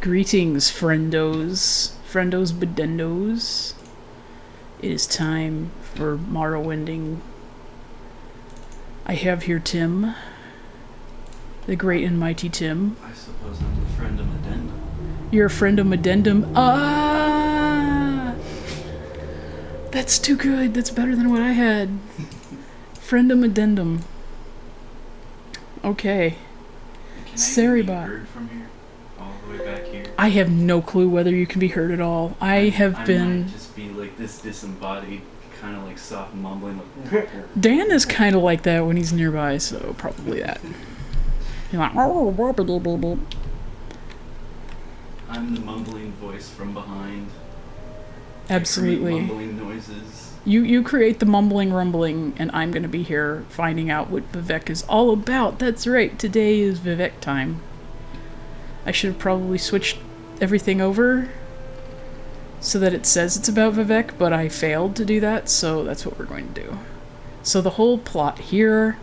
Greetings, friendos. Friendos bedendos. It is time for Morrowinding. I have here Tim. The great and mighty Tim. I suppose I'm the friend of Addendum. You're a friend of Addendum. Ah! That's too good. That's better than what I had. Friend of Addendum. Okay. Can I be heard from here? All the way back here? I have no clue whether you can be heard at all. I might just be like this disembodied, kind of like soft mumbling. Like, Dan is kind of like that when he's nearby, so probably that. You're like, I'm the mumbling voice from behind. absolutely. I create mumbling noises. You create the mumbling rumbling, and I'm going to be here finding out what Vivek is all about. That's right, today is Vivek time. I should have probably switched everything over so that it says it's about Vivek, but I failed to do that, so that's what we're going to do. So the whole plot here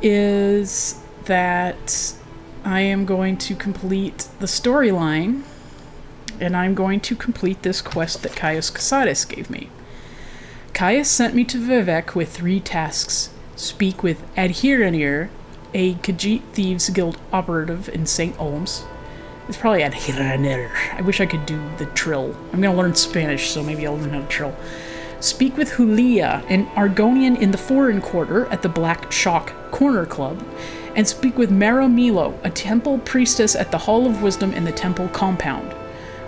is that I am going to complete the storyline, and I'm going to complete this quest that Caius Casades gave me. Caius sent me to Vivek with 3 tasks. Speak with Adhiranir, a Khajiit Thieves Guild operative in St. Olms. It's probably Adhiranir. I wish I could do the trill. I'm going to learn Spanish, so maybe I'll learn how to trill. Speak with Julia, an Argonian in the Foreign Quarter at the Black Chalk Corner Club. And speak with Mara Milo, a temple priestess at the Hall of Wisdom in the temple compound.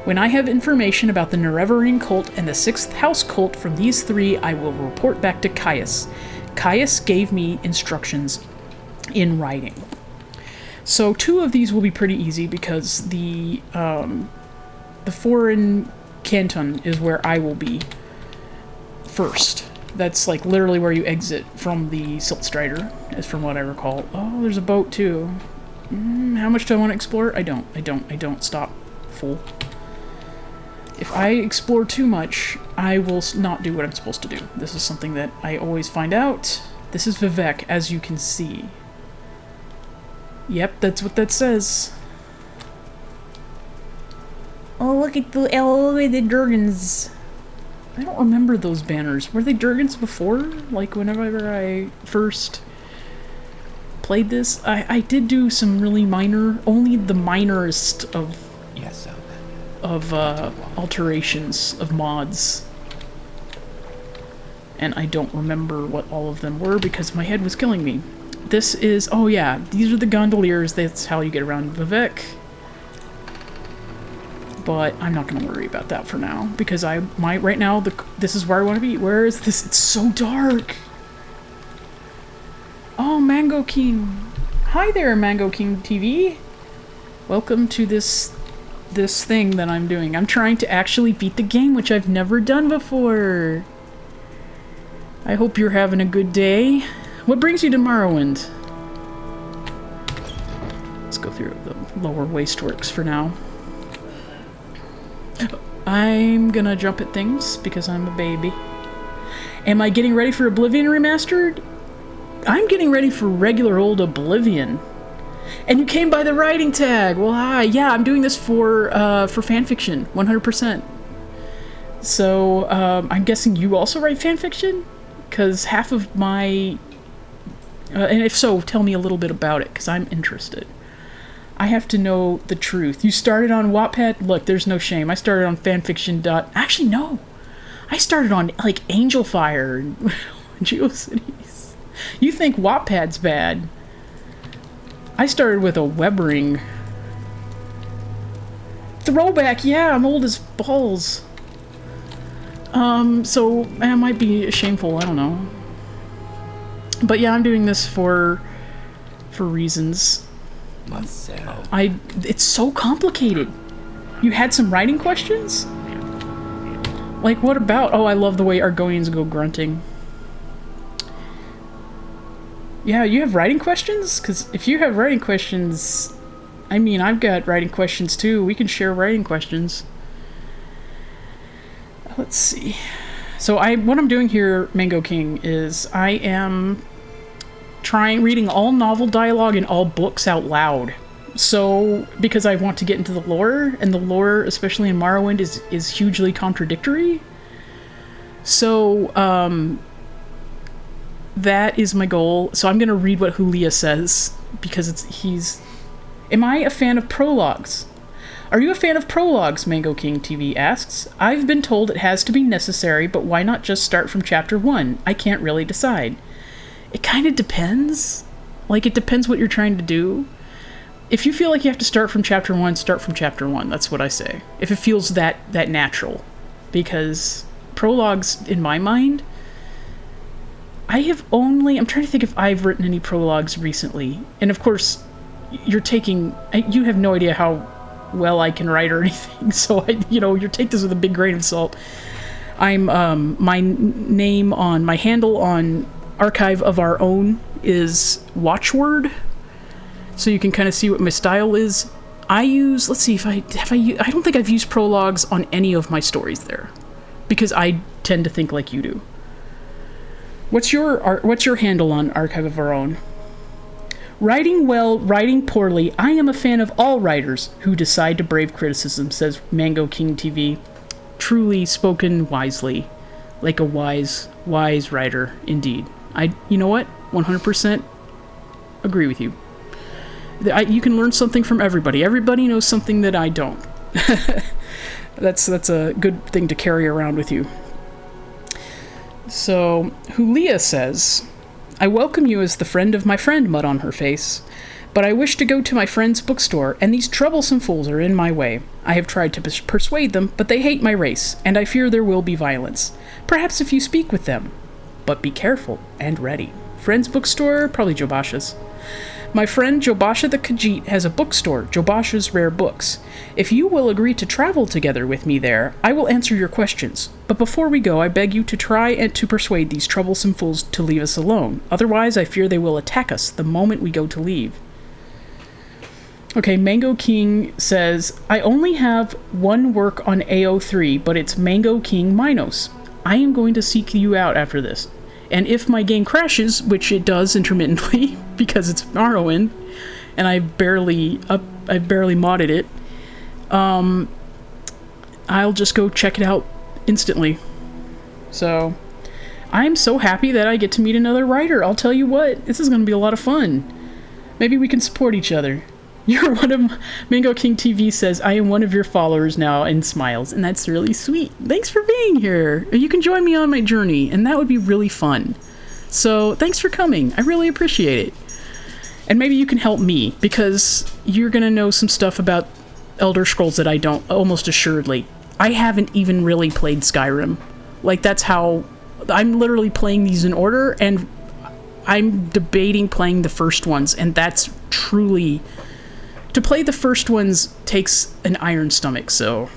When I have information about the Nerevarine cult and the 6th House cult from these 3, I will report back to Caius. Caius gave me instructions in writing. So 2 of these will be pretty easy because the foreign canton is where I will be first. That's like literally where you exit from the Siltstrider, is from what I recall. Oh, there's a boat too. How much do I want to explore? I don't. Stop, fool. If I explore too much, I will not do what I'm supposed to do. This is something that I always find out. This is Vivek, as you can see. Yep, that's what that says. Oh, look at the elevated Durgans. I don't remember those banners. Were they Durgans before? Like, whenever I first played this? I did do some really minor, only the minorest of alterations of mods, and I don't remember what all of them were because my head was killing me. This is, oh yeah, these are the gondoliers. That's how you get around Vivek, but I'm not going to worry about that for now because right now this is where I want to be. Where is this? It's so dark. Oh, Mango King. Hi there, Mango King TV. Welcome to this thing that I'm doing. I'm trying to actually beat the game, which I've never done before. I hope you're having a good day. What brings you to Morrowind? Let's go through the lower wasteworks for now. I'm gonna jump at things because I'm a baby. Am I getting ready for Oblivion Remastered? I'm getting ready for regular old Oblivion. And you came by the writing tag. Well, hi. Yeah, I'm doing this for fanfiction, 100%. So, I'm guessing you also write fanfiction? Because half of my... and if so, tell me a little bit about it, because I'm interested. I have to know the truth. You started on Wattpad? Look, there's no shame. I started on fanfiction. Actually, no. I started on, like, Angel Fire and GeoCities. You think Wattpad's bad. I started with a Webring. Throwback, yeah, I'm old as balls. So, that might be shameful, I don't know. But yeah, I'm doing this for reasons. It's so complicated. You had some writing questions? Like, what about... Oh, I love the way Argonians go grunting. Yeah, you have writing questions? Because if you have writing questions... I mean, I've got writing questions too. We can share writing questions. Let's see. So what I'm doing here, Mango King, is I am reading all novel dialogue and all books out loud. So, because I want to get into the lore, and the lore, especially in Morrowind, is hugely contradictory. So, that is my goal. So I'm going to read what Hulia says, because he's... Am I a fan of prologues? Are you a fan of prologues, Mango King TV asks. I've been told it has to be necessary, but why not just start from chapter 1? I can't really decide. It kind of depends. Like, it depends what you're trying to do. If you feel like you have to start from chapter 1, start from chapter 1. That's what I say. If it feels that natural. Because prologues, in my mind, I'm trying to think if I've written any prologues recently. And of course, you have no idea how well I can write or anything. So, you take this with a big grain of salt. My handle on Archive of Our Own is Watchword. So you can kind of see what my style is. I don't think I've used prologues on any of my stories there, because I tend to think like you do. What's your handle on Archive of Our Own? Writing well, writing poorly. I am a fan of all writers who decide to brave criticism, says Mango King TV. Truly spoken wisely, like a wise writer indeed. You know what? 100% agree with you. You can learn something from everybody. Everybody knows something that I don't. That's a good thing to carry around with you. So, Hulia says, I welcome you as the friend of my friend, mud on her face. But I wish to go to my friend's bookstore, and these troublesome fools are in my way. I have tried to persuade them, but they hate my race, and I fear there will be violence. Perhaps if you speak with them. But be careful and ready. Friend's bookstore? Probably Jobasha's. My friend Jobasha the Khajiit has a bookstore, Jobasha's Rare Books. If you will agree to travel together with me there, I will answer your questions. But before we go, I beg you to try and to persuade these troublesome fools to leave us alone. Otherwise, I fear they will attack us the moment we go to leave. Okay, Mango King says, I only have one work on AO3, but it's Mango King Minos. I am going to seek you out after this. And if my game crashes, which it does intermittently, because it's Morrowind, and I barely modded it, I'll just go check it out instantly. So, I'm so happy that I get to meet another writer. I'll tell you what, this is going to be a lot of fun. Maybe we can support each other. You're one of... Mango King TV says, I am one of your followers now, and smiles, and that's really sweet. Thanks for being here. You can join me on my journey, and that would be really fun. So, thanks for coming. I really appreciate it. And maybe you can help me, because you're going to know some stuff about Elder Scrolls that I don't, almost assuredly. I haven't even really played Skyrim. Like, that's how... I'm literally playing these in order, and I'm debating playing the first ones, and that's truly... To play the first ones takes an iron stomach, so...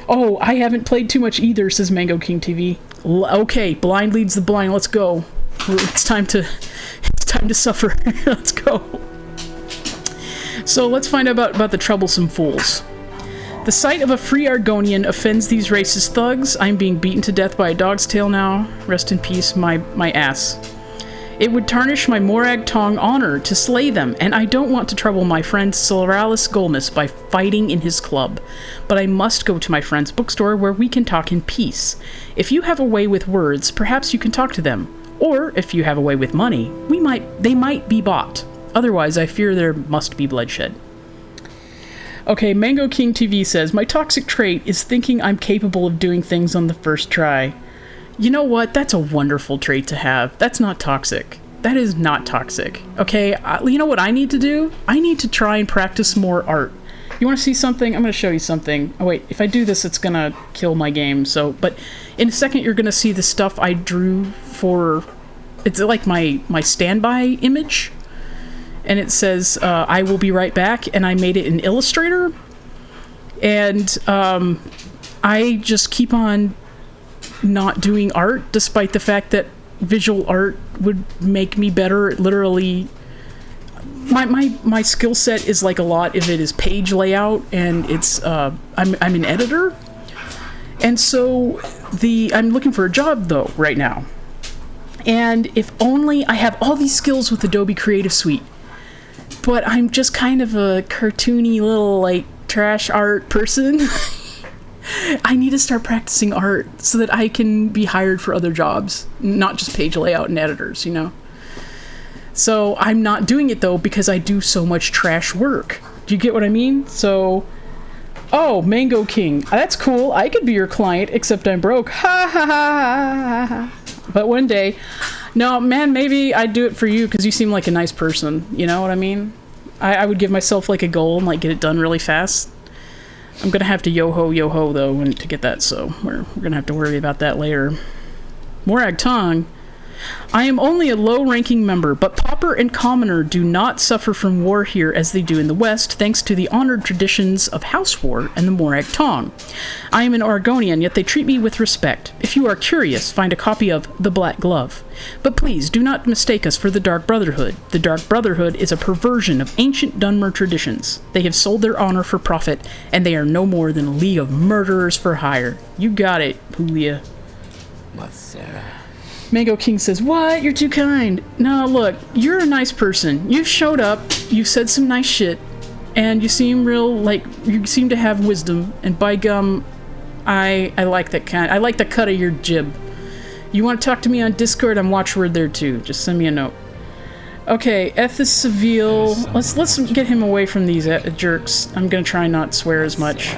Oh, I haven't played too much either, says Mango King TV. Okay, blind leads the blind, let's go. It's time to suffer. Let's go. So let's find out about the troublesome fools. The sight of a free Argonian offends these racist thugs. I'm being beaten to death by a dog's tail now. Rest in peace, my ass. It would tarnish my Morag Tong honor to slay them, and I don't want to trouble my friend Solaralis Golmus by fighting in his club. But I must go to my friend's bookstore where we can talk in peace. If you have a way with words, perhaps you can talk to them. Or, if you have a way with money, they might be bought. Otherwise, I fear there must be bloodshed. Okay, Mango King TV says, my toxic trait is thinking I'm capable of doing things on the first try. You know what? That's a wonderful trait to have. That's not toxic. That is not toxic. Okay, you know what I need to do? I need to try and practice more art. You want to see something? I'm going to show you something. Oh wait, if I do this, it's going to kill my game. So, but in a second, you're going to see the stuff I drew for... It's like my standby image. And it says, I will be right back. And I made it in Illustrator. And I just keep on not doing art, despite the fact that visual art would make me better. Literally, my skill set is like a lot if it is page layout, and it's I'm an editor, and so I'm looking for a job though right now. And if only I have all these skills with Adobe Creative Suite, but I'm just kind of a cartoony little, like, trash art person. I need to start practicing art so that I can be hired for other jobs, not just page layout and editors, you know? So I'm not doing it, though, because I do so much trash work. Do you get what I mean? So, oh, Mango King. That's cool. I could be your client, except I'm broke. Ha ha ha ha ha. But one day, no, man, maybe I'd do it for you because you seem like a nice person. You know what I mean? I would give myself like a goal and like get it done really fast. I'm gonna have to yo-ho, though, to get that, so we're gonna have to worry about that later. Morag Tong. I am only a low-ranking member, but pauper and commoner do not suffer from war here as they do in the West, thanks to the honored traditions of house war and the Morag Tong. I am an Oregonian, yet they treat me with respect. If you are curious, find a copy of The Black Glove. But please, do not mistake us for the Dark Brotherhood. The Dark Brotherhood is a perversion of ancient Dunmer traditions. They have sold their honor for profit, and they are no more than a league of murderers for hire. You got it, Julia. What's Sarah? Mango King says, what? You're too kind. No, look, you're a nice person. You've showed up, you've said some nice shit, and you seem you seem to have wisdom, and by gum, I like that kind. I like the cut of your jib. You want to talk to me on Discord? I'm watchword there too. Just send me a note. Okay, Ethis Seville. Let's get him away from these jerks. I'm gonna try not swear as much.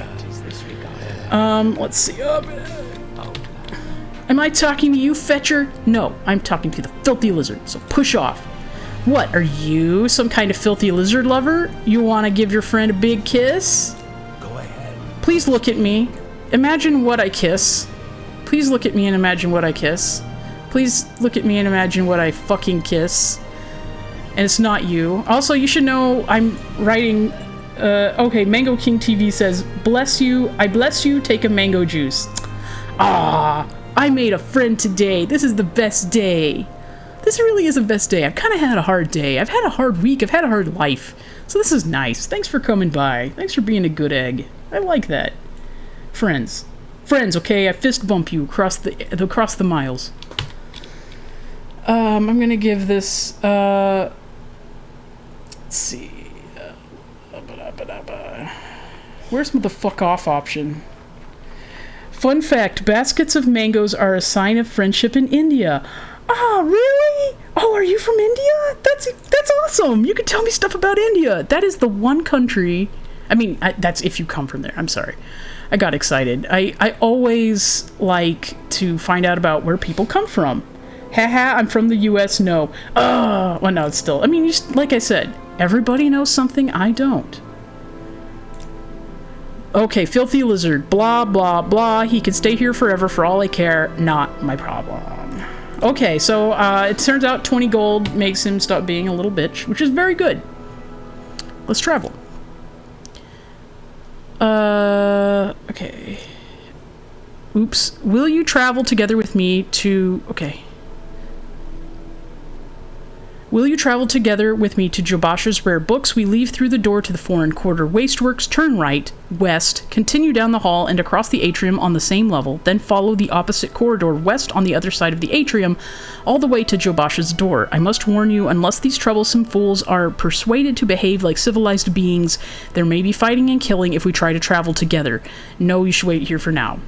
Let's see. Am I talking to you, Fetcher? No, I'm talking to the filthy lizard, so push off. What, are you some kind of filthy lizard lover? You want to give your friend a big kiss? Go ahead. Please look at me. Imagine what I kiss. Please look at me and imagine what I kiss. Please look at me and imagine what I fucking kiss. And it's not you. Also, you should know I'm writing... okay, Mango King TV says, bless you, I bless you, take a mango juice. Ah, I made a friend today. This is the best day. This really is the best day. I've kind of had a hard day. I've had a hard week. I've had a hard life. So this is nice. Thanks for coming by. Thanks for being a good egg. I like that. Friends. Friends, okay? I fist bump you across the miles. I'm gonna give this, let's see. Where's the fuck off option? Fun fact, baskets of mangoes are a sign of friendship in India. Ah, really? Oh, are you from India? That's awesome. You can tell me stuff about India. That is the one country... I mean, that's if you come from there. I'm sorry. I got excited. I always like to find out about where people come from. Haha, I'm from the U.S. No. Well, no, it's still... I mean, like I said, everybody knows something I don't. Okay, filthy lizard, blah, blah, blah. He can stay here forever for all I care. Not my problem. Okay, so it turns out 20 gold makes him stop being a little bitch, which is very good. Let's travel. Okay. Oops. Will you travel together with me to... Okay. Will you travel together with me to Jobasha's Rare Books? We leave through the door to the Foreign Quarter Wasteworks, turn right, west, continue down the hall and across the atrium on the same level, then follow the opposite corridor west on the other side of the atrium, all the way to Jobasha's door. I must warn you, unless these troublesome fools are persuaded to behave like civilized beings, there may be fighting and killing if we try to travel together. No, you should wait here for now.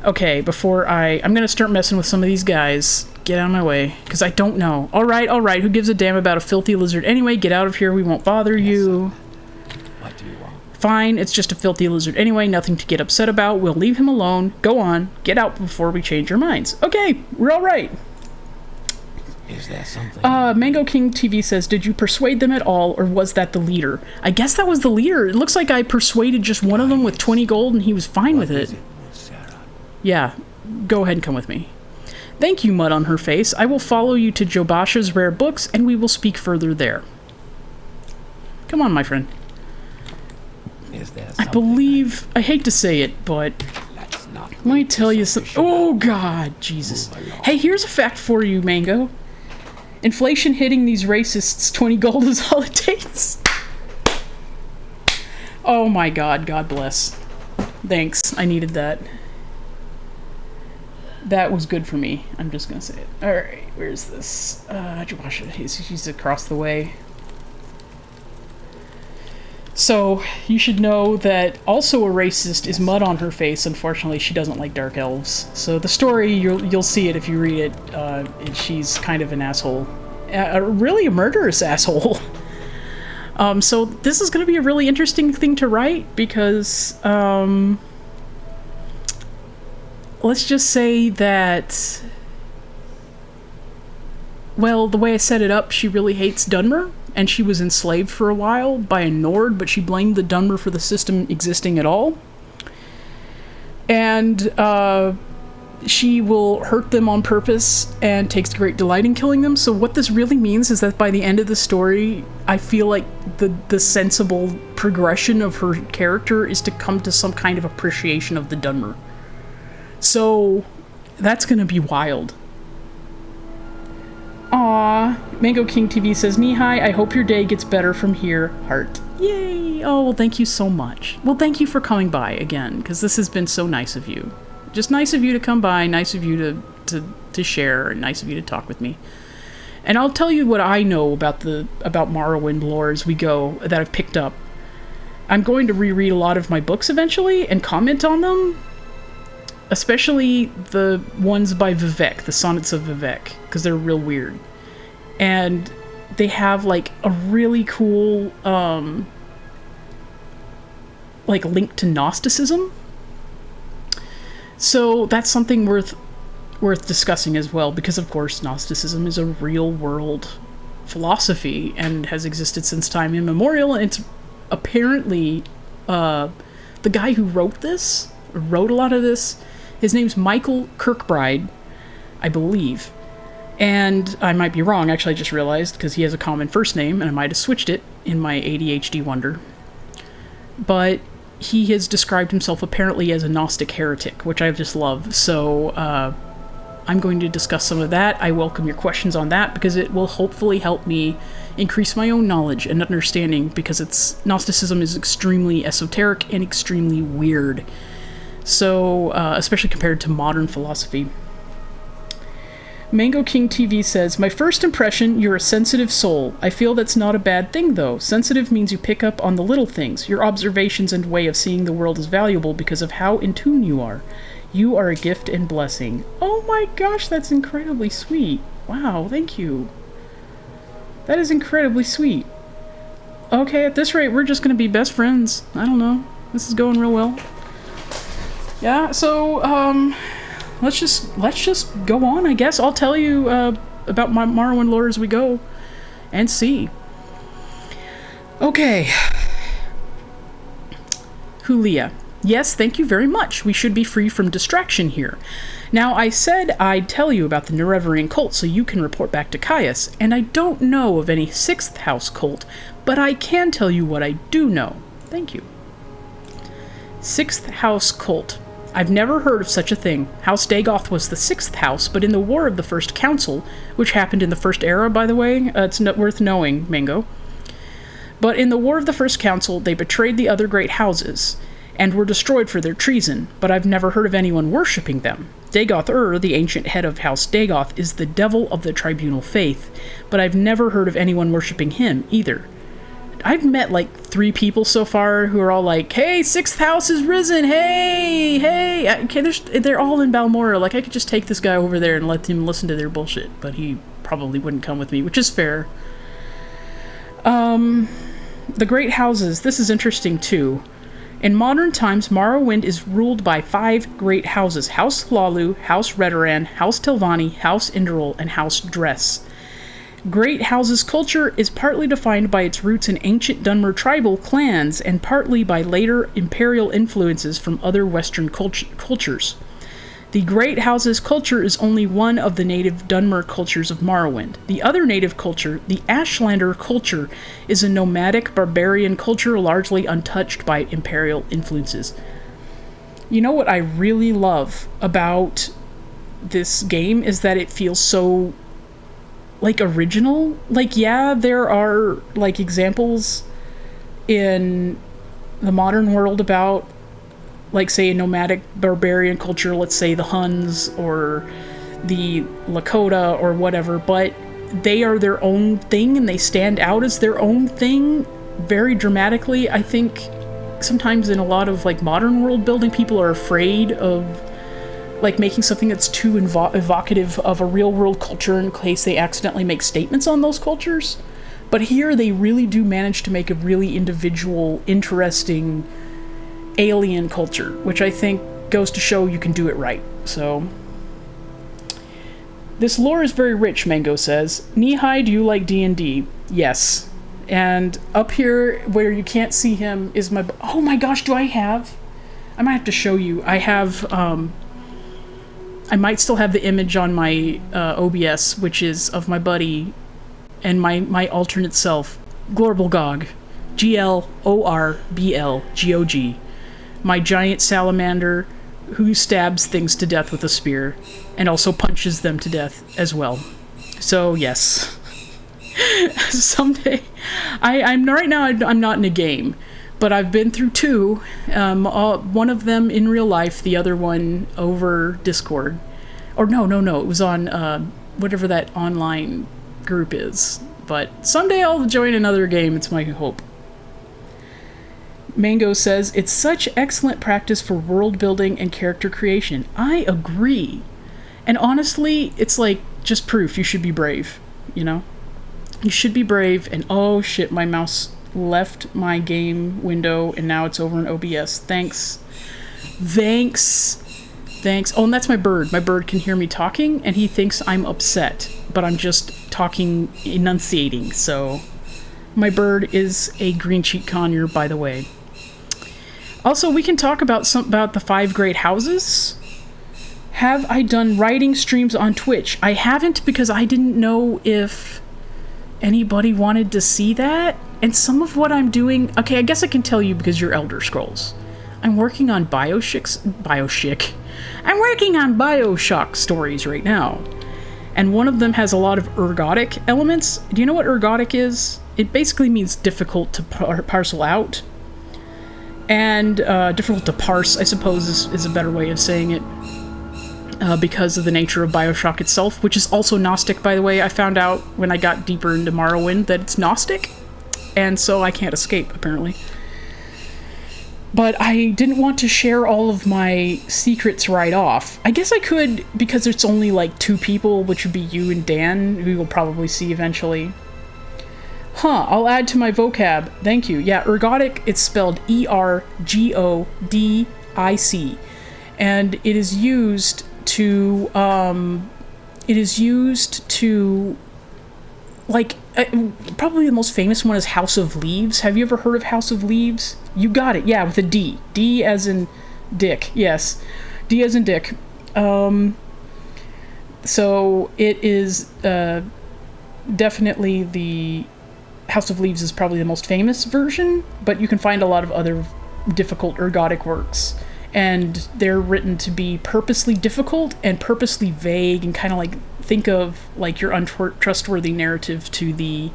Okay, before I'm gonna start messing with some of these guys. Get out of my way, because I don't know. Alright, who gives a damn about a filthy lizard anyway? Get out of here, we won't bother you. What do you want? Fine, it's just a filthy lizard anyway, nothing to get upset about. We'll leave him alone. Go on, get out before we change your minds. Okay, we're alright. Is there something? Mango King TV says, did you persuade them at all, or was that the leader? I guess that was the leader. It looks like I persuaded just one of them with 20 gold and he was fine with it. Yeah, go ahead and come with me. Thank you, Mud on her face. I will follow you to Jobasha's Rare Books, and we will speak further there. Come on, my friend. Is there I believe... I hate to say it, but... Let me tell you something. Oh, God. Jesus. Hey, here's a fact for you, Mango. Inflation hitting these racists 20 gold is all it takes. Oh, my God. God bless. Thanks. I needed that. That was good for me. I'm just gonna say it. Alright, where's this? Jobasha. He's across the way. So, you should know that also a racist is Mud on her face. Unfortunately, she doesn't like dark elves. So the story, you'll see it if you read it, she's kind of an asshole. Really a murderous asshole. So this is going to be a really interesting thing to write because, let's just say that, well, the way I set it up, she really hates Dunmer, and she was enslaved for a while by a Nord, but she blamed the Dunmer for the system existing at all. And she will hurt them on purpose and takes great delight in killing them. So what this really means is that by the end of the story, I feel like the sensible progression of her character is to come to some kind of appreciation of the Dunmer. So that's gonna be wild. Aww, Mango King TV says, Nihai, I hope your day gets better from here, heart. Yay! Oh, well, thank you so much. Well, thank you for coming by again, because this has been so nice of you. Just nice of you to come by, nice of you to share, and nice of you to talk with me. And I'll tell you what I know about Morrowind lore as we go, that I've picked up. I'm going to reread a lot of my books eventually, and comment on them. Especially the ones by Vivek, the Sonnets of Vivek, because they're real weird. And they have, like, a really cool, like, link to Gnosticism. So that's something worth discussing as well, because, of course, Gnosticism is a real-world philosophy and has existed since time immemorial, and it's apparently, the guy who wrote a lot of this, his name's Michael Kirkbride, I believe. And I might be wrong, actually I just realized, because he has a common first name, and I might have switched it in my ADHD wonder. But he has described himself apparently as a Gnostic heretic, which I just love. So I'm going to discuss some of that. I welcome your questions on that, because it will hopefully help me increase my own knowledge and understanding, because Gnosticism is extremely esoteric and extremely weird. So, especially compared to modern philosophy. Mango King TV says, my first impression, you're a sensitive soul. I feel that's not a bad thing, though. Sensitive means you pick up on the little things. Your observations and way of seeing the world is valuable because of how in tune you are. You are a gift and blessing. Oh my gosh, that's incredibly sweet. Wow, thank you. That is incredibly sweet. Okay, at this rate, we're just gonna be best friends. I don't know. This is going real well. Yeah, so, let's just go on, I guess. I'll tell you, about my Morrowind lore as we go, and see. Okay. Julia. Yes, thank you very much. We should be free from distraction here. Now, I said I'd tell you about the Nereverian cult so you can report back to Caius, and I don't know of any 6th house cult, but I can tell you what I do know. Thank you. 6th house cult. I've never heard of such a thing. House Dagoth was the 6th house, but in the War of the First Council, which happened in the First Era, by the way, it's worth knowing, Mango. But in the War of the First Council, they betrayed the other great houses, and were destroyed for their treason, but I've never heard of anyone worshipping them. Dagoth the ancient head of House Dagoth, is the devil of the tribunal faith, but I've never heard of anyone worshipping him, either. I've met, like, 3 people so far who are all like, hey, 6th house is risen, hey! Okay, they're all in Balmora. Like, I could just take this guy over there and let him listen to their bullshit, but he probably wouldn't come with me, which is fair. The great houses. This is interesting, too. In modern times, Morrowind is ruled by 5 great houses. House Hlaalu, House Redoran, House Telvanni, House Indral, and House Dress. Great House's culture is partly defined by its roots in ancient Dunmer tribal clans, and partly by later imperial influences from other Western cultures. The Great House's culture is only one of the native Dunmer cultures of Morrowind. The other native culture, the Ashlander culture, is a nomadic barbarian culture largely untouched by imperial influences. You know what I really love about this game is that it feels so, like, original. Like, yeah, there are, like, examples in the modern world about, like, say, a nomadic barbarian culture, let's say the Huns or the Lakota or whatever, but they are their own thing and they stand out as their own thing, very dramatically. I think sometimes in a lot of like modern world building, people are afraid of like making something that's too evocative of a real world culture in case they accidentally make statements on those cultures. But here they really do manage to make a really individual, interesting alien culture, which I think goes to show you can do it right. So this lore is very rich, Mango says. Knee-high, do you like D&D? Yes. And up here where you can't see him is my... Oh my gosh, do I have... I might have to show you. I have... I might still have the image on my OBS, which is of my buddy and my alternate self, Glorblgog. Glorblgog. My giant salamander who stabs things to death with a spear and also punches them to death as well. So, yes. Someday... I'm right now, I'm not in a game, but I've been through two. One of them in real life, the other one over Discord. Or no, it was on whatever that online group is. But someday I'll join another game, it's my hope. Mango says, it's such excellent practice for world building and character creation. I agree. And honestly, it's like just proof you should be brave, you know? You should be brave, and oh shit, my mouse left my game window and now it's over in OBS. Thanks. Oh, and that's my bird. My bird can hear me talking and he thinks I'm upset, but I'm just talking, enunciating. So my bird is a green cheek conure, by the way. Also, we can talk about the 5 great houses. Have I done writing streams on Twitch? I haven't, because I didn't know if anybody wanted to see that. And some of what I'm doing... Okay, I guess I can tell you because you're Elder Scrolls. I'm working on Bioshock. I'm working on Bioshock stories right now. And one of them has a lot of ergodic elements. Do you know what ergodic is? It basically means difficult to parcel out. And difficult to parse, I suppose, is a better way of saying it. Because of the nature of Bioshock itself, which is also Gnostic, by the way. I found out when I got deeper into Morrowind that it's Gnostic, and so I can't escape, apparently. But I didn't want to share all of my secrets right off. I guess I could, because it's only like 2 people, which would be you and Dan, who you'll probably see eventually. I'll add to my vocab. Thank you. Yeah, ergodic, it's spelled E-R-G-O-D-I-C. And it is used to, like, probably the most famous one is House of Leaves. Have you ever heard of House of Leaves? You got it, yeah, with a D. D as in Dick, yes. D as in Dick. So it is definitely the... House of Leaves is probably the most famous version, but you can find a lot of other difficult ergodic works. And they're written to be purposely difficult and purposely vague and kind of like think of like your untrustworthy narrative to the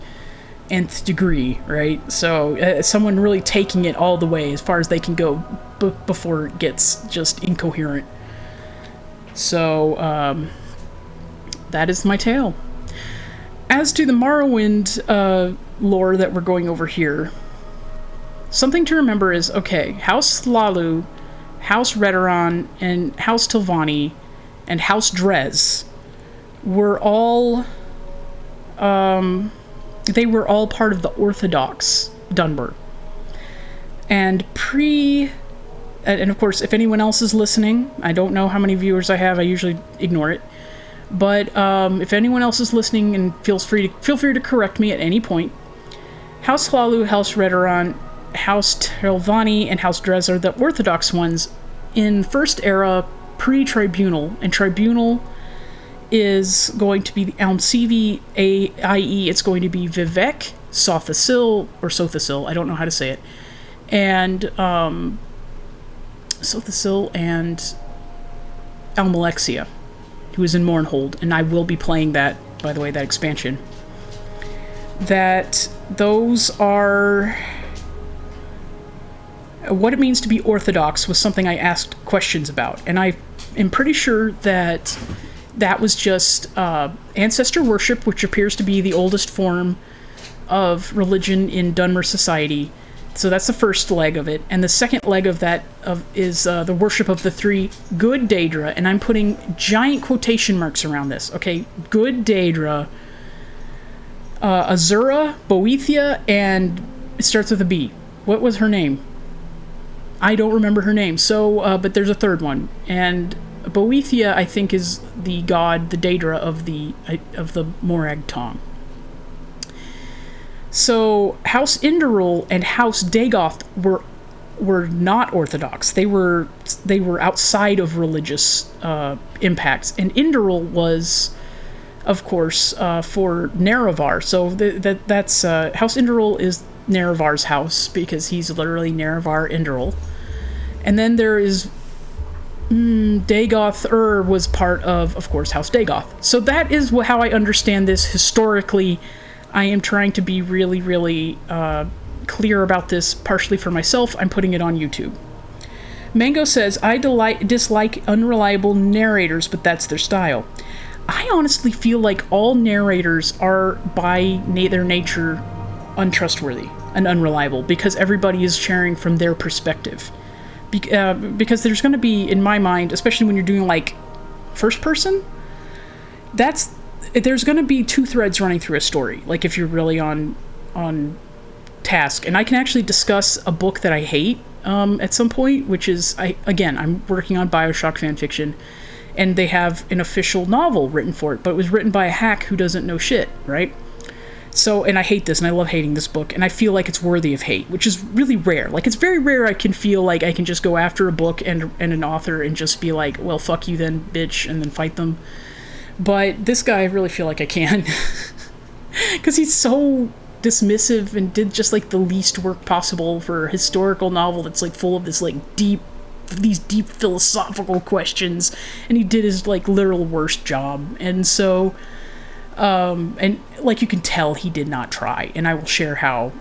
nth degree, right? So someone really taking it all the way as far as they can go before it gets just incoherent. So that is my tale. As to the Morrowind lore that we're going over here, something to remember is, okay, House Hlalu, House Redoran, and House Tilvani, and House Drez were all, they were all part of the Orthodox Dunmer. And and of course, if anyone else is listening, I don't know how many viewers I have, I usually ignore it. But if anyone else is listening and feel free to correct me at any point, House Hlalu, House Redoran, House Tilvani, and House Drez are the Orthodox ones in First Era pre-Tribunal, and Tribunal is going to be the Almsivi, i.e. it's going to be Vivek, Sothasil, I don't know how to say it, and Sothasil and Almalexia, who is in Mournhold, and I will be playing that, by the way, that expansion. That those are... What it means to be Orthodox was something I asked questions about, and I am pretty sure that that was just ancestor worship, which appears to be the oldest form of religion in Dunmer society. So that's the first leg of it. And the second leg of that is the worship of the three good Daedra. And I'm putting giant quotation marks around this. Okay, good Daedra, Azura, Boethia, and it starts with a B. What was her name? I don't remember her name. So, but there's a third one. And Boethia, I think, is the god, the Daedra of the Morag Tong. So House Induril and House Dagoth were not orthodox. They were outside of religious impacts, and Induril was, of course, for Nerevar. So that's House Induril is Nerevar's house because he's literally Nerevar Induril. And then there is Dagoth was part of course, House Dagoth. So that is how I understand this historically. I am trying to be really, really clear about this, partially for myself. I'm putting it on YouTube. Mango says, I dislike unreliable narrators, but that's their style. I honestly feel like all narrators are, by their nature, untrustworthy and unreliable, because everybody is sharing from their perspective. Because there's going to be, in my mind, especially when you're doing, like, first person, there's going to be two threads running through a story, like if you're really on task. And I can actually discuss a book that I hate at some point, which is, I'm working on BioShock fanfiction, and they have an official novel written for it, but it was written by a hack who doesn't know shit, right? So, and I hate this, and I love hating this book, and I feel like it's worthy of hate, which is really rare. Like, it's very rare I can feel like I can just go after a book and an author and just be like, well, fuck you then, bitch, and then fight them. But this guy, I really feel like I can. Because he's so dismissive and did just, like, the least work possible for a historical novel that's, like, full of this, like, these deep philosophical questions. And he did his, like, literal worst job. And so, and, like, you can tell he did not try. And I will share how.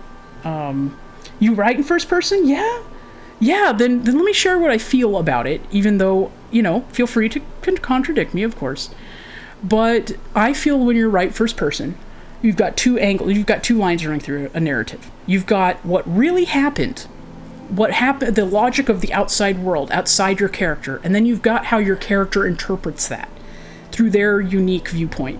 You write in first person? Yeah? Yeah, then let me share what I feel about it. Even though, feel free to contradict me, of course. But I feel when you're right first person, you've got two lines running through a narrative. You've got what really happened, the logic of the outside world, outside your character, and then you've got how your character interprets that through their unique viewpoint.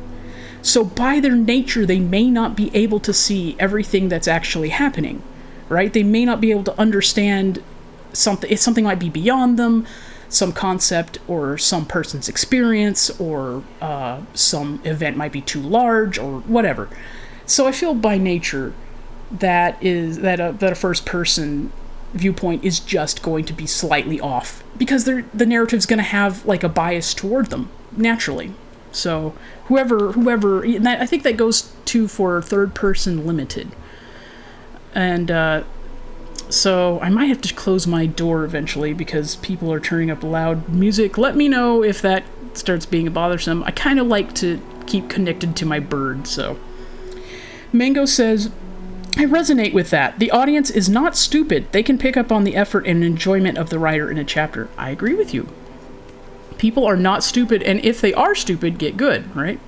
So by their nature, they may not be able to see everything that's actually happening, right? They may not be able to understand something. If something might be beyond them, some concept or some person's experience, or some event might be too large or whatever. So I feel by nature that a first person viewpoint is just going to be slightly off, because the narrative's going to have like a bias toward them naturally. So whoever, and I think that goes to for third person limited. And so I might have to close my door eventually because people are turning up loud music. Let me know if that starts being bothersome. I kind of like to keep connected to my bird, so. Mango says, I resonate with that. The audience is not stupid. They can pick up on the effort and enjoyment of the writer in a chapter. I agree with you. People are not stupid, and if they are stupid, get good, right?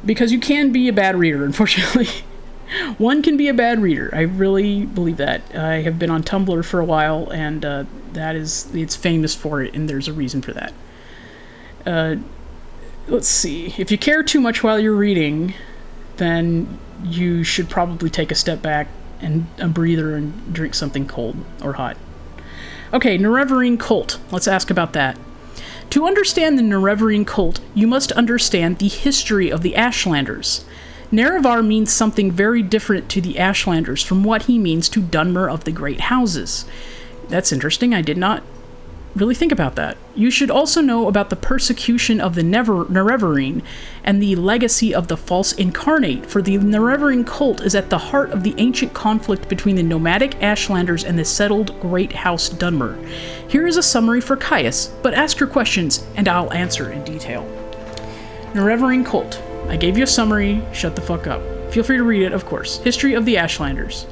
Because you can be a bad reader, unfortunately. One can be a bad reader. I really believe that. I have been on Tumblr for a while, and it's famous for it, and there's a reason for that. Let's see. If you care too much while you're reading, then you should probably take a step back and a breather and drink something cold or hot. Okay, Nerevarine cult. Let's ask about that. To understand the Nerevarine cult, you must understand the history of the Ashlanders. Nerevar means something very different to the Ashlanders from what he means to Dunmer of the Great Houses. That's interesting. I did not really think about that. You should also know about the persecution of the Nerevarine and the legacy of the false incarnate, for the Nerevarine cult is at the heart of the ancient conflict between the nomadic Ashlanders and the settled Great House Dunmer. Here is a summary for Caius, but ask your questions and I'll answer in detail. Nerevarine cult. I gave you a summary, shut the fuck up. Feel free to read it, of course. History of the Ashlanders.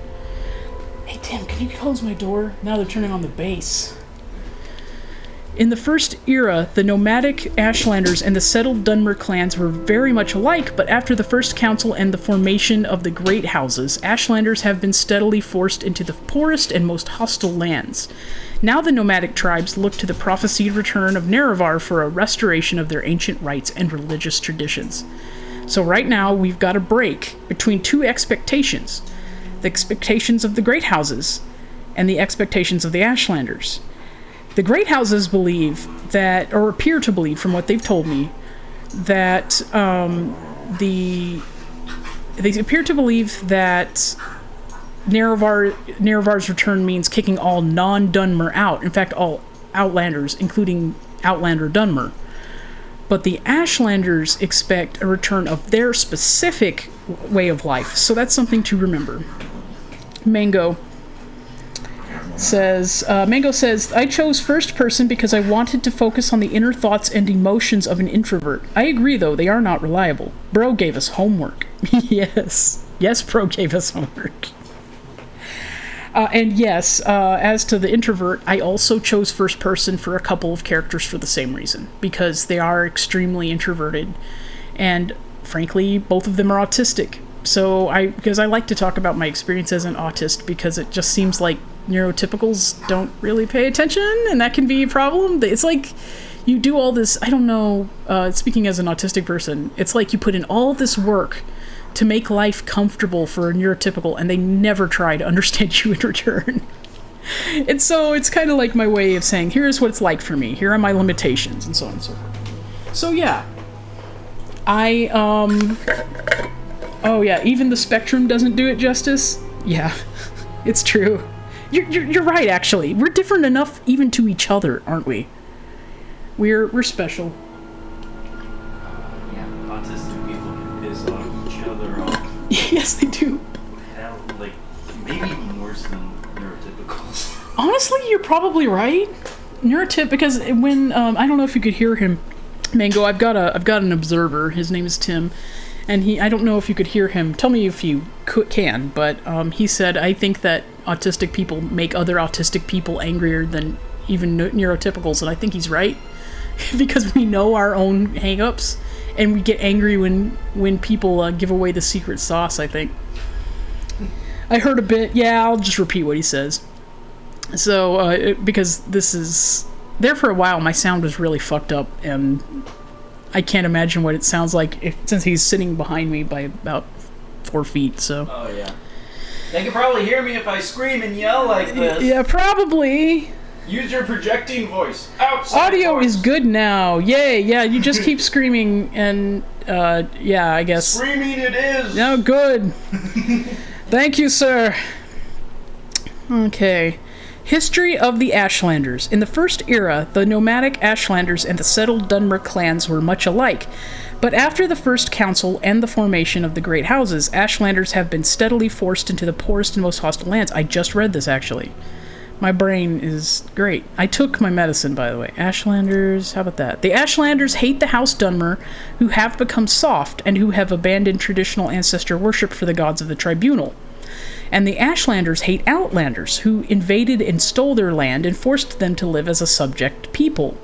Hey Tim, can you close my door? Now they're turning on the bass. In the first era, the nomadic Ashlanders and the settled Dunmer clans were very much alike, but after the First Council and the formation of the Great Houses, Ashlanders have been steadily forced into the poorest and most hostile lands. Now the nomadic tribes look to the prophesied return of Nerevar for a restoration of their ancient rites and religious traditions. So right now, we've got a break between two expectations. The expectations of the Great Houses and the expectations of the Ashlanders. The Great Houses believe that, or appear to believe from what they've told me, that they appear to believe that Nerevar's return means kicking all non-Dunmer out. In fact, all Outlanders, including Outlander Dunmer. But the Ashlanders expect a return of their specific way of life. So that's something to remember. Mango says, I chose first person because I wanted to focus on the inner thoughts and emotions of an introvert. I agree, though, they are not reliable. Bro gave us homework. Yes, Bro gave us homework. And yes, as to the introvert, I also chose first person for a couple of characters for the same reason. Because they are extremely introverted. And frankly, both of them are autistic. So because I like to talk about my experience as an autist, because it just seems like neurotypicals don't really pay attention, and that can be a problem. It's like you do all this, I don't know, speaking as an autistic person, it's like you put in all this work to make life comfortable for a neurotypical, and they never try to understand you in return. And so it's kind of like my way of saying, here's what it's like for me, here are my limitations, and so on and so forth. So yeah, oh yeah, even the spectrum doesn't do it justice? Yeah, it's true. You're right, actually. We're different enough even to each other, aren't we? We're special. Yeah, autistic people can piss off each other off. Yes, they do. Hell, like, maybe even worse than neurotypicals. Honestly, you're probably right. Because when, I don't know if you could hear him, Mango, I've got an observer, his name is Tim, and I don't know if you could hear him, tell me if you can, but he said, I think that autistic people make other autistic people angrier than even neurotypicals, and I think he's right, because we know our own hang-ups, and we get angry when people give away the secret sauce, I think. I heard a bit, yeah, I'll just repeat what he says. So, because this is, there for a while, my sound was really fucked up, and I can't imagine what it sounds like since he's sitting behind me by about 4 feet, so. Oh, yeah. They can probably hear me if I scream and yell like this. Yeah, probably. Use your projecting voice. Outside Audio voice. is good now. Yay, yeah, you just keep screaming and, yeah, I guess. Screaming it is. No, good. Thank you, sir. Okay. History of the Ashlanders. In the first era, the nomadic Ashlanders and the settled Dunmer clans were much alike. But after the First Council and the formation of the Great Houses, Ashlanders have been steadily forced into the poorest and most hostile lands. I just read this, actually. My brain is great. I took my medicine, by the way. Ashlanders, how about that? The Ashlanders hate the House Dunmer, who have become soft and who have abandoned traditional ancestor worship for the gods of the tribunal. And the Ashlanders hate Outlanders, who invaded and stole their land and forced them to live as a subject people.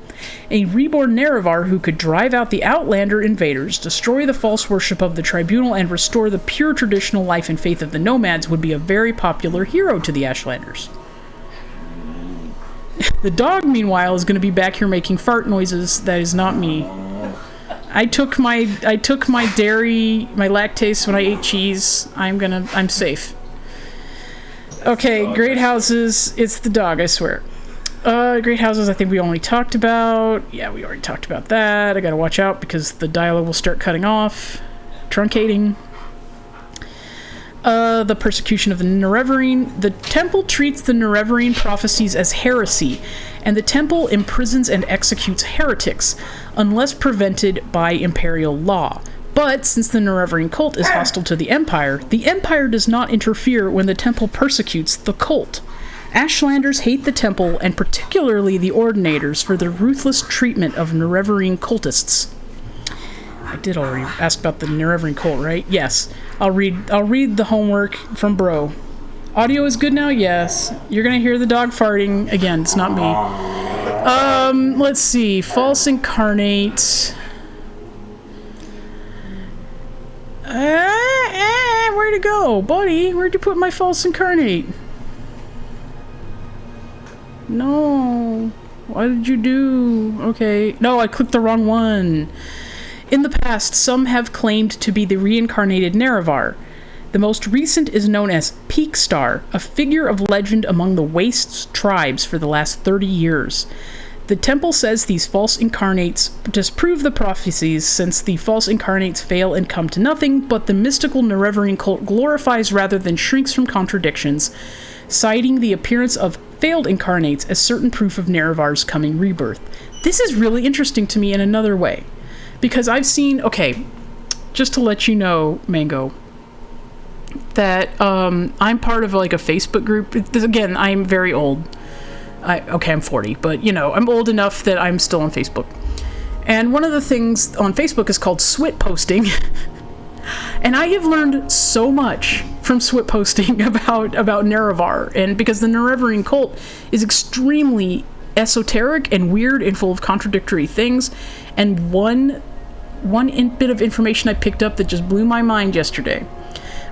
A reborn Nerevar who could drive out the Outlander invaders, destroy the false worship of the tribunal, and restore the pure traditional life and faith of the nomads would be a very popular hero to the Ashlanders. The dog, meanwhile, is going to be back here making fart noises. That is not me. I took my dairy, my lactase when I ate cheese. I'm safe. Okay, Great Houses. It's the dog, I swear. Great Houses, I think we only talked about. Yeah, we already talked about that. I gotta watch out because the dialogue will start cutting off. Truncating. The persecution of the Nerevarine. The temple treats the Nerevarine prophecies as heresy, and the temple imprisons and executes heretics, unless prevented by imperial law. But since the Nerevarine cult is hostile to the Empire does not interfere when the temple persecutes the cult. Ashlanders hate the temple, and particularly the Ordinators, for their ruthless treatment of Nerevarine cultists. I did already ask about the Nerevarine cult, right? Yes. I'll read the homework from Bro. Audio is good now? Yes. You're gonna hear the dog farting. Again, it's not me. Let's see. False incarnate. Where'd it go? Buddy, where'd you put my false incarnate? No. What did you do? Okay. No, I clicked the wrong one. In the past, some have claimed to be the reincarnated Nerevar. The most recent is known as Peak Star, a figure of legend among the Wastes tribes for the last 30 years. The temple says these false incarnates disprove the prophecies since the false incarnates fail and come to nothing, but the mystical Nereverian cult glorifies rather than shrinks from contradictions, citing the appearance of failed incarnates as certain proof of Nerevar's coming rebirth. This is really interesting to me in another way, because I've seen, okay, just to let you know, Mango, that I'm part of like a Facebook group. Again, I'm very old. I'm 40, but you know, I'm old enough that I'm still on Facebook. And one of the things on Facebook is called swit posting. And I have learned so much from swit posting about Nerevar, and because the Nereverian cult is extremely esoteric and weird and full of contradictory things. And one bit of information I picked up that just blew my mind yesterday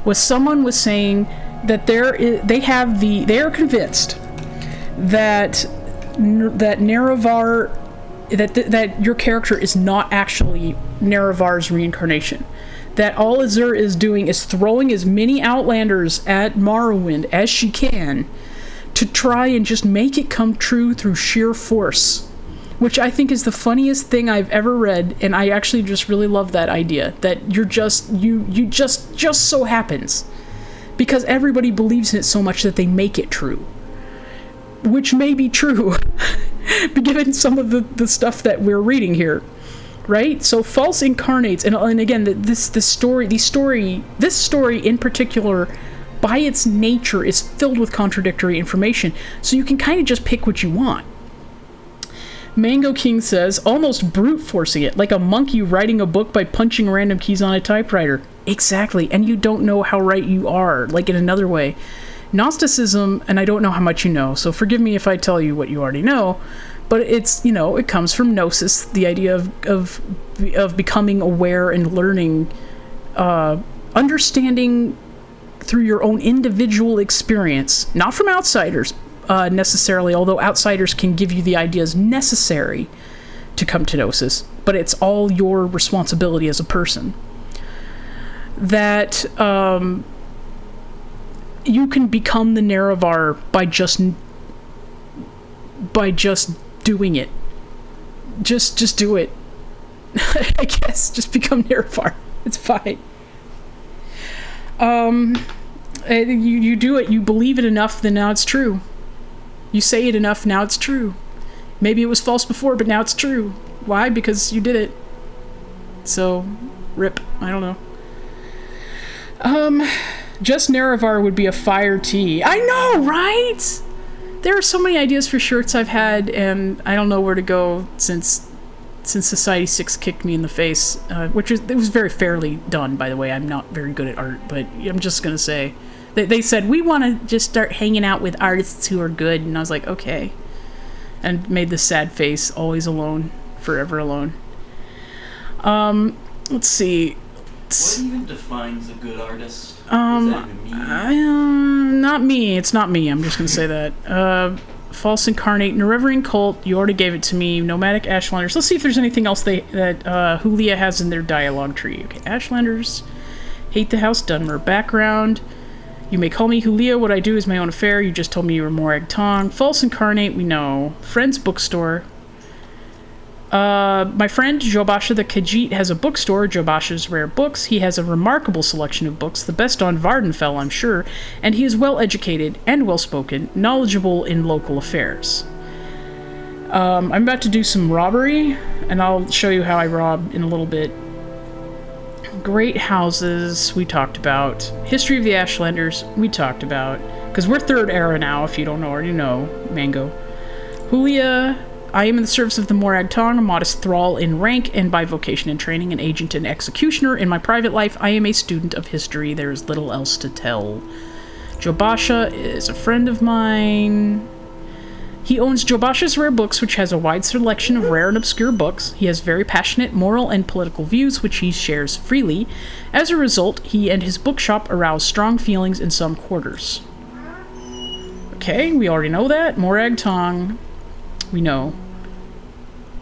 was someone was saying that they are convinced that Nerevar, that your character is not actually Nerevar's reincarnation. That all Azur is doing is throwing as many Outlanders at Morrowind as she can to try and just make it come true through sheer force. Which I think is the funniest thing I've ever read, and I actually just really love that idea. That you just so happens. Because everybody believes in it so much that they make it true. Which may be true, given some of the stuff that we're reading here, right? So false incarnates, and again, this story in particular, by its nature, is filled with contradictory information. So you can kind of just pick what you want. Mango King says, almost brute forcing it, like a monkey writing a book by punching random keys on a typewriter. Exactly, and you don't know how right you are, like in another way. Gnosticism, and I don't know how much you know, so forgive me if I tell you what you already know, but it's, it comes from gnosis, the idea of becoming aware and learning, understanding through your own individual experience, not from outsiders necessarily, although outsiders can give you the ideas necessary to come to gnosis, but it's all your responsibility as a person. That, you can become the Nerevar by just doing it. Just do it. I guess just become Nerevar. It's fine. You do it. You believe it enough, then now it's true. You say it enough, now it's true. Maybe it was false before, but now it's true. Why? Because you did it. So, rip. I don't know. Just Nerevar would be a fire tee. I know, right? There are so many ideas for shirts I've had, and I don't know where to go since Society 6 kicked me in the face, it was very fairly done, by the way. I'm not very good at art, but I'm just gonna say. They said, we want to just start hanging out with artists who are good, and I was like, okay. And made the sad face, always alone, forever alone. Let's see. What even defines a good artist? Does that mean? Not me. It's not me. I'm just going to say that. False Incarnate, Nereverian Cult, you already gave it to me. Nomadic Ashlanders. Let's see if there's anything else that Julia has in their dialogue tree. Okay, Ashlanders. Hate the House Dunmer. Background. You may call me Julia. What I do is my own affair. You just told me you were Morag Tong. False Incarnate, we know. Friends Bookstore. My friend Jobasha the Khajiit has a bookstore, Jobasha's Rare Books. He has a remarkable selection of books, the best on Vardenfell, I'm sure, and he is well-educated and well-spoken, knowledgeable in local affairs. I'm about to do some robbery, and I'll show you how I rob in a little bit. Great houses, we talked about. History of the Ashlanders, we talked about. Because we're third era now, if you don't already know, Mango. Julia... I am in the service of the Morag Tong, a modest thrall in rank and by vocation and training, an agent and executioner. In my private life, I am a student of history. There is little else to tell. Jobasha is a friend of mine. He owns Jobash's Rare Books, which has a wide selection of rare and obscure books. He has very passionate moral and political views, which he shares freely. As a result, he and his bookshop arouse strong feelings in some quarters. Okay, we already know that. Morag Tong, we know.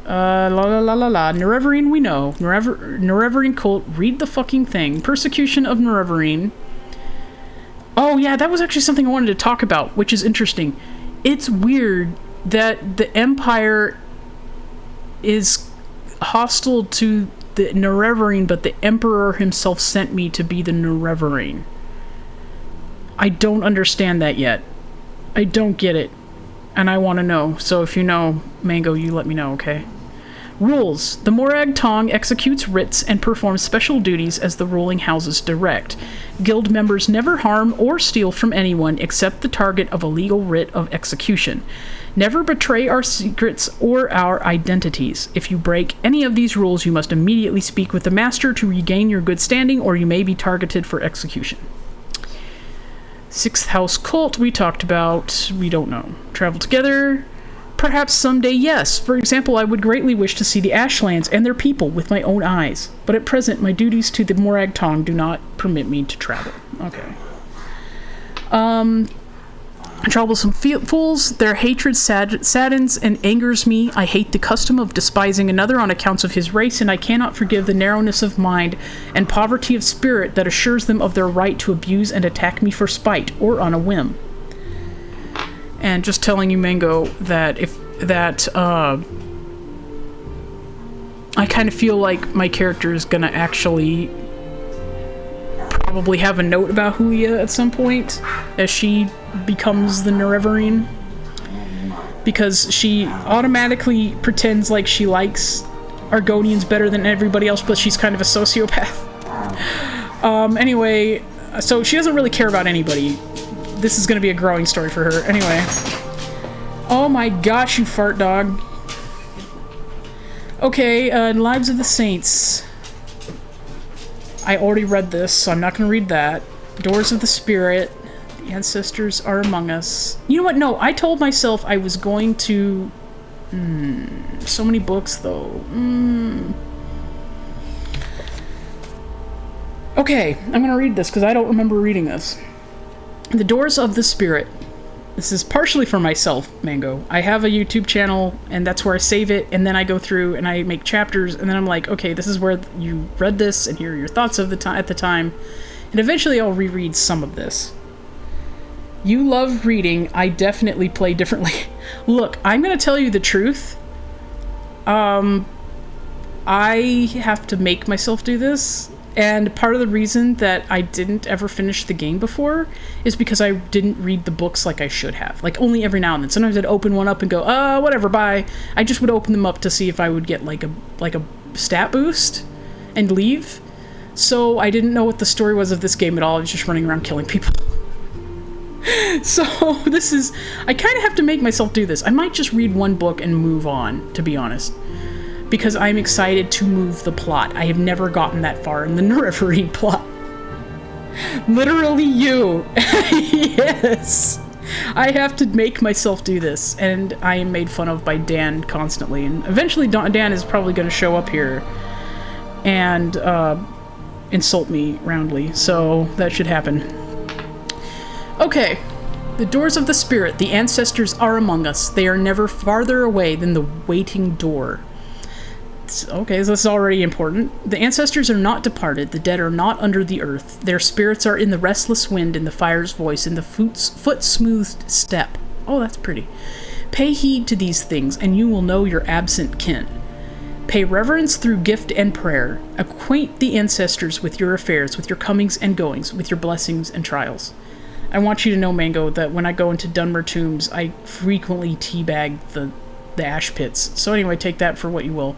Nerevarine, we know. Nerevarine cult, read the fucking thing. Persecution of Nerevarine. Oh yeah, that was actually something I wanted to talk about, which is interesting. It's weird that the Empire is hostile to the Nerevarine, but the Emperor himself sent me to be the Nerevarine. I don't understand that yet. I don't get it. And I want to know. So if you know, Mango, you let me know, okay? Rules. The Morag Tong executes writs and performs special duties as the ruling houses direct. Guild members never harm or steal from anyone except the target of a legal writ of execution. Never betray our secrets or our identities. If you break any of these rules, you must immediately speak with the master to regain your good standing, or you may be targeted for execution. Sixth House Cult, we talked about. We don't know. Travel together. Perhaps someday, yes. For example, I would greatly wish to see the Ashlands and their people with my own eyes. But at present, my duties to the Morag Tong do not permit me to travel. Okay. Troublesome fools, their hatred saddens and angers me. I hate the custom of despising another on accounts of his race, and I cannot forgive the narrowness of mind and poverty of spirit that assures them of their right to abuse and attack me for spite or on a whim. And just telling you, Mango, that I kind of feel like my character is gonna actually probably have a note about Julia at some point as she becomes the Nerevarine, because she automatically pretends like she likes Argonians better than everybody else, but she's kind of a sociopath. Anyway, so she doesn't really care about anybody. This is going to be a growing story for her. Anyway. Oh my gosh, you fart dog. Okay, Lives of the Saints. I already read this, so I'm not going to read that. Doors of the Spirit. The Ancestors Are Among Us. You know what? No, I told myself I was going to... so many books, though. Okay, I'm going to read this, because I don't remember reading this. The Doors of the Spirit. This is partially for myself, Mango. I have a YouTube channel, and that's where I save it, and then I go through and I make chapters, and then I'm like, okay, this is where you read this, and here are your thoughts of at the time. And eventually I'll reread some of this. You love reading. I definitely play differently. Look, I'm going to tell you the truth. I have to make myself do this. And part of the reason that I didn't ever finish the game before is because I didn't read the books like I should have. Like, only every now and then. Sometimes I'd open one up and go, whatever, bye. I just would open them up to see if I would get, like a stat boost and leave. So I didn't know what the story was of this game at all. I was just running around killing people. So this is... I kind of have to make myself do this. I might just read one book and move on, to be honest. Because I'm excited to move the plot. I have never gotten that far in the Nerevarine plot. Literally you. Yes. I have to make myself do this. And I am made fun of by Dan constantly. And eventually Dan is probably going to show up here and insult me roundly. So that should happen. Okay. The Doors of the Spirit. The Ancestors Are Among Us. They are never farther away than the waiting door. Okay, so this is already important. The ancestors are not departed. The dead are not under the earth. Their spirits are in the restless wind, in the fire's voice, in the foot-smoothed step. Oh, that's pretty. Pay heed to these things, and you will know your absent kin. Pay reverence through gift and prayer. Acquaint the ancestors with your affairs, with your comings and goings, with your blessings and trials. I want you to know, Mango, that when I go into Dunmer Tombs, I frequently teabag the ash pits. So anyway, take that for what you will.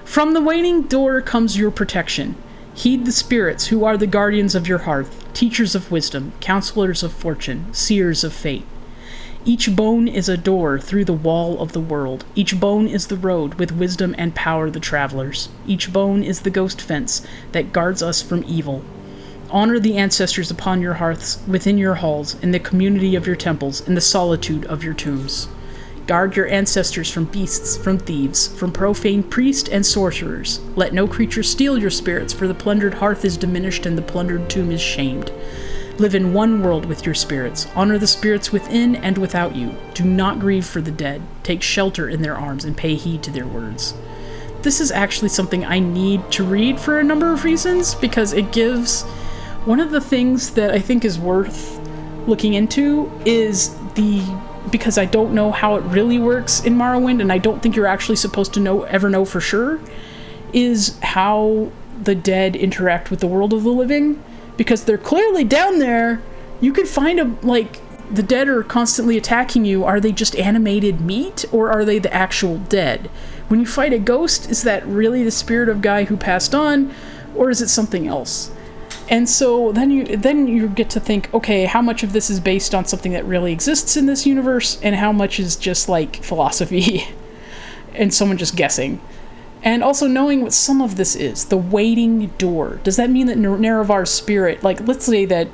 From the waiting door comes your protection. Heed the spirits who are the guardians of your hearth, teachers of wisdom, counselors of fortune, seers of fate. Each bone is a door through the wall of the world. Each bone is the road with wisdom and power the travelers. Each bone is the ghost fence that guards us from evil. Honor the ancestors upon your hearths, within your halls, in the community of your temples, in the solitude of your tombs. Guard your ancestors from beasts, from thieves, from profane priests and sorcerers. Let no creature steal your spirits, for the plundered hearth is diminished and the plundered tomb is shamed. Live in one world with your spirits. Honor the spirits within and without you. Do not grieve for the dead. Take shelter in their arms and pay heed to their words. This is actually something I need to read for a number of reasons, because it gives... One of the things that I think is worth looking into is because I don't know how it really works in Morrowind, and I don't think you're actually supposed to ever know for sure, is how the dead interact with the world of the living, because they're clearly down there. You could find the dead are constantly attacking you. Are they just animated meat, or are they the actual dead? When you fight a ghost, is that really the spirit of guy who passed on, or is it something else? And so then you get to think, okay, how much of this is based on something that really exists in this universe, and how much is just like philosophy and someone just guessing? And also knowing what some of this is. The waiting door. Does that mean that Nerevar's spirit, let's say that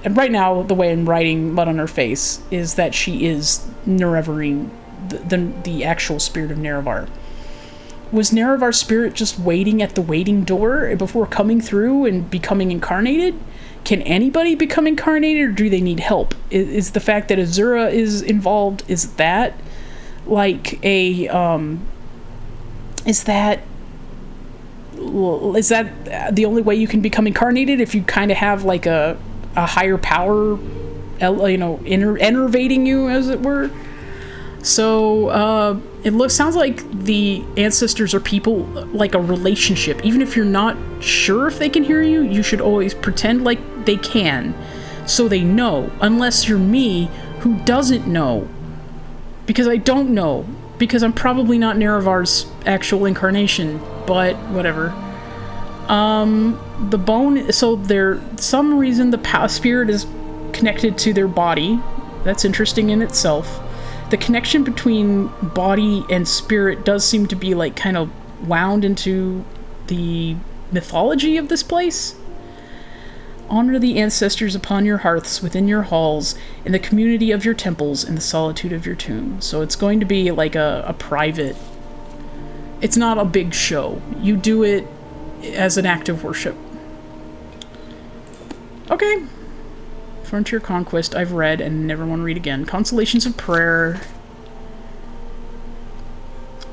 and right now the way I'm writing Mud on her face is that she is Nerevarine, the actual spirit of Nerevar. Was Nerevar's spirit just waiting at the waiting door before coming through and becoming incarnated? Can anybody become incarnated, or do they need help? Is the fact that Azura is involved, is that the only way you can become incarnated, if you kind of have like a higher power, enervating you, as it were? So sounds like the ancestors are people, like a relationship. Even if you're not sure if they can hear you, you should always pretend like they can, so they know. Unless you're me, who doesn't know, because I don't know, because I'm probably not Nerevar's actual incarnation. But whatever. The bone. So some reason the spirit is connected to their body. That's interesting in itself. The connection between body and spirit does seem to be kind of wound into the mythology of this place. Honor the ancestors upon your hearths, within your halls, in the community of your temples, in the solitude of your tomb. So it's going to be like a private... It's not a big show. You do it as an act of worship. Okay. Frontier Conquest, I've read and never want to read again. Consolations of Prayer.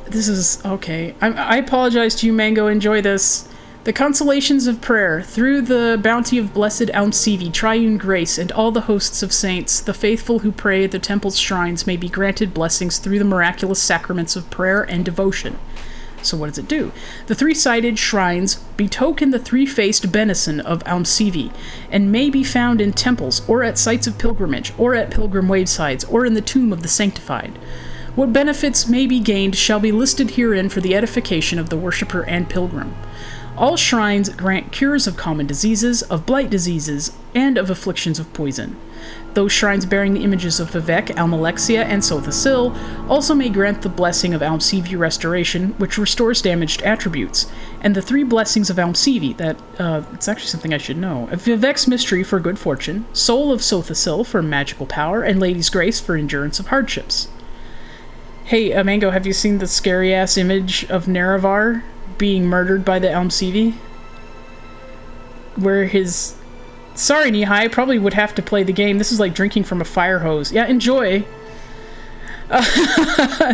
This is... Okay. I apologize to you, Mango. Enjoy this. The Consolations of Prayer. Through the bounty of blessed Almsivi, triune grace, and all the hosts of saints, the faithful who pray at the temple's shrines may be granted blessings through the miraculous sacraments of prayer and devotion. So what does it do? The three-sided shrines betoken the three-faced benison of Almsivi, and may be found in temples, or at sites of pilgrimage, or at pilgrim waysides, or in the tomb of the sanctified. What benefits may be gained shall be listed herein for the edification of the worshipper and pilgrim. All shrines grant cures of common diseases, of blight diseases, and of afflictions of poison. Those shrines bearing the images of Vivec, Almalexia, and Sothasil also may grant the blessing of Almsivi restoration, which restores damaged attributes, and the three blessings of Almsivi, it's actually something I should know. Vivec's mystery for good fortune, Soul of Sothasil for magical power, and Lady's Grace for endurance of hardships. Hey, Mango, have you seen the scary-ass image of Nerevar being murdered by the Almsivi? Where his... Sorry, Nihai, I probably would have to play the game. This is like drinking from a fire hose. Yeah, enjoy.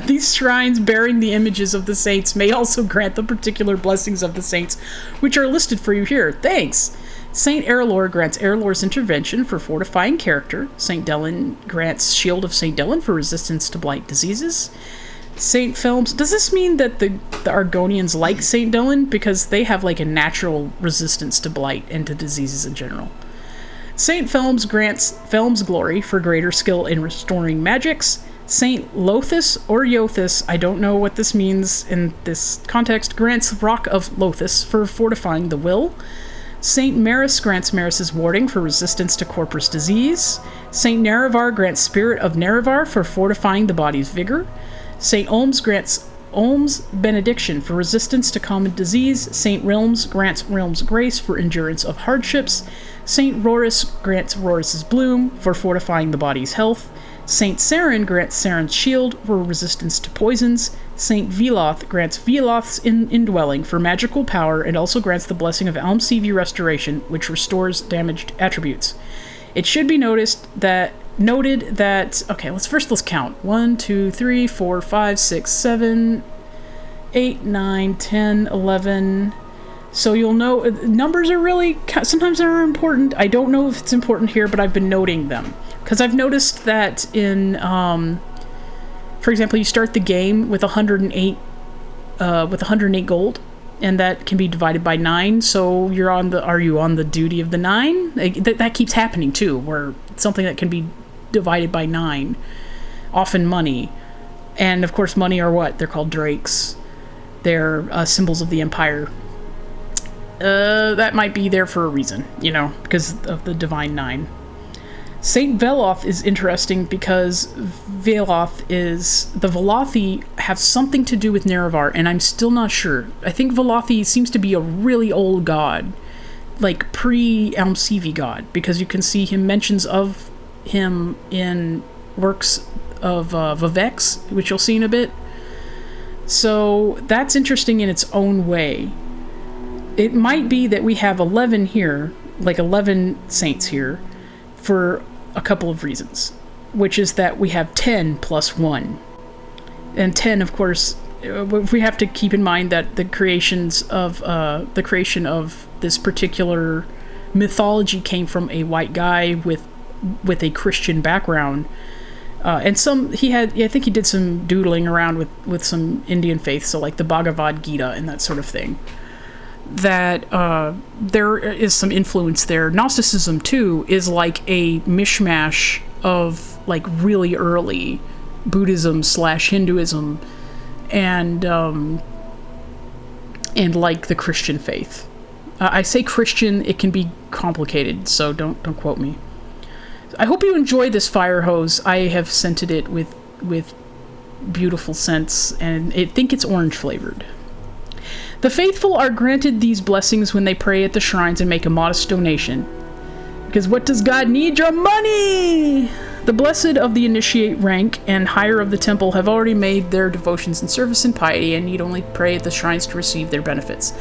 These shrines bearing the images of the saints may also grant the particular blessings of the saints, which are listed for you here. Thanks! Saint Erlor grants Erlor's intervention for fortifying character. Saint Dellen grants Shield of Saint Dellen for resistance to blight diseases. Saint Felms... Does this mean that the Argonians like Saint Dellen? Because they have like a natural resistance to blight and to diseases in general. Saint Felms grants Felms glory for greater skill in restoring magics. Saint Lothus or Yothus, I don't know what this means in this context, grants Rock of Lothus for fortifying the will. Saint Maris grants Maris's warding for resistance to corpus disease. Saint Nerevar grants Spirit of Nerevar for fortifying the body's vigor. Saint Olms grants Olms benediction for resistance to common disease. Saint Realms grants Realms grace for endurance of hardships. Saint Roris grants Roris's bloom for fortifying the body's health. Saint Saren grants Saren's shield for resistance to poisons. Saint Veloth grants Veloth's indwelling for magical power and also grants the blessing of Almsevi restoration, which restores damaged attributes. It should be noted that okay, let's count. 1, 2, 3, 4, 5, 6, 7, 8, 9, 10, 11. So you'll know numbers are really sometimes they're important. I don't know if it's important here, but I've been noting them because I've noticed that in for example, you start the game with 108 gold, and that can be divided by 9. So are you on the duty of the 9? That keeps happening too, where something that can be divided by 9, often money, and of course money are what they're called, drakes. They're symbols of the empire. That might be there for a reason, because of the divine 9. Saint Veloth is interesting because the Velothi have something to do with Nerevar, and I'm still not sure. I think Velothi seems to be a really old god, like pre-Almsevi god, because you can see mentions of him in works of Vivek's, which you'll see in a bit. So that's interesting in its own way. It might be that we have 11 here, like 11 saints here, for a couple of reasons, which is that we have 10 plus 1. And 10, of course, we have to keep in mind that the creation of this particular mythology came from a white guy with a Christian background. And I think he did some doodling around with some Indian faith, so like the Bhagavad Gita and that sort of thing. That there is some influence there. Gnosticism, too, is like a mishmash of like really early Buddhism / Hinduism and like the Christian faith. I say Christian, it can be complicated, so don't quote me. I hope you enjoy this fire hose. I have scented it with beautiful scents, and I think it's orange flavored. The faithful are granted these blessings when they pray at the shrines and make a modest donation. Because what does God need? Your money! The blessed of the initiate rank and higher of the temple have already made their devotions in service and piety and need only pray at the shrines to receive their benefits.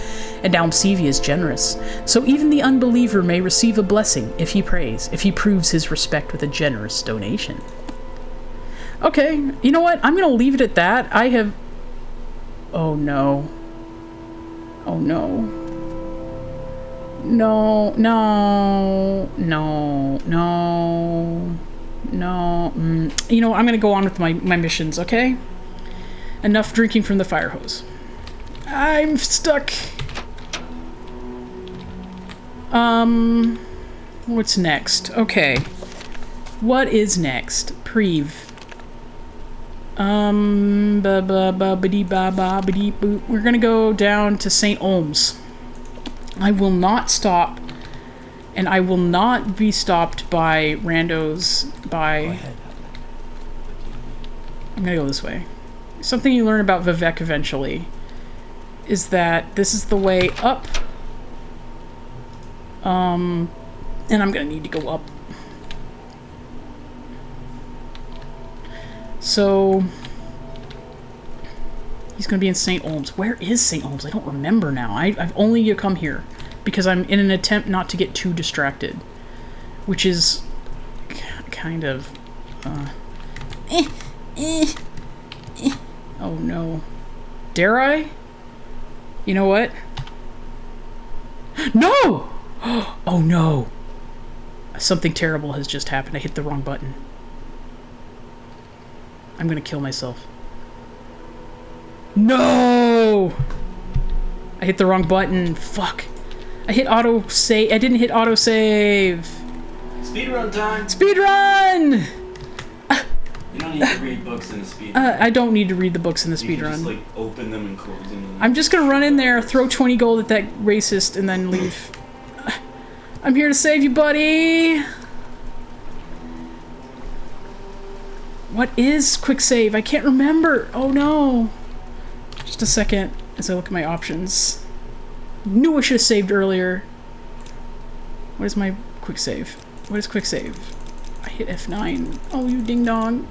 And Almsevi is generous, so even the unbeliever may receive a blessing if he prays, if he proves his respect with a generous donation. Okay, you know what? I'm going to leave it at that. Oh no. Oh no. No. I'm gonna go on with my missions, okay? Enough drinking from the fire hose. I'm stuck. What's next? Okay. What is next? Prev. We're gonna go down to St. Olms. I will not stop, and I will not be stopped by randos I'm gonna go this way. Something you learn about Vivek eventually is that this is the way up. And I'm gonna need to go up. So he's going to be in St. Olms. Where is St. Olms? I don't remember now. I've only come here because I'm in an attempt not to get too distracted, which is kind of oh no. Dare I? You know what? No! Oh no. Something terrible has just happened. I hit the wrong button. I'm gonna kill myself. No! I hit the wrong button. Fuck. I hit auto save. I didn't hit auto save. Speedrun time! Speedrun! You don't need to read books in a speedrun. I don't need to read the books in the You can speedrun. just like open them and close them. I'm just gonna run in there, throw 20 gold at that racist, and then leave. I'm here to save you, buddy! What is quick save? I can't remember. Oh no. Just a second as I look at my options. Knew I should have saved earlier. What is my quick save? What is quick save? I Hit F9. Oh, you ding dong.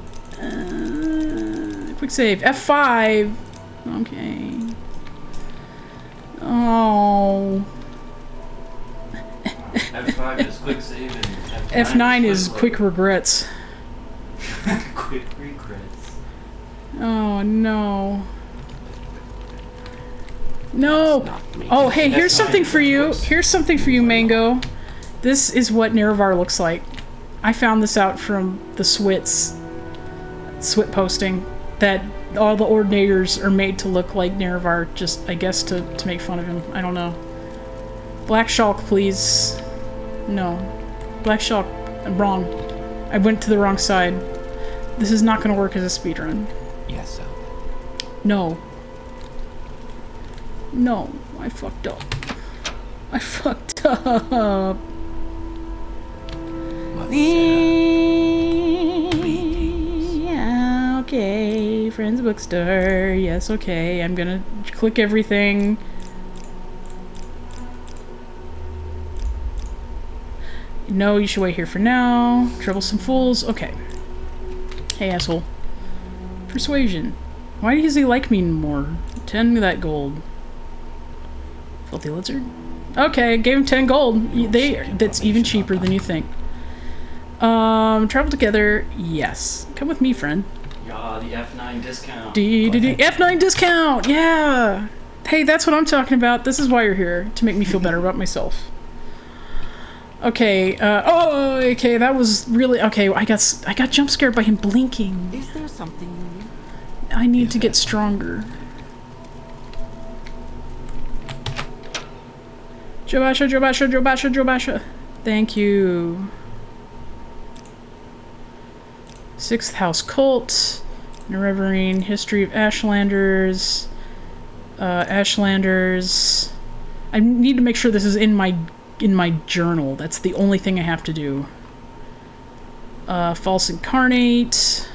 Quick save. F5. Okay. Oh. F5 is quick save and F9 is quick regrets. quick regrets. Oh no. No! Oh, hey, here's something for you. Here's something for you, Mango. This is what Nerevar looks like. I found this out from the Swit posting, that all the Ordinators are made to look like Nerevar, just, I guess, to make fun of him. I don't know. Black Shulk, please. No. Black Shulk, I'm wrong. I went to the wrong side. This is not going to work as a speedrun. Yes, sir. No. No, I fucked up. I fucked up. Yeah, okay. Friends Bookstore. Yes, okay. I'm gonna click everything. No, you should wait here for now. Troublesome fools. Okay. Hey, asshole. Persuasion. Why does he like me more? 10 that gold. Filthy lizard. Okay, gave him 10 gold. That's even cheaper than you think. Travel together. Yes. Come with me, friend. Yeah, the F9 discount. F9 discount. Yeah. Hey, that's what I'm talking about. This is why you're here, to make me feel better about myself. Okay. Oh, okay. That was really okay. I got jump scared by him blinking. Is there something you need? I need to get stronger. Jobasha, Jobasha, Jobasha, Jobasha. Thank you. 6th House Cult. Nerevarine. History of Ashlanders. Ashlanders. I need to make sure this is in my journal. That's the only thing I have to do. False Incarnate.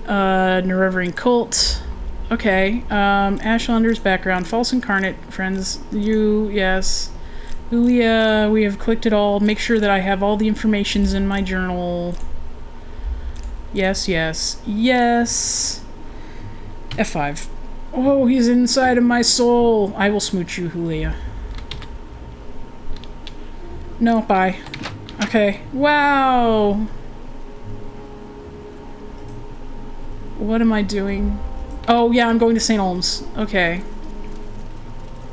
Nerevarine Cult. Okay, Ashlander's background, False Incarnate, friends, yes. Julia, we have clicked it all. Make sure that I have all the informations in my journal. Yes, yes, yes. F5. Oh, he's inside of my soul. I will smooch you, Julia. No, bye. Okay, wow. What am I doing? Oh, yeah, I'm going to St. Olms. Okay.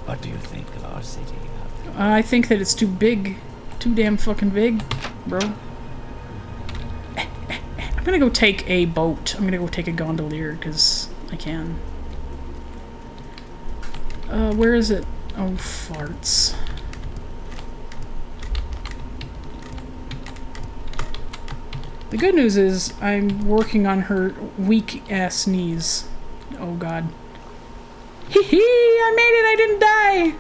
What do you think of our city? I think that it's too big. Too damn fucking big, bro. I'm gonna go take a boat. I'm gonna go take a gondolier, because I can. Where is it? Oh, farts. The good news is I'm working on her weak-ass knees. Oh god. Hee hee! I made it! I didn't die!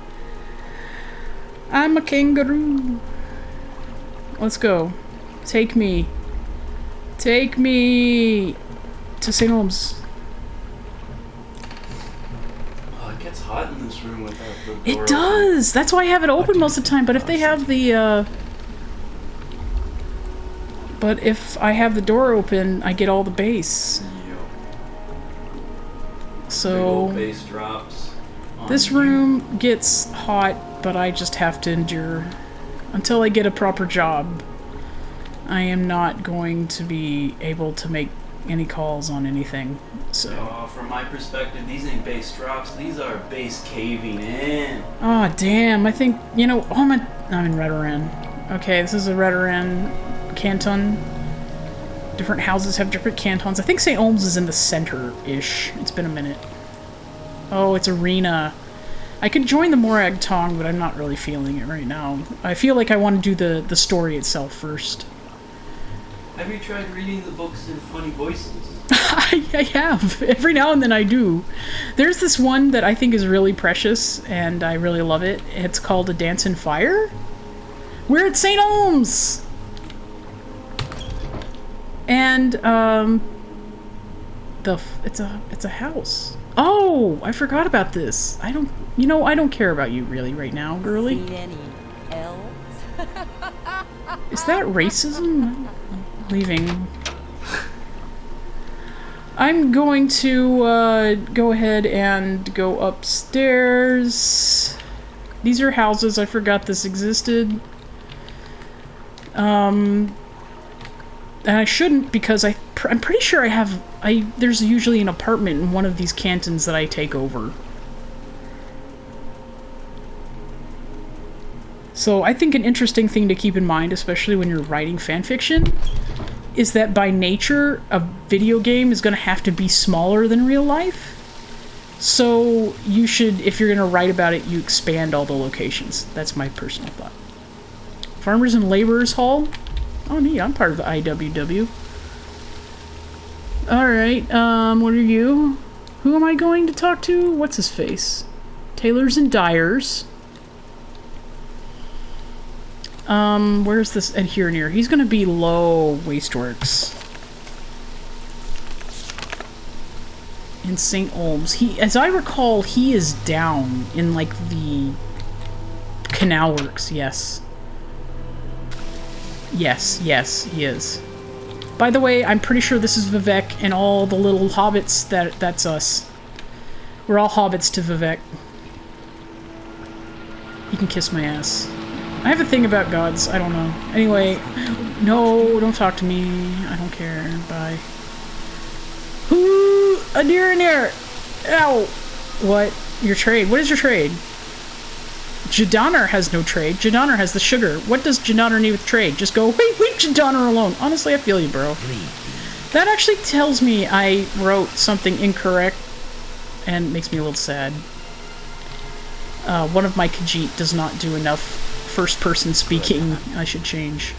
I'm a kangaroo. Let's go. Take me. Take me to St. Olms. Oh, it gets hot in this room without the door It does! open. That's why I have it open most of the time, but if they have the, But if I have the door open, I get all the bass. So big old bass drops on this you. room gets hot, but I just have to endure until I get a proper job. I am not going to be able to make any calls on anything. So Oh, from my perspective, these ain't bass drops. These are bass caving in. oh damn, I think oh I'm in Redoran. Okay, this is a Redoran canton. Different houses have different cantons. I think St. Olms is in the center-ish. It's been a minute. Oh, it's Arena. I could join the Morag Tong, but I'm not really feeling it right now. I feel like I want to do the story itself first. Have you tried reading the books in funny voices? I have. Every now and then I do. There's this one that I think is really precious, and I really love it. It's called A Dance in Fire. We're at St. Olms! And, it's a house. Oh, I forgot about this. I don't care about you really right now, girly. Seen any elves? Is that racism? Leaving. I'm going to go ahead and go upstairs. These are houses. I forgot this existed. And I shouldn't because I'm pretty sure there's usually an apartment in one of these cantons that I take over. So I think an interesting thing to keep in mind, especially when you're writing fanfiction, is that by nature, a video game is going to have to be smaller than real life. So you should, if you're going to write about it, you expand all the locations. That's my personal thought. Farmers and Laborers Hall? Oh, neat. I'm part of the IWW. Alright, what are you? Who am I going to talk to? What's his face? Tailors and Dyers. Where's this adhere near? He's gonna be low Wasteworks. In St. Olms. As I recall, he is down in, like, the Canal Works, yes. Yes, he is. By the way, I'm pretty sure this is Vivek and all the little hobbits, that's us. We're all hobbits to Vivek. You can kiss my ass. I have a thing about gods, I don't know. Anyway, no, don't talk to me. I don't care. Bye. Ooh, a deer in there! Ow! What? Your trade? What is your trade? Jadonner has no trade. Jadonner has the sugar. What does Jadonner need with trade? Just go, wait, leave Jadonner alone. Honestly, I feel you, bro. That actually tells me I wrote something incorrect and makes me a little sad. One of my Khajiit does not do enough first-person speaking. I should change.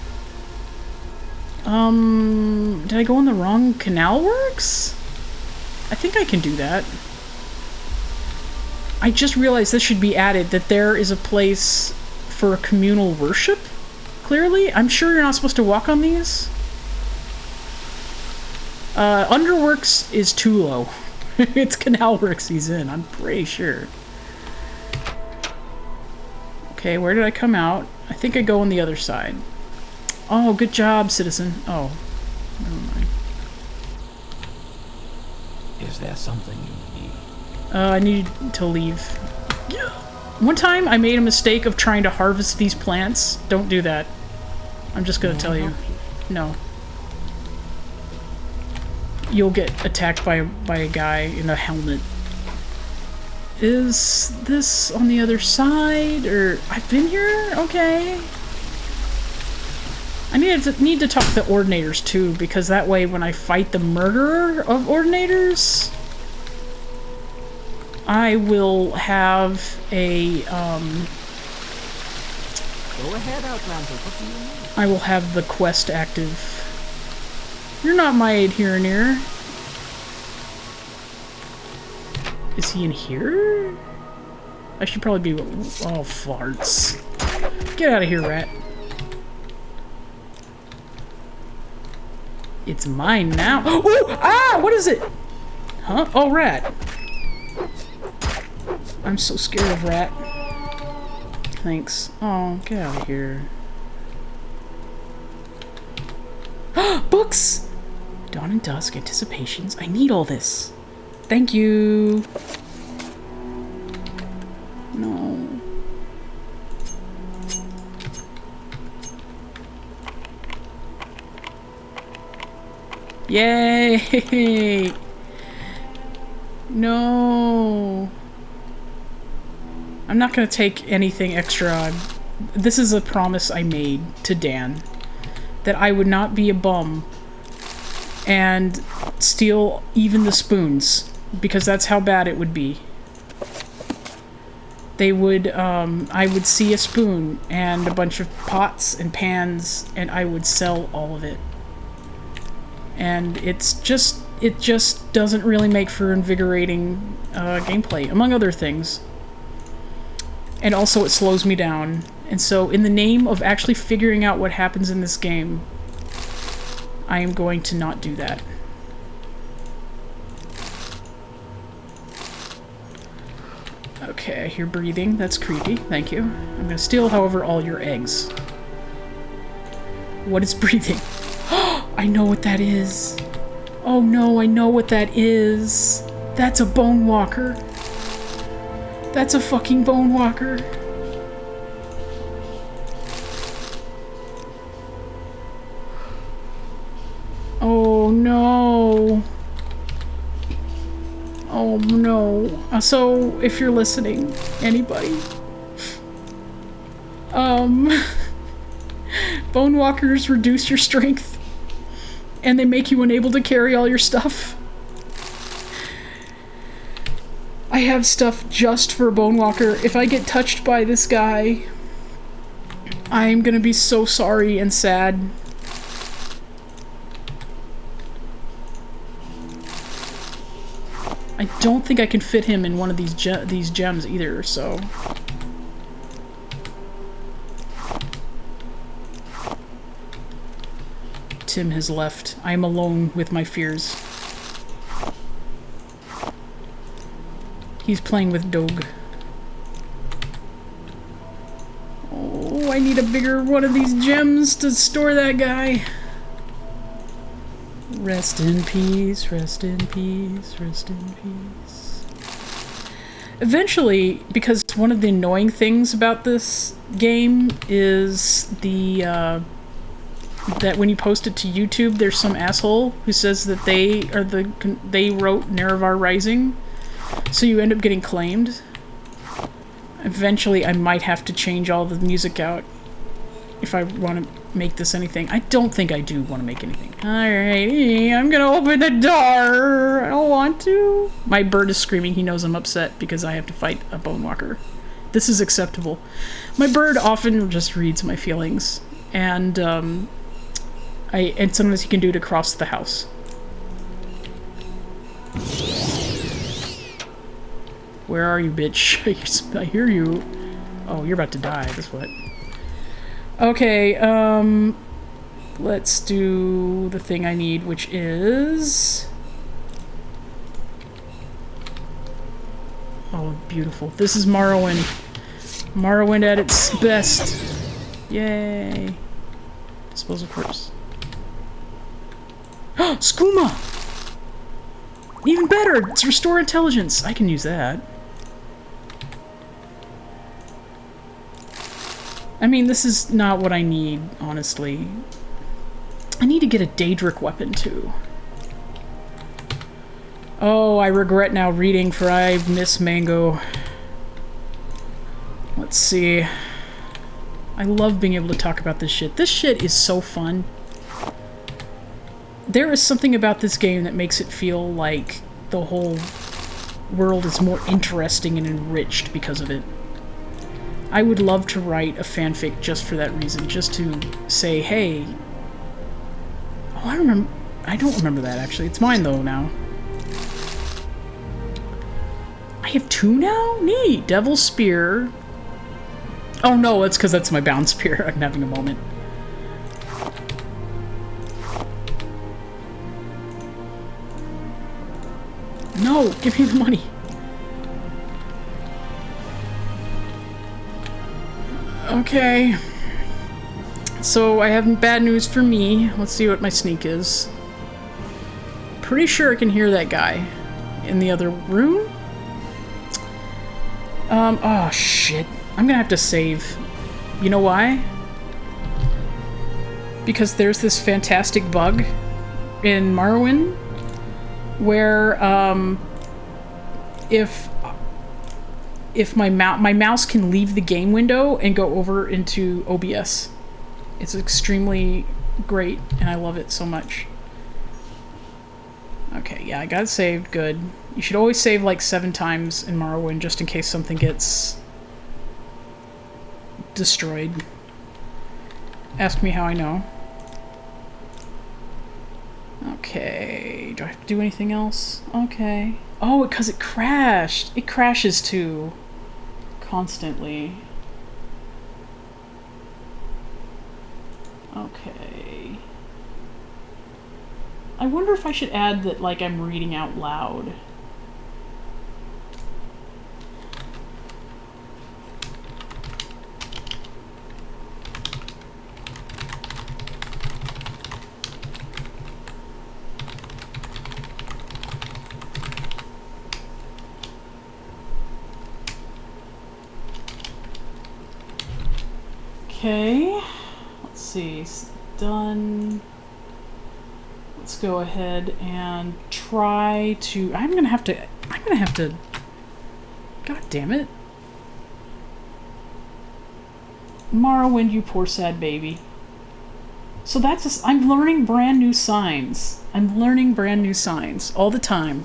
Did I go on the wrong Canal Works? I think I can do that. I just realized this should be added, that there is a place for communal worship, clearly. I'm sure you're not supposed to walk on these. Underworks is Tulo. It's Canal Works he's in, I'm pretty sure. Okay, where did I come out? I think I go on the other side. Oh, good job, citizen. Oh, never mind. Is there something you need? I need to leave. One time I made a mistake of trying to harvest these plants. Don't do that. I'm just gonna tell you. No. You'll get attacked by a guy in a helmet. Is this on the other side? Or I've been here? Okay. I need to talk to the Ordinators too, because that way when I fight the murderer of Ordinators, I will have a, Go ahead, Outlander. What do you need? I will have the quest active. You're not my adherent. Is he in here? I should probably be... Oh, farts. Get out of here, rat. It's mine now. Oh! Ah! What is it? Huh? Oh, rat. I'm so scared of rat. Thanks. Oh, get out of here. Books! Dawn and Dusk, Anticipations. I need all this. Thank you. No. Yay! No. I'm not gonna take anything extra. This is a promise I made to Dan. That I would not be a bum and steal even the spoons. Because that's how bad it would be. They would, I would see a spoon and a bunch of pots and pans and I would sell all of it. And it just doesn't really make for invigorating gameplay, among other things. And also it slows me down. And so in the name of actually figuring out what happens in this game, I am going to not do that. Okay, I hear breathing. That's creepy. Thank you. I'm gonna steal, however, all your eggs. What is breathing? I know what that is. Oh no, I know what that is. That's a bone walker. That's a fucking bone walker. Oh no. Oh no. So, if you're listening, anybody, bone walkers reduce your strength and they make you unable to carry all your stuff. I have stuff just for a bone walker. If I get touched by this guy, I'm gonna be so sorry and sad. I don't think I can fit him in one of these gems either, so... Tim has left. I am alone with my fears. He's playing with Doug. Oh, I need a bigger one of these gems to store that guy. Rest in peace, rest in peace, rest in peace. Eventually, because one of the annoying things about this game is that when you post it to YouTube, there's some asshole who says that they wrote Nerevar Rising, so you end up getting claimed. Eventually, I might have to change all the music out if I want to make this anything. I don't think I do want to make anything. Alrighty, I'm gonna open the door. I don't want to. My bird is screaming. He knows I'm upset because I have to fight a bone walker. This is acceptable. My bird often just reads my feelings, and sometimes he can do it across the house. Where are you, bitch? I hear you. Oh, you're about to die. That's what. Okay, let's do the thing I need, which is... Oh, beautiful. This is Morrowind. Morrowind at its best. Yay. Disposal corpse. Skooma! Even better! It's restore intelligence! I can use that. I mean, this is not what I need, honestly. I need to get a Daedric weapon, too. Oh, I regret now reading, for I miss Mango. Let's see. I love being able to talk about this shit. This shit is so fun. There is something about this game that makes it feel like the whole world is more interesting and enriched because of it. I would love to write a fanfic just for that reason, just to say, hey... Oh, I don't remember that, actually. It's mine, though, now. I have 2 now? Neat! Devil's Spear. Oh, no, that's because that's my bound spear. I'm having a moment. No! Give me the money! Okay. So, I have bad news for me. Let's see what my sneak is. Pretty sure I can hear that guy in the other room. Oh shit. I'm gonna have to save. You know why? Because there's this fantastic bug in Morrowind where, if my mouse can leave the game window and go over into OBS. It's extremely great, and I love it so much. Okay, yeah, I got it saved. Good. You should always save like 7 times in Morrowind just in case something gets destroyed. Ask me how I know. Okay, do I have to do anything else? Okay. Oh, because it crashed. It crashes too. Constantly. Okay. I wonder if I should add that, like, I'm reading out loud. Okay. Let's see. It's done. Let's go ahead and try to... I'm gonna have to... God damn it. Morrowind, you poor sad baby. So that's just... I'm learning brand new signs. I'm learning brand new signs all the time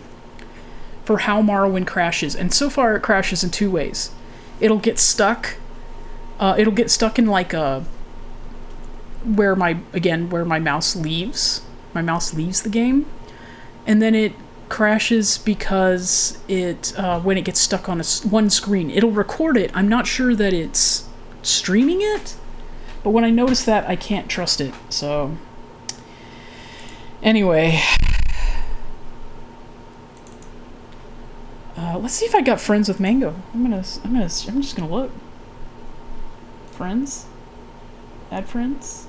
for how Morrowind crashes. And so far it crashes in two ways. It'll get stuck. It'll get stuck in like a... where my mouse leaves. My mouse leaves the game. And then it crashes because it when it gets stuck on one screen. It'll record it. I'm not sure that it's streaming it, but when I notice that, I can't trust it. So anyway, let's see if I got friends with Mango. I'm just gonna look. Friends? Add friends?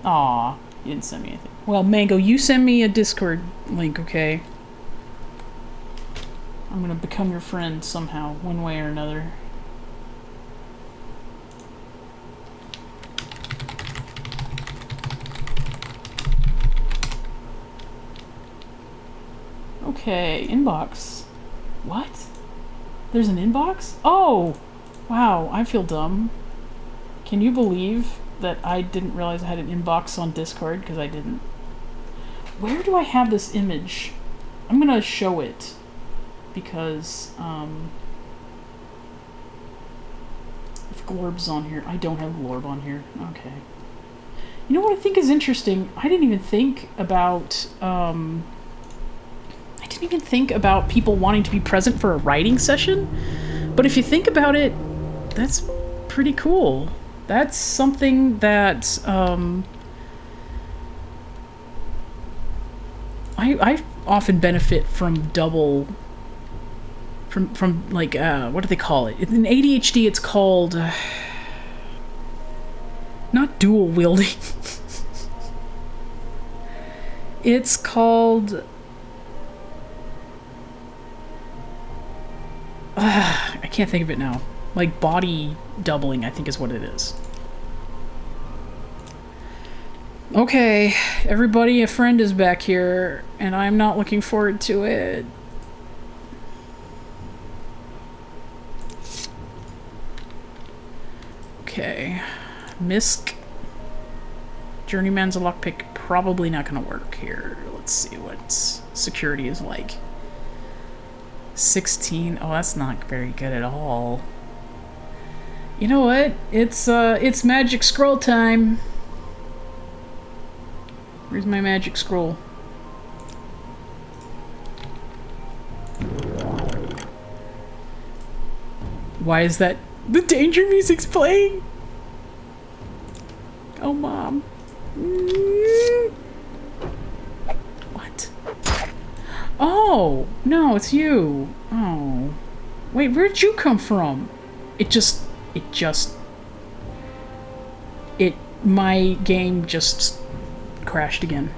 Aw, you didn't send me anything. Well, Mango, you send me a Discord link, okay? I'm gonna become your friend somehow, one way or another. Okay, inbox. What? There's an inbox? Oh! Wow, I feel dumb. Can you believe that I didn't realize I had an inbox on Discord? Because I didn't. Where do I have this image? I'm gonna show it. Because, if Glorb's on here. I don't have Glorb on here. Okay. You know what I think is interesting? I didn't even think about, people wanting to be present for a writing session. But if you think about it, that's pretty cool. That's something that I often benefit from double from like what do they call it? In ADHD it's called not dual wielding. It's called I can't think of it now. Like body doubling, I think is what it is. Okay, everybody, a friend is back here, and I'm not looking forward to it. Okay, Misk. Journeyman's a lockpick, probably not gonna work here. Let's see what security is like. 16, oh that's not very good at all. You know what? It's magic scroll time. Where's my magic scroll? Why is that? The danger music's playing? Oh, Mom. What? Oh, no, it's you. Oh. Wait, where'd you come from? My game just crashed again.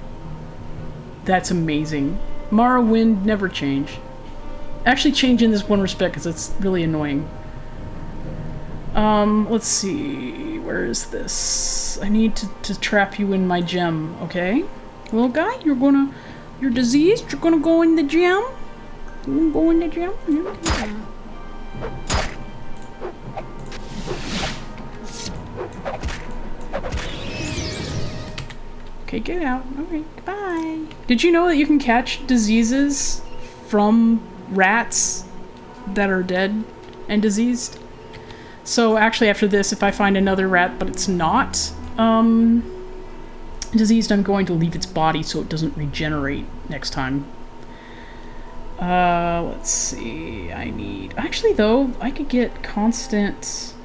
That's amazing. Morrowind never change. Actually change in this one respect because it's really annoying. Let's see. Where is this? I need to trap you in my gem, okay? Little guy, you're diseased, you're gonna go in the gem? You gonna go in the gem? Yeah. Okay, get out. Okay, goodbye. Did you know that you can catch diseases from rats that are dead and diseased? So actually after this, if I find another rat but it's not diseased, I'm going to leave its body so it doesn't regenerate next time. Let's see. Actually though, I could get constant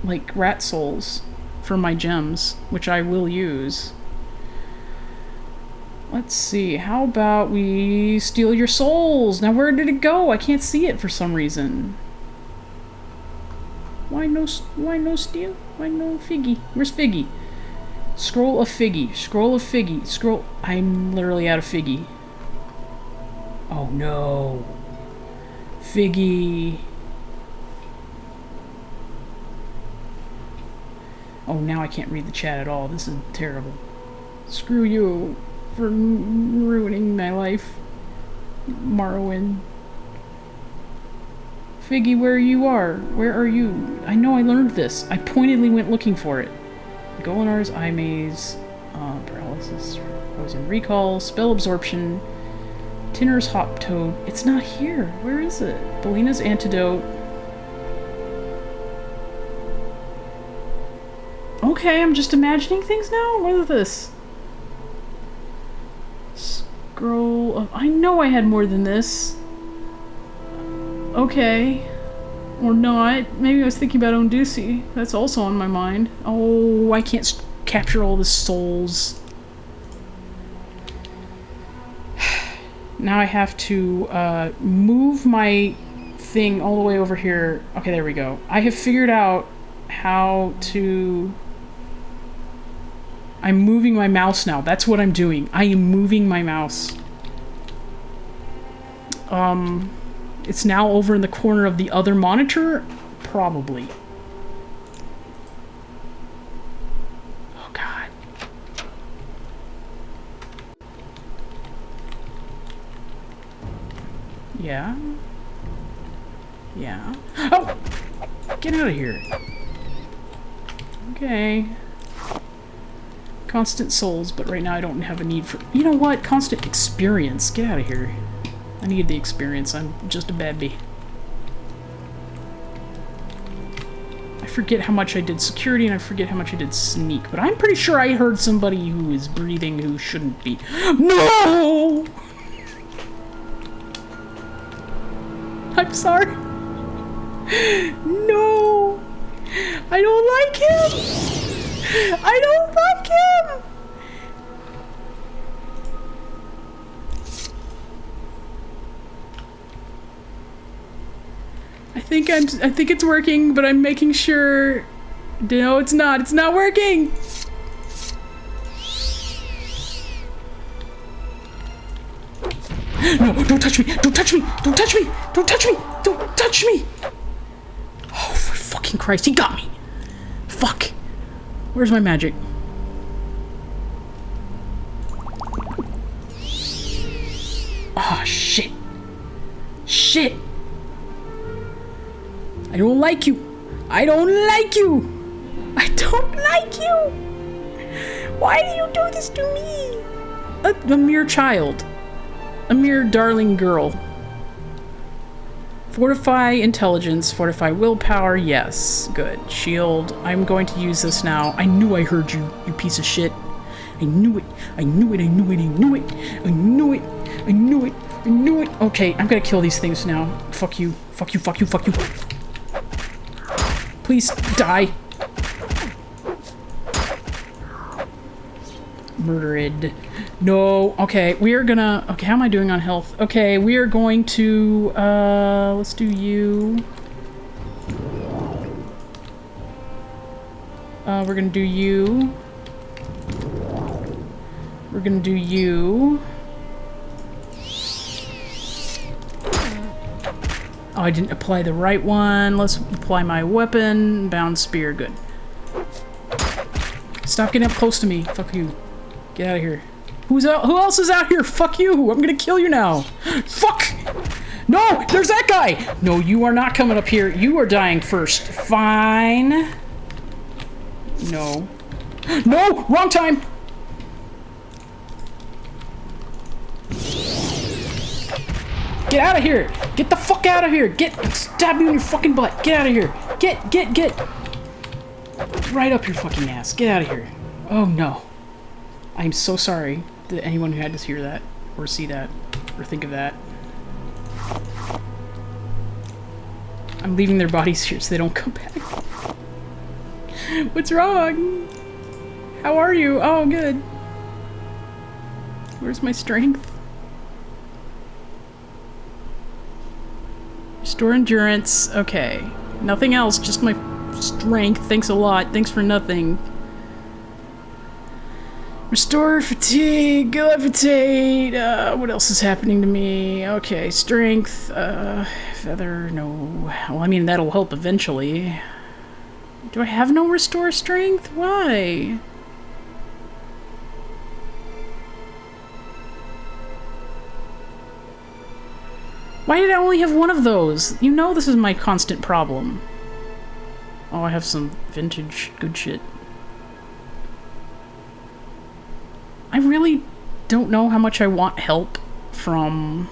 like rat souls for my gems, which I will use. Let's see, how about we steal your souls? Now where did it go? I can't see it for some reason. Why no steal? Why no Figgy? Where's Figgy? Scroll of Figgy. Scroll of Figgy. Scroll. I'm literally out of Figgy. Oh no. Figgy. Oh, now I can't read the chat at all. This is terrible. Screw you for ruining my life, Morrowind. Figgy, where you are? Where are you? I know I learned this. I pointedly went looking for it. Golinar's Eye Maze, Paralysis, Poison Recall, Spell Absorption, Tinner's Hop Toad. It's not here. Where is it? Belina's Antidote. Okay, I'm just imagining things now? What is this? Scroll of... I know I had more than this. Okay. Or not. Maybe I was thinking about Ondusi. That's also on my mind. Oh, I can't capture all the souls. Now I have to move my thing all the way over here. Okay, there we go. I have figured out how to... I'm moving my mouse now. That's what I'm doing. I am moving my mouse. It's now over in the corner of the other monitor? Probably. Oh, God. Yeah? Yeah. Oh! Get out of here. Okay. Constant souls, but right now I don't have a need for... You know what? Constant experience. Get out of here. I need the experience. I'm just a baby. I forget how much I did security and I forget how much I did sneak, but I'm pretty sure I heard somebody who is breathing who shouldn't be. No! I'm sorry. No! I don't like him! I don't like him! I think it's working, but I'm making sure. No, it's not. It's not working. No, don't touch me. Don't touch me. Don't touch me. Don't touch me. Don't touch me. Oh, for fucking Christ, he got me. Fuck. Where's my magic? Ah, shit. Shit. I don't like you. I don't like you. I don't like you. Why do you do this to me? A mere child. A mere darling girl. Fortify intelligence, fortify willpower, yes. Good. Shield. I'm going to use this now. I knew I heard you, you piece of shit. I knew it. I knew it. I knew it. I knew it. I knew it. I knew it. I knew it. Okay, I'm gonna kill these things now. Fuck you. Fuck you. Fuck you. Fuck you. Please die. Murdered. No. Okay, we are gonna... Okay, how am I doing on health? Okay, we are going to... let's do you. We're gonna do you. We're gonna do you. Oh, I didn't apply the right one. Let's apply my weapon. Bound spear. Good. Stop getting up close to me. Fuck you. Get out of here. Who's out? Who else is out here? Fuck you. I'm gonna kill you now. Fuck! No! There's that guy! No, you are not coming up here. You are dying first. Fine. No. No! Wrong time! Get out of here! Get the fuck out of here! Stab you in your fucking butt! Get out of here! Get! Right up your fucking ass. Get out of here. Oh no. I'm so sorry to anyone who had to hear that, or see that, or think of that. I'm leaving their bodies here so they don't come back. What's wrong? How are you? Oh, good. Where's my strength? Restore endurance. Okay. Nothing else, just my strength. Thanks a lot. Thanks for nothing. Restore fatigue, levitate. What else is happening to me? Okay, strength. Feather, no. Well, I mean, that'll help eventually. Do I have no restore strength? Why? Why did I only have one of those? You know this is my constant problem. Oh, I have some vintage good shit. I really don't know how much I want help from...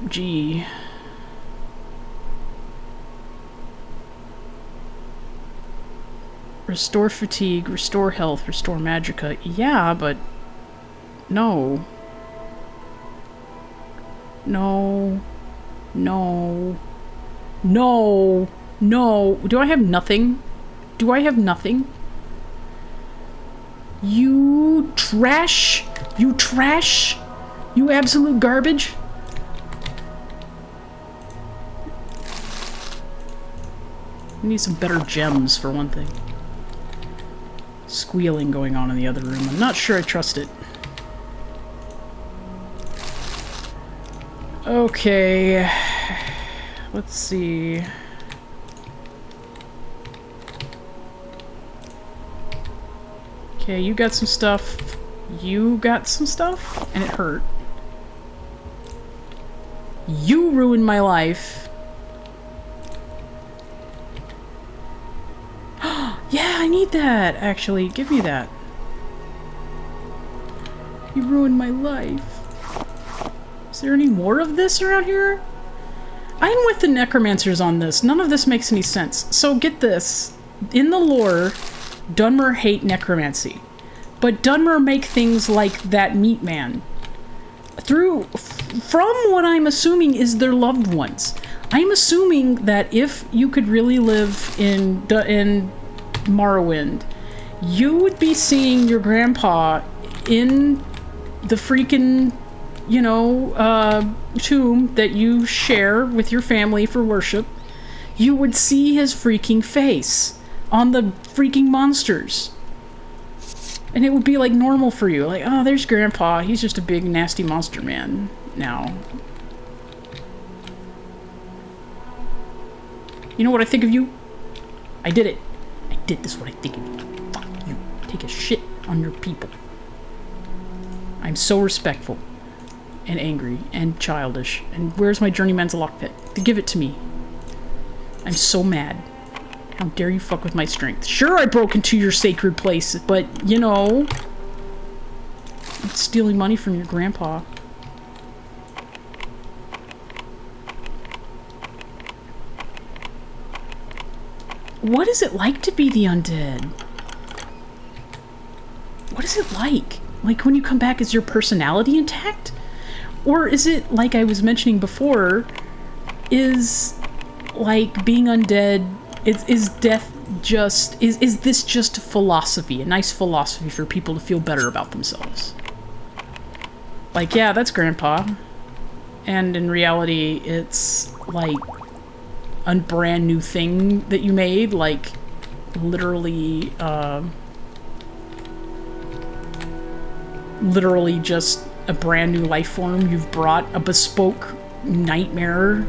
Gee... Restore fatigue, restore health, restore magicka. Yeah, but... No. No. No. No. No. Do I have nothing? Do I have nothing? You trash! You trash! You absolute garbage! I need some better gems, for one thing. Squealing going on in the other room. I'm not sure I trust it. Okay. Let's see. Okay, you got some stuff. You got some stuff, and it hurt. You ruined my life. Yeah, I need that, actually. Give me that. You ruined my life. Is there any more of this around here? I'm with the necromancers on this. None of this makes any sense. So get this. In the lore, Dunmer hate necromancy. But Dunmer make things like that meat man. From what I'm assuming is their loved ones. I'm assuming that if you could really live in Morrowind, you would be seeing your grandpa in the freaking, you know, tomb that you share with your family for worship. You would see his freaking face on the freaking monsters. And it would be like normal for you. Like, oh, there's grandpa. He's just a big nasty monster man now. You know what I think of you? I did it. I did this what I think of you. Fuck you. Take a shit on your people. I'm so respectful. And angry. And childish. And where's my journeyman's lockpick? Give it to me. I'm so mad. How dare you fuck with my strength? Sure, I broke into your sacred place, but, you know... I'm stealing money from your grandpa. What is it like to be the undead? What is it like? Like, when you come back, is your personality intact? Or is it, like I was mentioning before, is, like, being undead... Is death just... Is this just philosophy? A nice philosophy for people to feel better about themselves? Like, yeah, that's grandpa. And in reality, it's, like, a brand new thing that you made. Like, literally, literally just a brand new life form. You've brought a bespoke nightmare.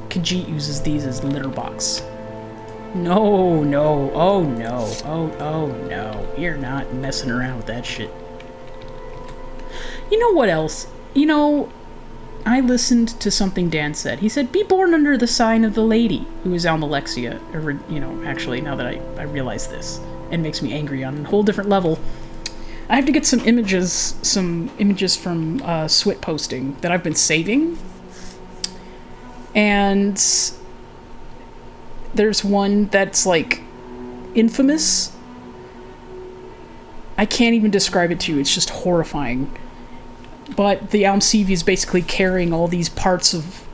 Khajiit uses these as litter box. No, no, oh no, oh no. You're not messing around with that shit. You know what else? You know, I listened to something Dan said. He said, be born under the sign of the lady, who is Almalexia. Or, you know, actually, now that I realize this, it makes me angry on a whole different level. I have to get some images from Swit posting that I've been saving. And there's one that's, like, infamous. I can't even describe it to you. It's just horrifying. But the Almsevi is basically carrying all these parts of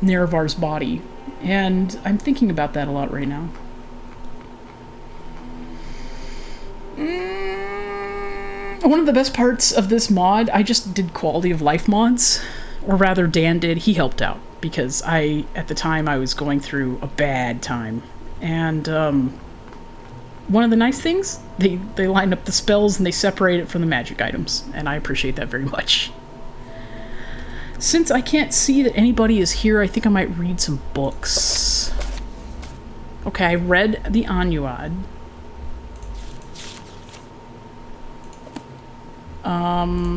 Nerevar's body. And I'm thinking about that a lot right now. One of the best parts of this mod, I just did quality of life mods. Or rather, Dan did. He helped out. because at the time I was going through a bad time. And one of the nice things, they line up the spells and they separate it from the magic items, and I appreciate that very much. Since I can't see that anybody is here, I think I might read some books. Okay, I read the Anuad.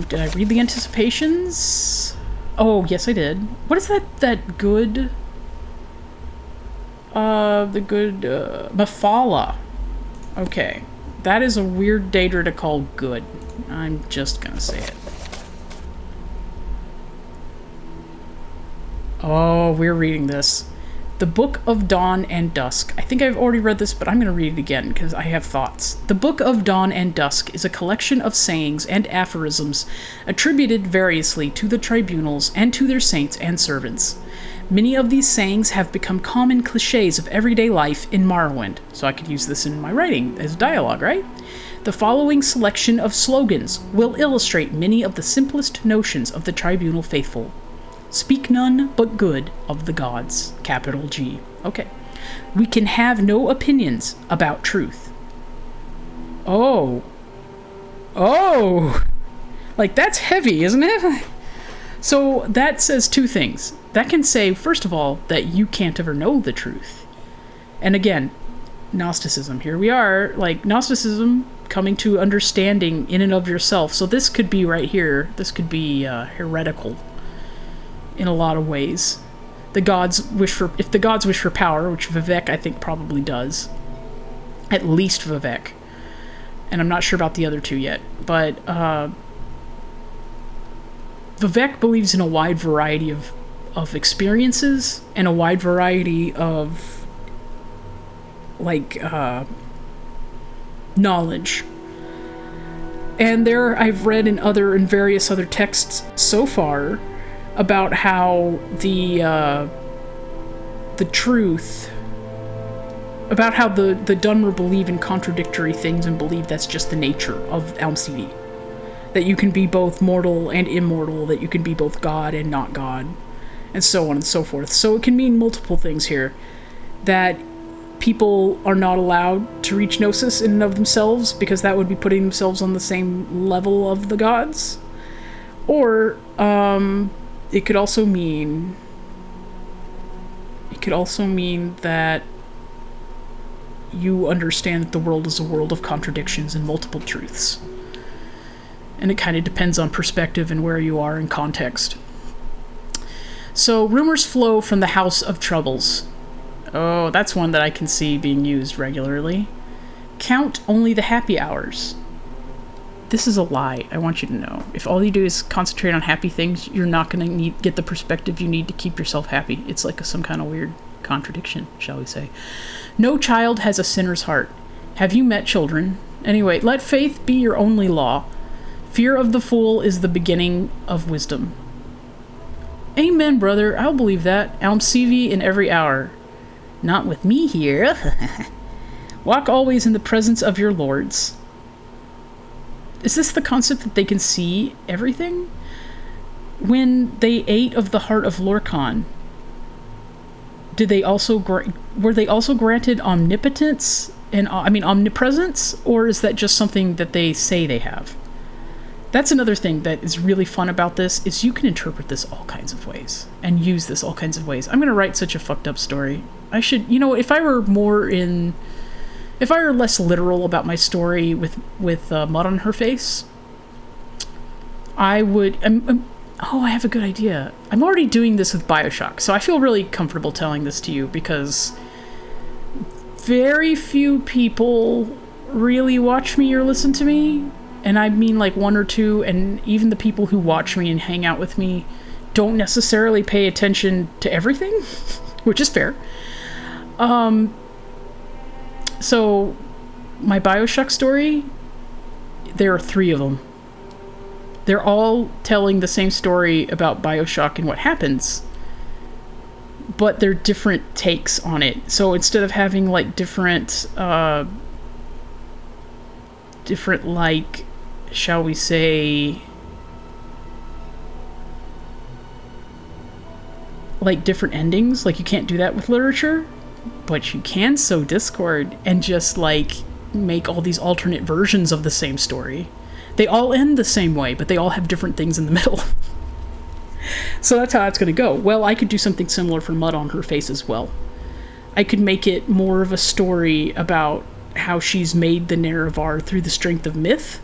Did I read the Anticipations? Oh, yes I did. What is that good... Mephala. Okay. That is a weird dater to call good. I'm just gonna say it. Oh, we're reading this. The Book of Dawn and Dusk. I think I've already read this, but I'm going to read it again because I have thoughts. The Book of Dawn and Dusk is a collection of sayings and aphorisms attributed variously to the tribunals and to their saints and servants. Many of these sayings have become common cliches of everyday life in Morrowind, so I could use this in my writing as dialogue, right? The following selection of slogans will illustrate many of the simplest notions of the tribunal faithful. Speak none but good of the gods. Capital G. Okay. We can have no opinions about truth. Oh. Like, that's heavy, isn't it? So that says two things. That can say, first of all, that you can't ever know the truth. And again, Gnosticism. Here we are, like, Gnosticism coming to understanding in and of yourself. So this could be right here. This could be heretical in a lot of ways. If the gods wish for power, which Vivek I think probably does, at least Vivek, and I'm not sure about the other two yet, but Vivek believes in a wide variety of experiences and a wide variety of knowledge. And I've read in various other texts so far about how the truth, about how the Dunmer believe in contradictory things and believe that's just the nature of Almsidi. That you can be both mortal and immortal, that you can be both God and not God, and so on and so forth. So it can mean multiple things here. That people are not allowed to reach Gnosis in and of themselves, because that would be putting themselves on the same level of the gods. Or, it could also mean that you understand that the world is a world of contradictions and multiple truths. And it kind of depends on perspective and where you are in context. So, rumors flow from the House of Troubles. Oh, that's one that I can see being used regularly. Count only the happy hours. This is a lie, I want you to know. If all you do is concentrate on happy things, you're not going to get the perspective you need to keep yourself happy. It's like some kind of weird contradiction, shall we say. No child has a sinner's heart. Have you met children? Anyway, let faith be your only law. Fear of the fool is the beginning of wisdom. Amen, brother. I'll believe that. Almsivi in every hour. Not with me here. Walk always in the presence of your lords. Is this the concept that they can see everything? When they ate of the heart of Lorkhan, were they also granted omnipotence and omnipresence, or is that just something that they say they have? That's another thing that is really fun about this, is you can interpret this all kinds of ways and use this all kinds of ways. I'm going to write such a fucked up story. I should, if I were less literal about my story with mud on her face, I would... I have a good idea. I'm already doing this with BioShock, so I feel really comfortable telling this to you, because very few people really watch me or listen to me, and I mean like one or two, and even the people who watch me and hang out with me don't necessarily pay attention to everything, which is fair. So, my BioShock story, there are 3 of them. They're all telling the same story about BioShock and what happens, but they're different takes on it. So instead of having like different like, shall we say, like different endings. Like you can't do that with literature, but you can sow discord and just like make all these alternate versions of the same story. They all end the same way, but they all have different things in the middle. So that's how that's going to go. Well, I could do something similar for Mud on Her Face as well. I could make it more of a story about how she's made the Nerevar through the strength of myth.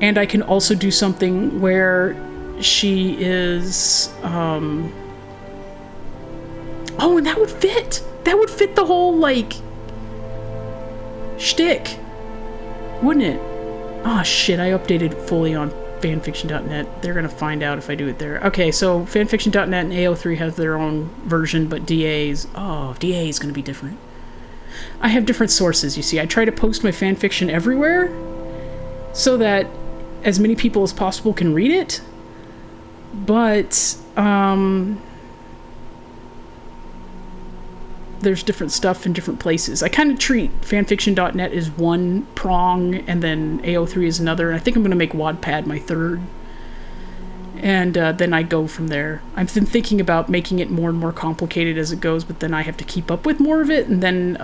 And I can also do something where she is... Oh, and that would fit! That would fit the whole, like... shtick. Wouldn't it? Ah, shit, I updated fully on fanfiction.net. They're gonna find out if I do it there. Okay, so fanfiction.net and AO3 have their own version, but DA's... Oh, DA is gonna be different. I have different sources, you see. I try to post my fanfiction everywhere so that as many people as possible can read it, but, there's different stuff in different places. I kind of treat fanfiction.net as one prong, and then AO3 is another. And I think I'm going to make Wattpad my third. And then I go from there. I've been thinking about making it more and more complicated as it goes, but then I have to keep up with more of it, and then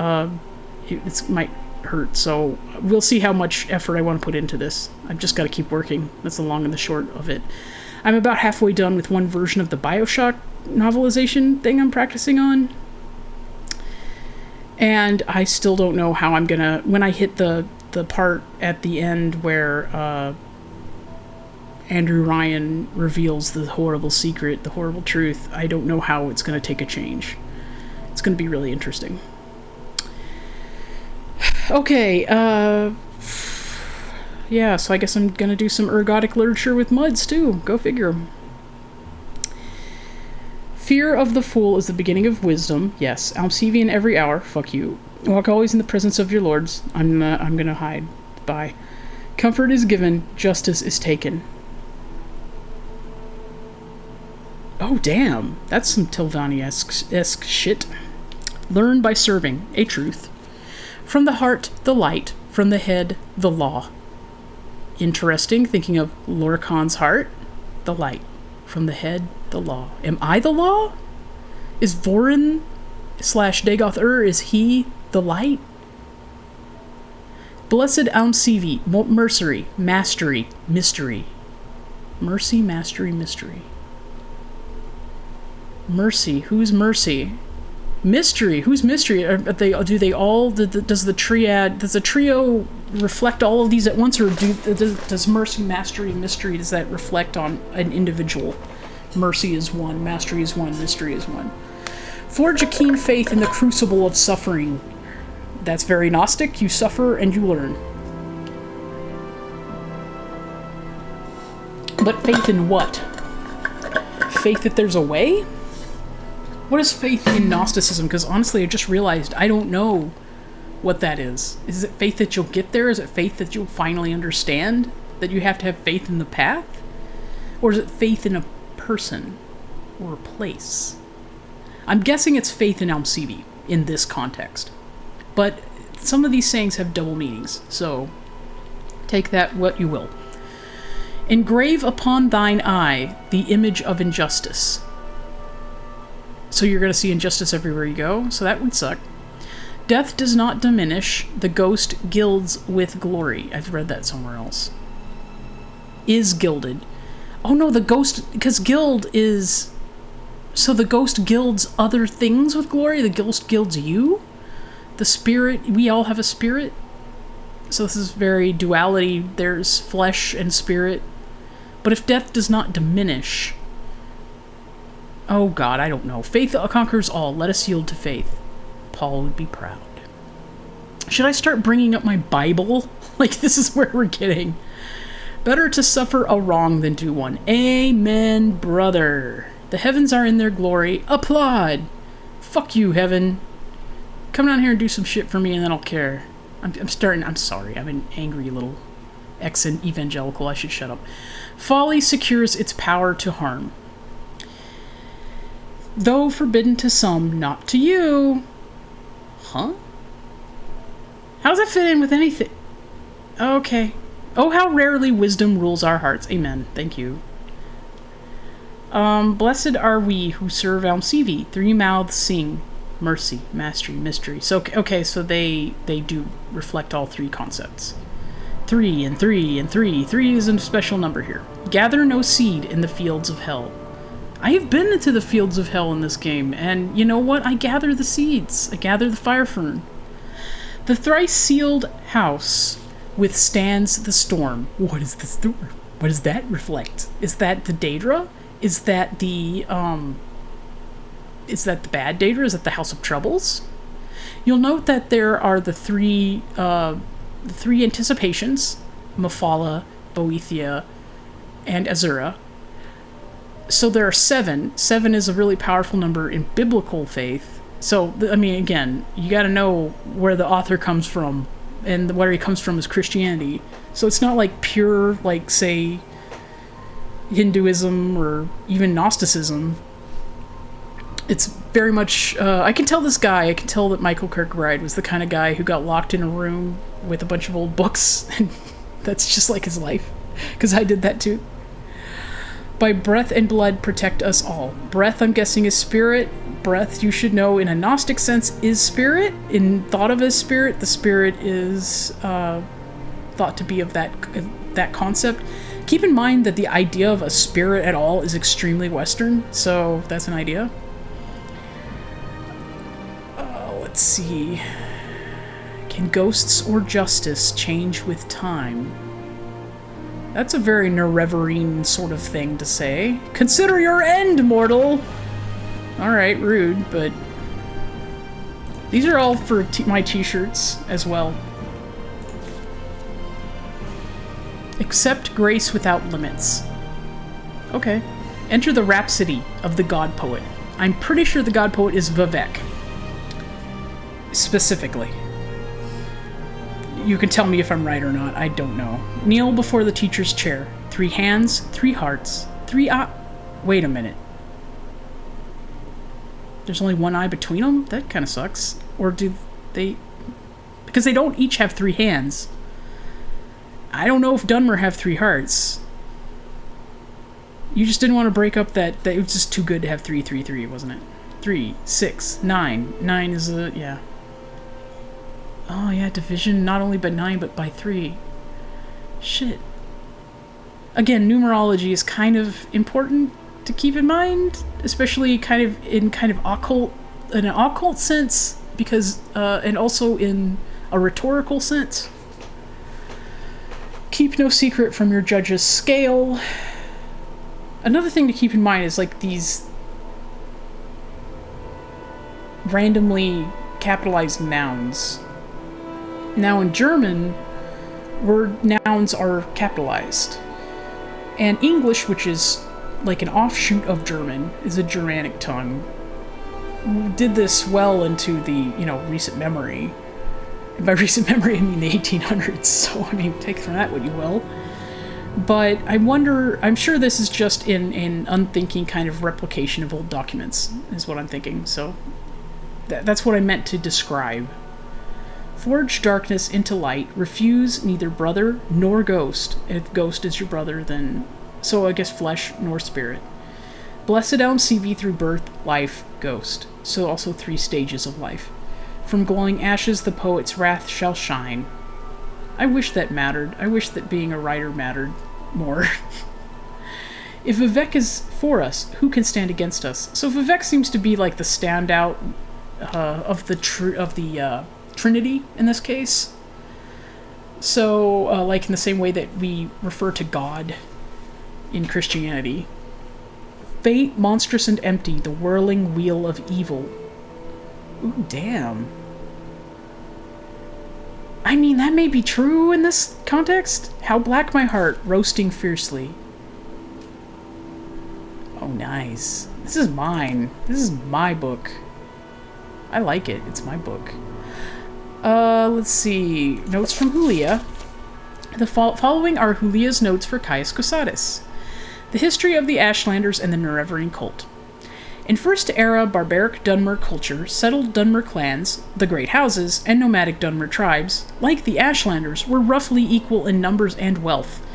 it might hurt. So we'll see how much effort I want to put into this. I've just got to keep working. That's the long and the short of it. I'm about halfway done with one version of the Bioshock novelization thing I'm practicing on. And I still don't know how I'm gonna... When I hit the part at the end where Andrew Ryan reveals the horrible secret, the horrible truth, I don't know how it's gonna take a change. It's gonna be really interesting. Okay, yeah, so I guess I'm gonna do some ergodic literature with Muds, too. Go figure. Fear of the fool is the beginning of wisdom. Yes. Almsevian every hour. Fuck you. Walk always in the presence of your lords. I'm gonna hide. Bye. Comfort is given. Justice is taken. Oh, damn. That's some Tilvani-esque shit. Learn by serving. A truth. From the heart, the light. From the head, the law. Interesting. Thinking of Lorcan's heart. The light. From the head, the law. Am I the law? Is Vorin / Dagoth is he the light? Blessed Almsevi, mercery, mastery, mystery. Mercy, mastery, mystery. Mercy, who's mercy? Mystery, who's mystery? Does the trio reflect all of these at once, or does mercy, mastery, mystery, does that reflect on an individual? Mercy is one, mastery is one, mystery is one. Forge a keen faith in the crucible of suffering. That's very Gnostic. You suffer and you learn. But faith in what? Faith that there's a way? What is faith in Gnosticism? Because honestly, I just realized I don't know what that is. Is it faith that you'll get there? Is it faith that you'll finally understand? That you have to have faith in the path? Or is it faith in a person or a place? I'm guessing it's faith in Almsevi in this context. But some of these sayings have double meanings, so take that what you will. Engrave upon thine eye the image of injustice. So you're going to see injustice everywhere you go, so that would suck. Death does not diminish, the ghost gilds with glory. I've read that somewhere else. Is gilded. Oh no, the ghost, because gild is... So the ghost gilds other things with glory? The ghost gilds you? The spirit, we all have a spirit? So this is very duality, there's flesh and spirit. But if death does not diminish... Oh God, I don't know. Faith conquers all. Let us yield to faith. Paul would be proud. Should I start bringing up my Bible? Like, this is where we're getting. Better to suffer a wrong than do one. Amen, brother. The heavens are in their glory. Applaud. Fuck you, heaven. Come down here and do some shit for me and then I'll care. I'm sorry. I'm an angry little ex-evangelical. I should shut up. Folly secures its power to harm. Though forbidden to some, not to you. Huh? How does that fit in with anything? Okay. Oh, how rarely wisdom rules our hearts. Amen. Thank you. Blessed are we who serve Almsivi. 3 mouths sing. Mercy, mastery, mystery. So, okay, so they do reflect all 3 concepts. 3 and 3 and 3. 3 is a special number here. Gather no seed in the fields of hell. I have been into the fields of hell in this game, and you know what? I gather the seeds. I gather the fire fern. The thrice-sealed house withstands the storm. What is the storm? What does that reflect? Is that the Daedra? Is that the bad Daedra? Is that the House of Troubles? You'll note that there are the three anticipations, Mephala, Boethia, and Azura. So there are 7. 7 is a really powerful number in biblical faith. So, I mean, again, you gotta know where the author comes from, and where he comes from is Christianity. So it's not like pure, like, say, Hinduism or even Gnosticism. It's very much, I can tell that Michael Kirkbride was the kind of guy who got locked in a room with a bunch of old books, and that's just like his life, because I did that too. By breath and blood protect us all. Breath, I'm guessing, is spirit. Breath, you should know, in a Gnostic sense, is spirit. In thought of as spirit, the spirit is thought to be of that concept. Keep in mind that the idea of a spirit at all is extremely Western, so that's an idea. Let's see. Can ghosts or justice change with time? That's a very Nerevarine sort of thing to say. Consider your end, mortal! Alright, rude, but... These are all for my t-shirts as well. Accept grace without limits. Okay. Enter the rhapsody of the god poet. I'm pretty sure the god poet is Vivek. Specifically. You can tell me if I'm right or not, I don't know. Kneel before the teacher's chair. 3 hands, 3 hearts, 3 Wait a minute. There's only 1 eye between them? That kind of sucks. Or do they... Because they don't each have 3 hands. I don't know if Dunmer have 3 hearts. You just didn't want to break up that it was just too good to have 3, 3, 3, wasn't it? 3, 6, 9. 9 is a... yeah. Oh, yeah, division not only by 9, but by 3. Shit. Again, numerology is kind of important to keep in mind, especially in occult, in an occult sense, because, and also in a rhetorical sense. Keep no secret from your judge's scale. Another thing to keep in mind is, like, these randomly capitalized nouns. Now in German, nouns are capitalized. And English, which is like an offshoot of German, is a Germanic tongue, did this well into the, recent memory. And by recent memory, I mean the 1800s, so, take from that what you will. But I'm sure this is just an unthinking kind of replication of old documents, is what I'm thinking, so that's what I meant to describe. Forge darkness into light, refuse neither brother nor ghost. If ghost is your brother, then... So I guess flesh nor spirit. Blessed Almsivi through birth, life, ghost. So also 3 stages of life. From glowing ashes the poet's wrath shall shine. I wish that mattered. I wish that being a writer mattered more. If Vivek is for us, who can stand against us? So Vivek seems to be like the standout of the Trinity in this case. So, like in the same way that we refer to God in Christianity. Fate, monstrous and empty, the whirling wheel of evil. Ooh, damn. That may be true in this context. How black my heart, roasting fiercely. Oh, nice. This is mine. This is my book. I like it. It's my book. Let's see. Notes from Julia. The following are Julia's notes for Caius Causadis. The history of the Ashlanders and the Nerevarine cult. In First Era barbaric Dunmer culture, settled Dunmer clans, the Great Houses, and nomadic Dunmer tribes, like the Ashlanders, were roughly equal in numbers and wealth.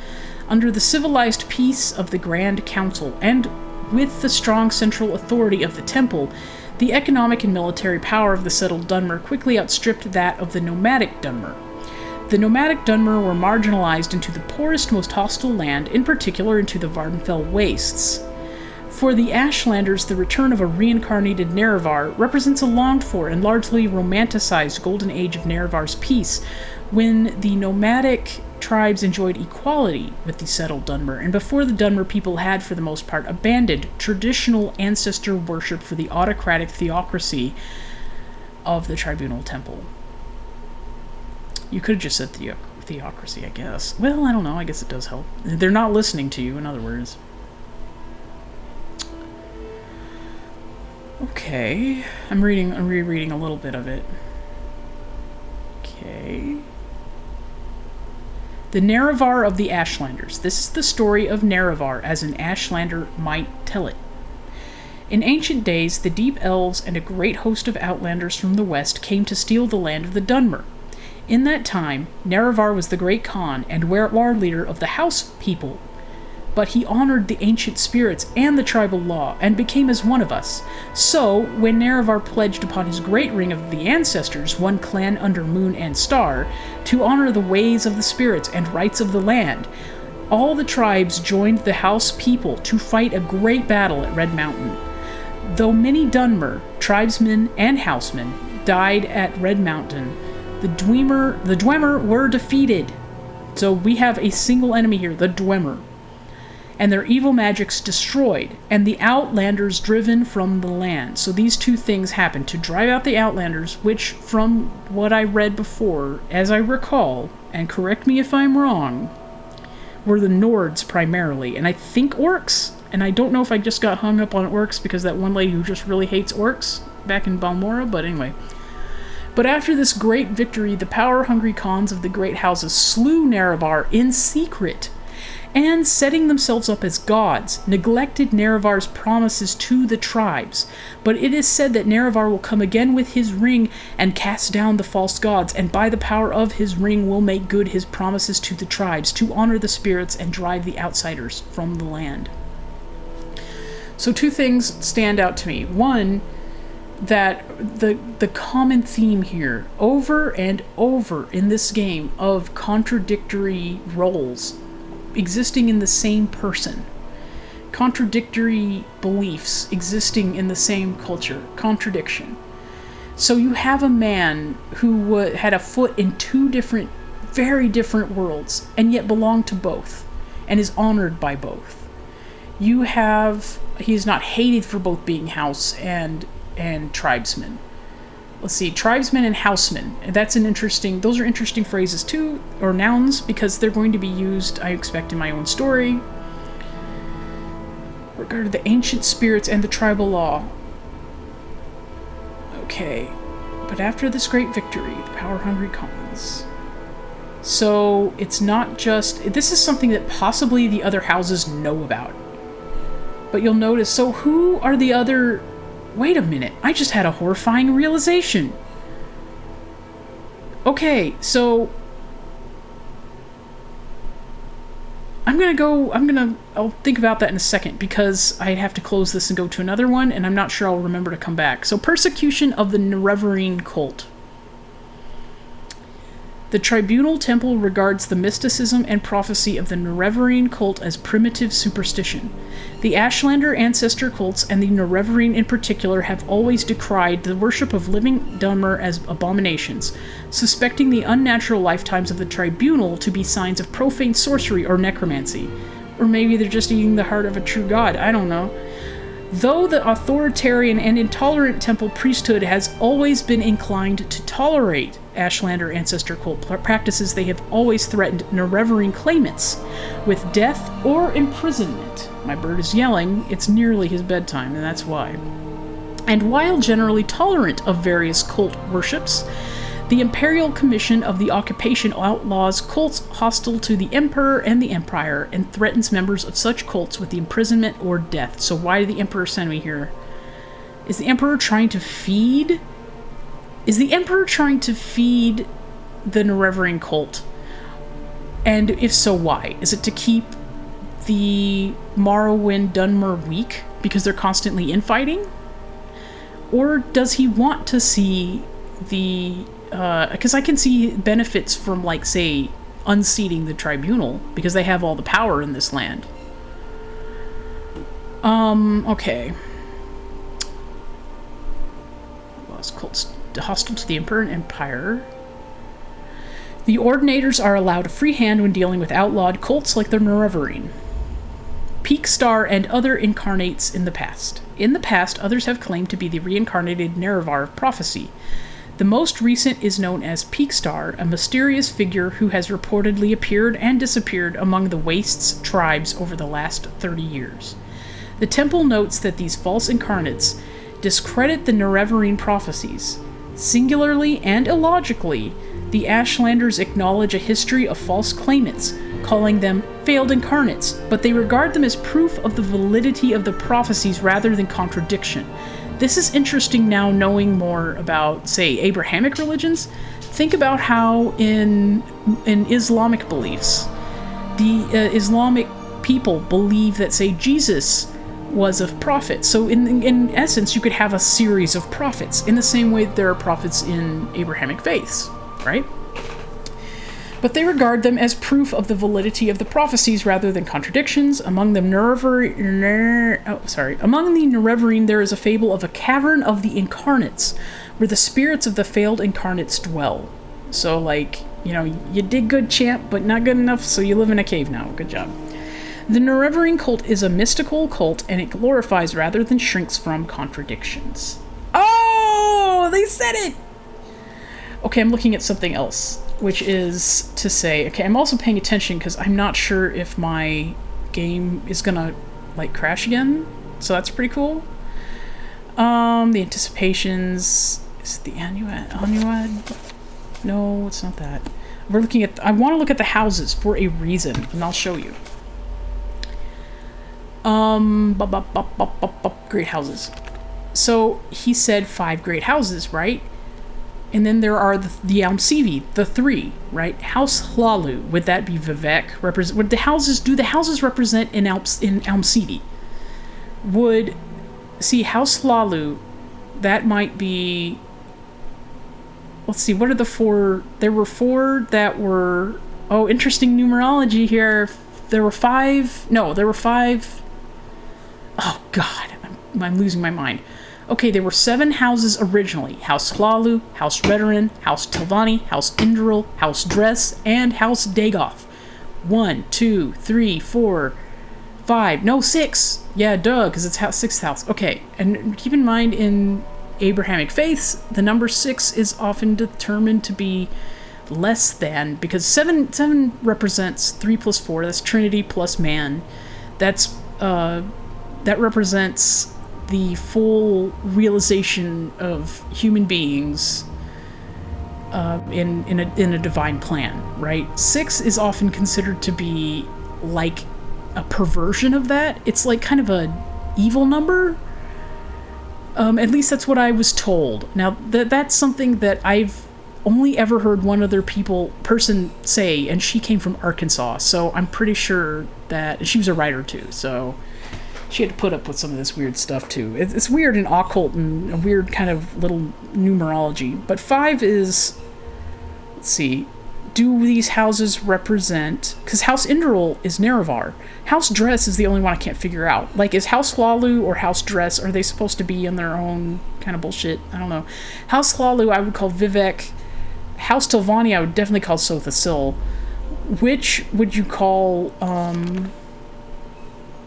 Under the civilized peace of the Grand Council and with the strong central authority of the temple, the economic and military power of the settled Dunmer quickly outstripped that of the nomadic Dunmer. The nomadic Dunmer were marginalized into the poorest, most hostile land, in particular into the Vardenfell wastes. For the Ashlanders, the return of a reincarnated Nerevar represents a longed-for and largely romanticized golden age of Nerevar's peace, when the nomadic tribes enjoyed equality with the settled Dunmer, and before the Dunmer people had, for the most part, abandoned traditional ancestor worship for the autocratic theocracy of the tribunal temple. You could have just said theocracy, I guess. Well, I don't know. I guess it does help. They're not listening to you, in other words. Okay. I'm rereading a little bit of it. Okay. The Nerevar of the Ashlanders. This is the story of Nerevar as an Ashlander might tell it. In ancient days, the Deep Elves and a great host of outlanders from the west came to steal the land of the Dunmer. In that time, Nerevar was the great Khan and war leader of the House people, but he honored the ancient spirits and the tribal law, and became as one of us. So, when Nerevar pledged upon his great ring of the ancestors, one clan under moon and star, to honor the ways of the spirits and rights of the land, all the tribes joined the House people to fight a great battle at Red Mountain. Though many Dunmer, tribesmen and housemen, died at Red Mountain, the Dwemer were defeated. So we have a single enemy here, the Dwemer, and their evil magics destroyed, and the Outlanders driven from the land. So these two things happened to drive out the Outlanders, which, from what I read before, as I recall, and correct me if I'm wrong, were the Nords primarily, and I think orcs. And I don't know if I just got hung up on orcs because that one lady who just really hates orcs back in Balmora, but anyway. But after this great victory, the power-hungry Khans of the great houses slew Nerevar in secret, and, setting themselves up as gods, neglected Nerevar's promises to the tribes. But it is said that Nerevar will come again with his ring and cast down the false gods, and by the power of his ring will make good his promises to the tribes, to honor the spirits and drive the outsiders from the land. So two things stand out to me. One, that the common theme here, over and over in this game, of contradictory roles existing in the same person, contradictory beliefs existing in the same culture, contradiction. So you have a man who had a foot in two different, very different worlds, and yet belonged to both, and is honored by both. He is not hated for both being house and tribesmen. Let's see, tribesmen and housemen. Those are interesting phrases too, or nouns, because they're going to be used, I expect, in my own story. Regarded the ancient spirits and the tribal law. Okay, but after this great victory, the power-hungry Khans. So, it's not just... This is something that possibly the other houses know about. But you'll notice, so who are the other... Wait a minute, I just had a horrifying realization. Okay, so... I'll think about that in a second, because I have to close this and go to another one, and I'm not sure I'll remember to come back. So, persecution of the Nerevarine cult. The Tribunal Temple regards the mysticism and prophecy of the Nerevarine cult as primitive superstition. The Ashlander ancestor cults, and the Nerevarine in particular, have always decried the worship of living Dunmer as abominations, suspecting the unnatural lifetimes of the Tribunal to be signs of profane sorcery or necromancy. Or maybe they're just eating the heart of a true god, I don't know. Though the authoritarian and intolerant temple priesthood has always been inclined to tolerate Ashlander ancestor cult practices, they have always threatened Nerevarine claimants with death or imprisonment. My bird is yelling, it's nearly his bedtime, and that's why. And while generally tolerant of various cult worships, the Imperial Commission of the Occupation outlaws cults hostile to the Emperor and the Empire, and threatens members of such cults with the imprisonment or death. So why did the Emperor send me here? Is the Emperor trying to feed the Nerevarine cult? And if so, why? Is it to keep the Morrowind Dunmer weak? because they're constantly infighting? Or does he want to see the... because I can see benefits from, like, say, unseating the tribunal, because they have all the power in this land. Okay. Lost cults hostile to the Emperor and Empire. The Ordinators are allowed a free hand when dealing with outlawed cults like the Nerevarine, Peak Star, and other incarnates in the past. In the past, others have claimed to be the reincarnated Nerevar of prophecy. The most recent is known as Peak Star, a mysterious figure who has reportedly appeared and disappeared among the Wastes tribes over the last 30 years. The temple notes that these false incarnates discredit the Nerevarine prophecies. Singularly and illogically, the Ashlanders acknowledge a history of false claimants, calling them failed incarnates, but they regard them as proof of the validity of the prophecies rather than contradiction. This is interesting now, knowing more about, say, Abrahamic religions. Think about how in Islamic beliefs, the Islamic people believe that, say, Jesus was a prophet. So in essence, you could have a series of prophets, in the same way that there are prophets in Abrahamic faiths, right? But they regard them as proof of the validity of the prophecies rather than contradictions. Among the Nerevarine, there is a fable of a cavern of the incarnates, where the spirits of the failed incarnates dwell. So, like, you know, you did good, champ, but not good enough, so you live in a cave now. Good job. The Nerevarine cult is a mystical cult, and it glorifies rather than shrinks from contradictions. Oh, they said it! Okay, I'm looking at something else, which is to say, okay, I'm also paying attention because I'm not sure if my game is gonna, like, crash again, so that's pretty cool. The anticipations, is it the Annuad? No, it's not that. We're looking at, I want to look at the houses for a reason, and I'll show you. Great houses. So he said 5 great houses, right? And then there are the Almsivi, the 3, right? House Hlalu, would that be Vivek? Do the houses represent in Almsivi? See, House Hlalu, that might be, let's see, what are the 4? There were 4 that were, oh, interesting numerology here. There were 5, oh god, I'm losing my mind. Okay, there were 7 houses originally. House Hlalu, House Redoran, House Telvanni, House Indral, House Dress, and House Dagoth. 1, 2, 3, 4, 5. No, 6! Yeah, duh, because it's 6th house. Okay, and keep in mind, in Abrahamic faiths, the number 6 is often determined to be less than, because 7 represents 3 plus 4, that's Trinity plus man. That represents the full realization of human beings in a divine plan, right? 6 is often considered to be like a perversion of that. It's like kind of a evil number. At least that's what I was told. Now, that's something that I've only ever heard one other person say, and she came from Arkansas, so I'm pretty sure that she was a writer too, so she had to put up with some of this weird stuff too. It's weird and occult and a weird kind of little numerology. But 5 is, let's see, do these houses represent, because House Indral is Nerevar. House Dress is the only one I can't figure out. Like, is House Hlalu or House Dress, are they supposed to be in their own kind of bullshit? I don't know. House Hlalu I would call Vivek. House Telvanni I would definitely call Sothasil. Which would you call,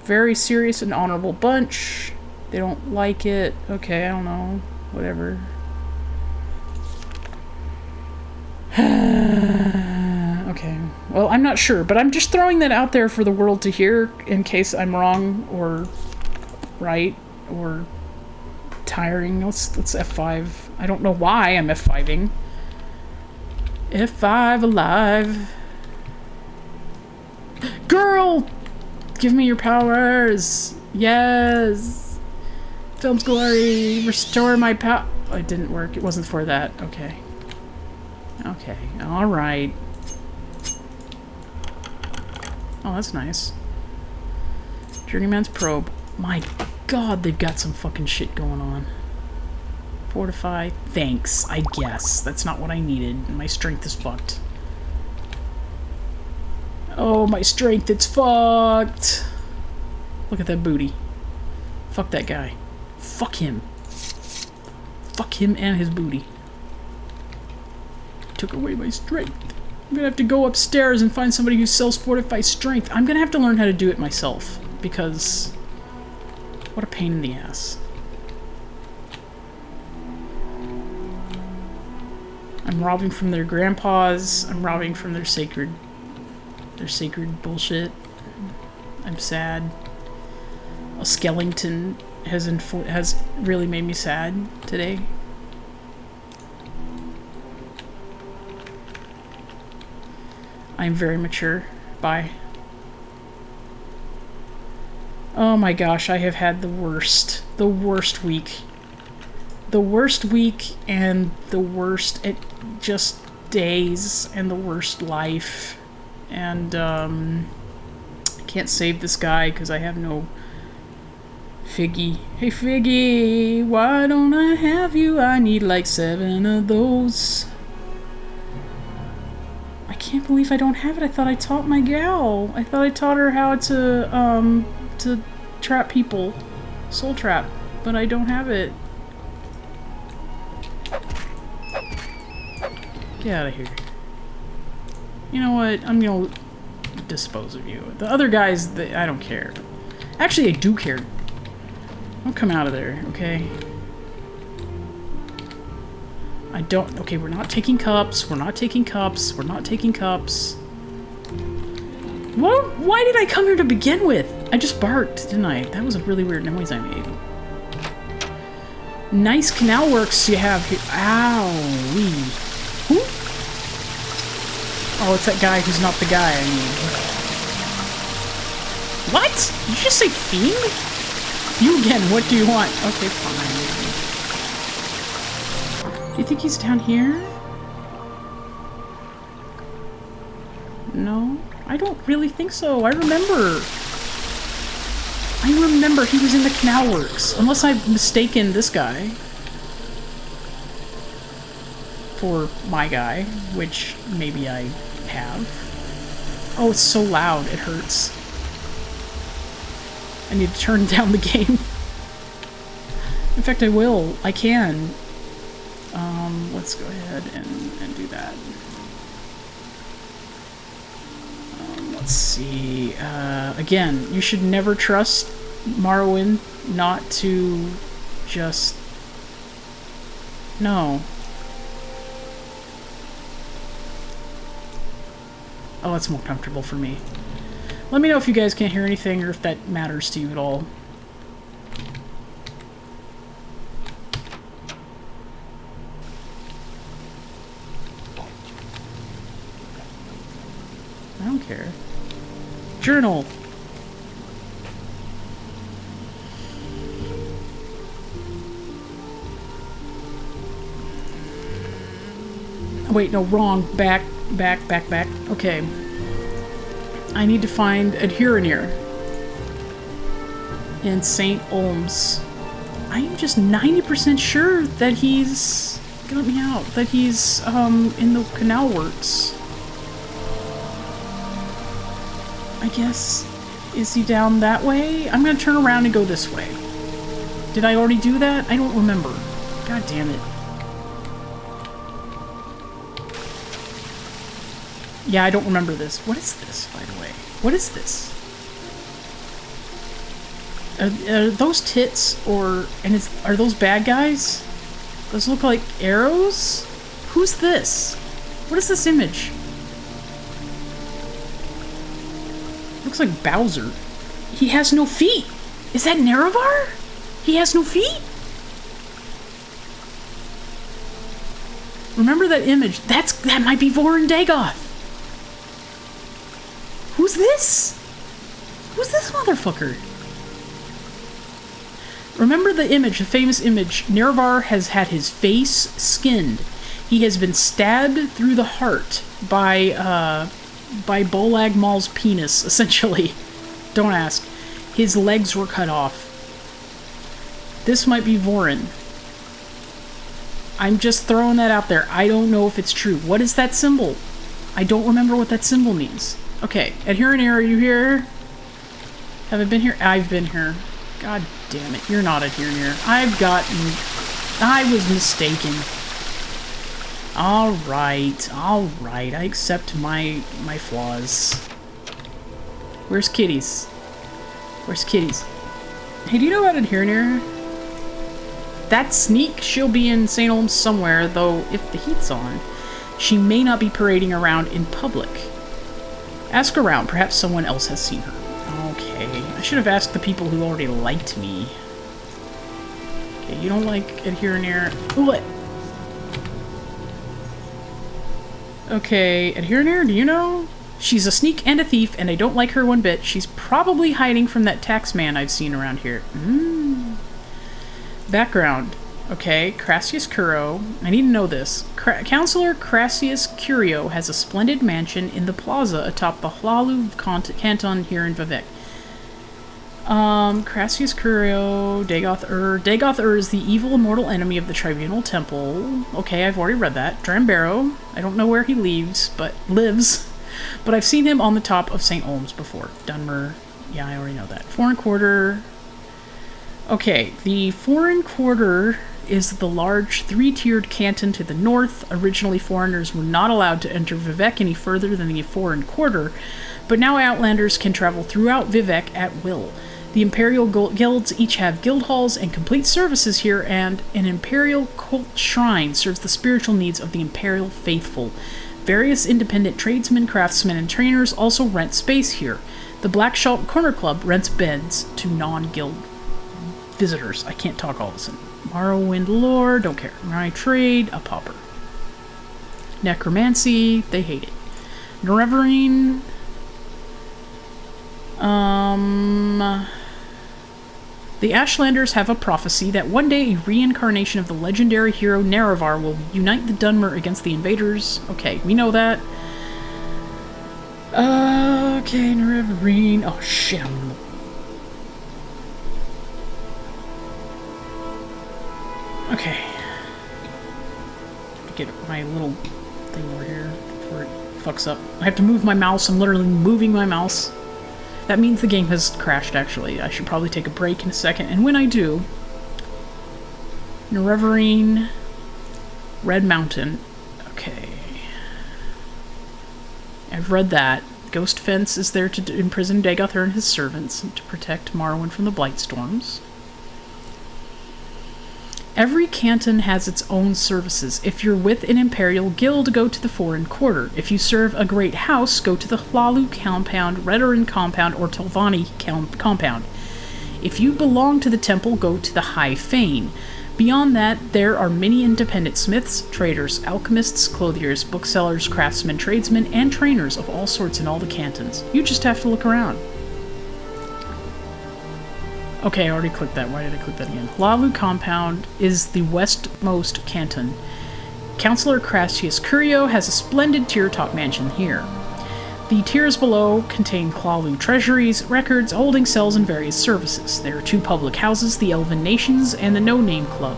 very serious and honorable bunch? They don't like it. Okay, I don't know. Whatever. Okay. Well, I'm not sure, but I'm just throwing that out there for the world to hear in case I'm wrong or right or tiring. Let's F5. I don't know why I'm F5ing. F5 alive. Girl! Give me your powers! Yes! Film's glory! Restore my power! Oh, it didn't work. It wasn't for that. Okay. Okay. Alright. Oh, that's nice. Journeyman's probe. My God, they've got some fucking shit going on. Fortify. Thanks, I guess. That's not what I needed. My strength is fucked. Oh, my strength, it's fucked. Look at that booty. Fuck that guy. Fuck him. Fuck him and his booty. Took away my strength. I'm gonna have to go upstairs and find somebody who sells fortified strength. I'm gonna have to learn how to do it myself, because what a pain in the ass. I'm robbing from their grandpas. I'm robbing from their sacred bullshit. I'm sad. A skeleton has really made me sad today. I'm very mature. Bye. Oh my gosh, I have had the worst week. The worst week and the worst just days and the worst life. And I can't save this guy because I have no Figgy. Hey Figgy, why don't I have you? I need like 7 of those. I can't believe I don't have it. I thought I taught my gal. I thought I taught her how to trap people. Soul trap. But I don't have it. Get out of here. You know what? I'm gonna dispose of you. The other guys, I don't care. Actually, I do care. Don't come out of there, okay? I don't... Okay, we're not taking cups. We're not taking cups. We're not taking cups. What? Why did I come here to begin with? I just barked, didn't I? That was a really weird noise I made. Nice canal works you have here. Ow-wee. Who? Oh, it's that guy who's not the guy I need. What? Did you just say fiend? You again, what do you want? Okay, fine. Do you think he's down here? No? I don't really think so. I remember he was in the canal works. Unless I've mistaken this guy for my guy, which maybe I have. Oh, it's so loud, it hurts. I need to turn down the game. In fact, I will. I can. Let's go ahead and do that. Let's see. Again, you should never trust Marwyn not to just... No. Oh, that's more comfortable for me. Let me know if you guys can't hear anything or if that matters to you at all. I don't care. Journal! Wait, no, wrong. Back. Okay. I need to find Adherenir in St. Olms. I am just 90% sure that he's... Let me out. That he's, in the canal works. I guess... Is he down that way? I'm gonna turn around and go this way. Did I already do that? I don't remember. God damn it. Yeah, I don't remember this. What is this, by the way? What is this? Are those tits, or... And are those bad guys? Those look like arrows? Who's this? What is this image? Looks like Bowser. He has no feet! Is that Nerevar? He has no feet? Remember that image? That might be Vorin Dagoth! Who's this? Who's this motherfucker? Remember the image, the famous image. Nerevar has had his face skinned. He has been stabbed through the heart by Bolag Maul's penis, essentially. Don't ask. His legs were cut off. This might be Vorin. I'm just throwing that out there. I don't know if it's true. What is that symbol? I don't remember what that symbol means. Okay, Adherenir, are you here? Have I been here? I've been here. God damn it, you're not Adherenir. I was mistaken. Alright, I accept my flaws. Where's Kitties? Where's Kitties? Hey, do you know about Adherenir? That sneak, she'll be in St. Olms somewhere, though if the heat's on, she may not be parading around in public. Ask around, perhaps someone else has seen her. Okay, I should have asked the people who already liked me. Okay, you don't like Adherenir. What? Okay, Adherenir, do you know? She's a sneak and a thief, and I don't like her one bit. She's probably hiding from that tax man I've seen around here. Background. Okay, Crassius Curio. I need to know this. Councillor Crassius Curio has a splendid mansion in the plaza atop the Hlalu canton here in Vivec. Crassius Curio, Dagoth-Ur. Dagoth-Ur is the evil immortal enemy of the Tribunal Temple. Okay, I've already read that. Drambaro. I don't know where he lives, but I've seen him on the top of St. Olms before. Dunmer. Yeah, I already know that. Foreign Quarter. Okay, the Foreign Quarter is the large three-tiered canton to the north. Originally, foreigners were not allowed to enter Vivec any further than the Foreign Quarter, but now outlanders can travel throughout Vivec at will. The Imperial Guilds each have guild halls and complete services here, and an Imperial cult shrine serves the spiritual needs of the Imperial faithful. Various independent tradesmen, craftsmen, and trainers also rent space here. The Black Shalt Corner Club rents beds to non-guild visitors. I can't talk all of a sudden. Morrowind lore, don't care. My trade, a pauper. Necromancy, they hate it. Nerevarine. The Ashlanders have a prophecy that one day a reincarnation of the legendary hero Nerevar will unite the Dunmer against the invaders. Okay, we know that. Okay, Nerevarine. Oh shit, okay. Get my little thing over here before it fucks up. I have to move my mouse. I'm literally moving my mouse. That means the game has crashed, actually. I should probably take a break in a second. And when I do... Nerevarine... Red Mountain. Okay. I've read that. Ghost Fence is there to imprison Dagoth-Ur and his servants and to protect Morrowind from the Blightstorms. Every canton has its own services. If you're with an Imperial Guild, go to the Foreign Quarter. If you serve a great house, go to the Hlalu Compound, Redoran Compound, or Telvanni Compound. If you belong to the Temple, go to the High Fane. Beyond that, there are many independent smiths, traders, alchemists, clothiers, booksellers, craftsmen, tradesmen, and trainers of all sorts in all the cantons. You just have to look around. Okay, I already clicked that. Why did I click that again? Hlalu Compound is the westmost canton. Councillor Crassius Curio has a splendid tier-top mansion here. The tiers below contain Hlalu treasuries, records, holding cells, and various services. There are 2 public houses, the Elven Nations and the No Name Club.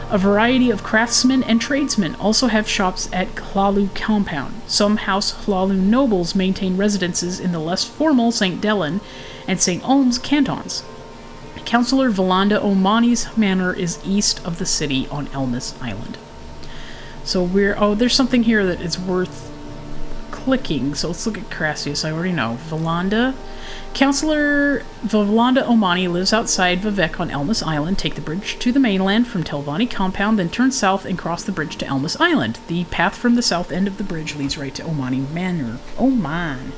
A variety of craftsmen and tradesmen also have shops at Hlalu Compound. Some House Hlalu nobles maintain residences in the less formal St. Delen and St. Olms cantons. Councillor Valanda Omani's manor is east of the city on Elmis Island. So there's something here that is worth clicking. So let's look at Crassius. I already know. Valanda. Councillor Valanda Omani lives outside Vivec on Elmis Island. Take the bridge to the mainland from Telvanni Compound, then turn south and cross the bridge to Elmis Island. The path from the south end of the bridge leads right to Omani Manor. Omani.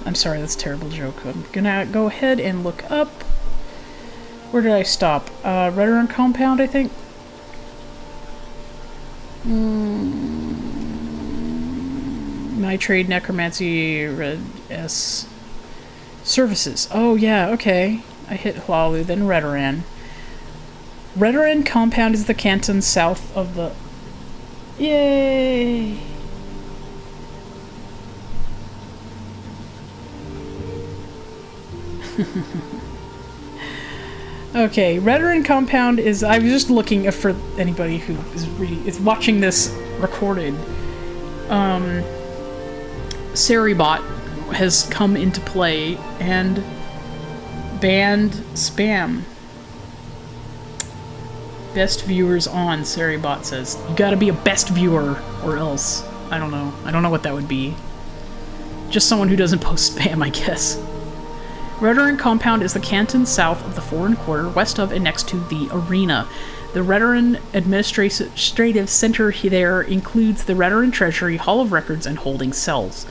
I'm sorry, that's a terrible joke. I'm gonna go ahead and look up. Where did I stop? Redoran Compound, I think? My trade, necromancy, red S. Services. Oh, yeah, okay. I hit Hlalu, then Redoran. Redoran Compound is the canton south of the... Yay! Okay, Veteran Compound is... I was just looking for anybody who is watching this recorded. Seribot has come into play and banned spam. Best viewers on, Seribot says. You gotta be a best viewer, or else. I don't know. I don't know what that would be. Just someone who doesn't post spam, I guess. Veteran Compound is the canton south of the Foreign Quarter, west of and next to the Arena. The Veteran Administrative Center there includes the Veteran Treasury, Hall of Records, and holding cells.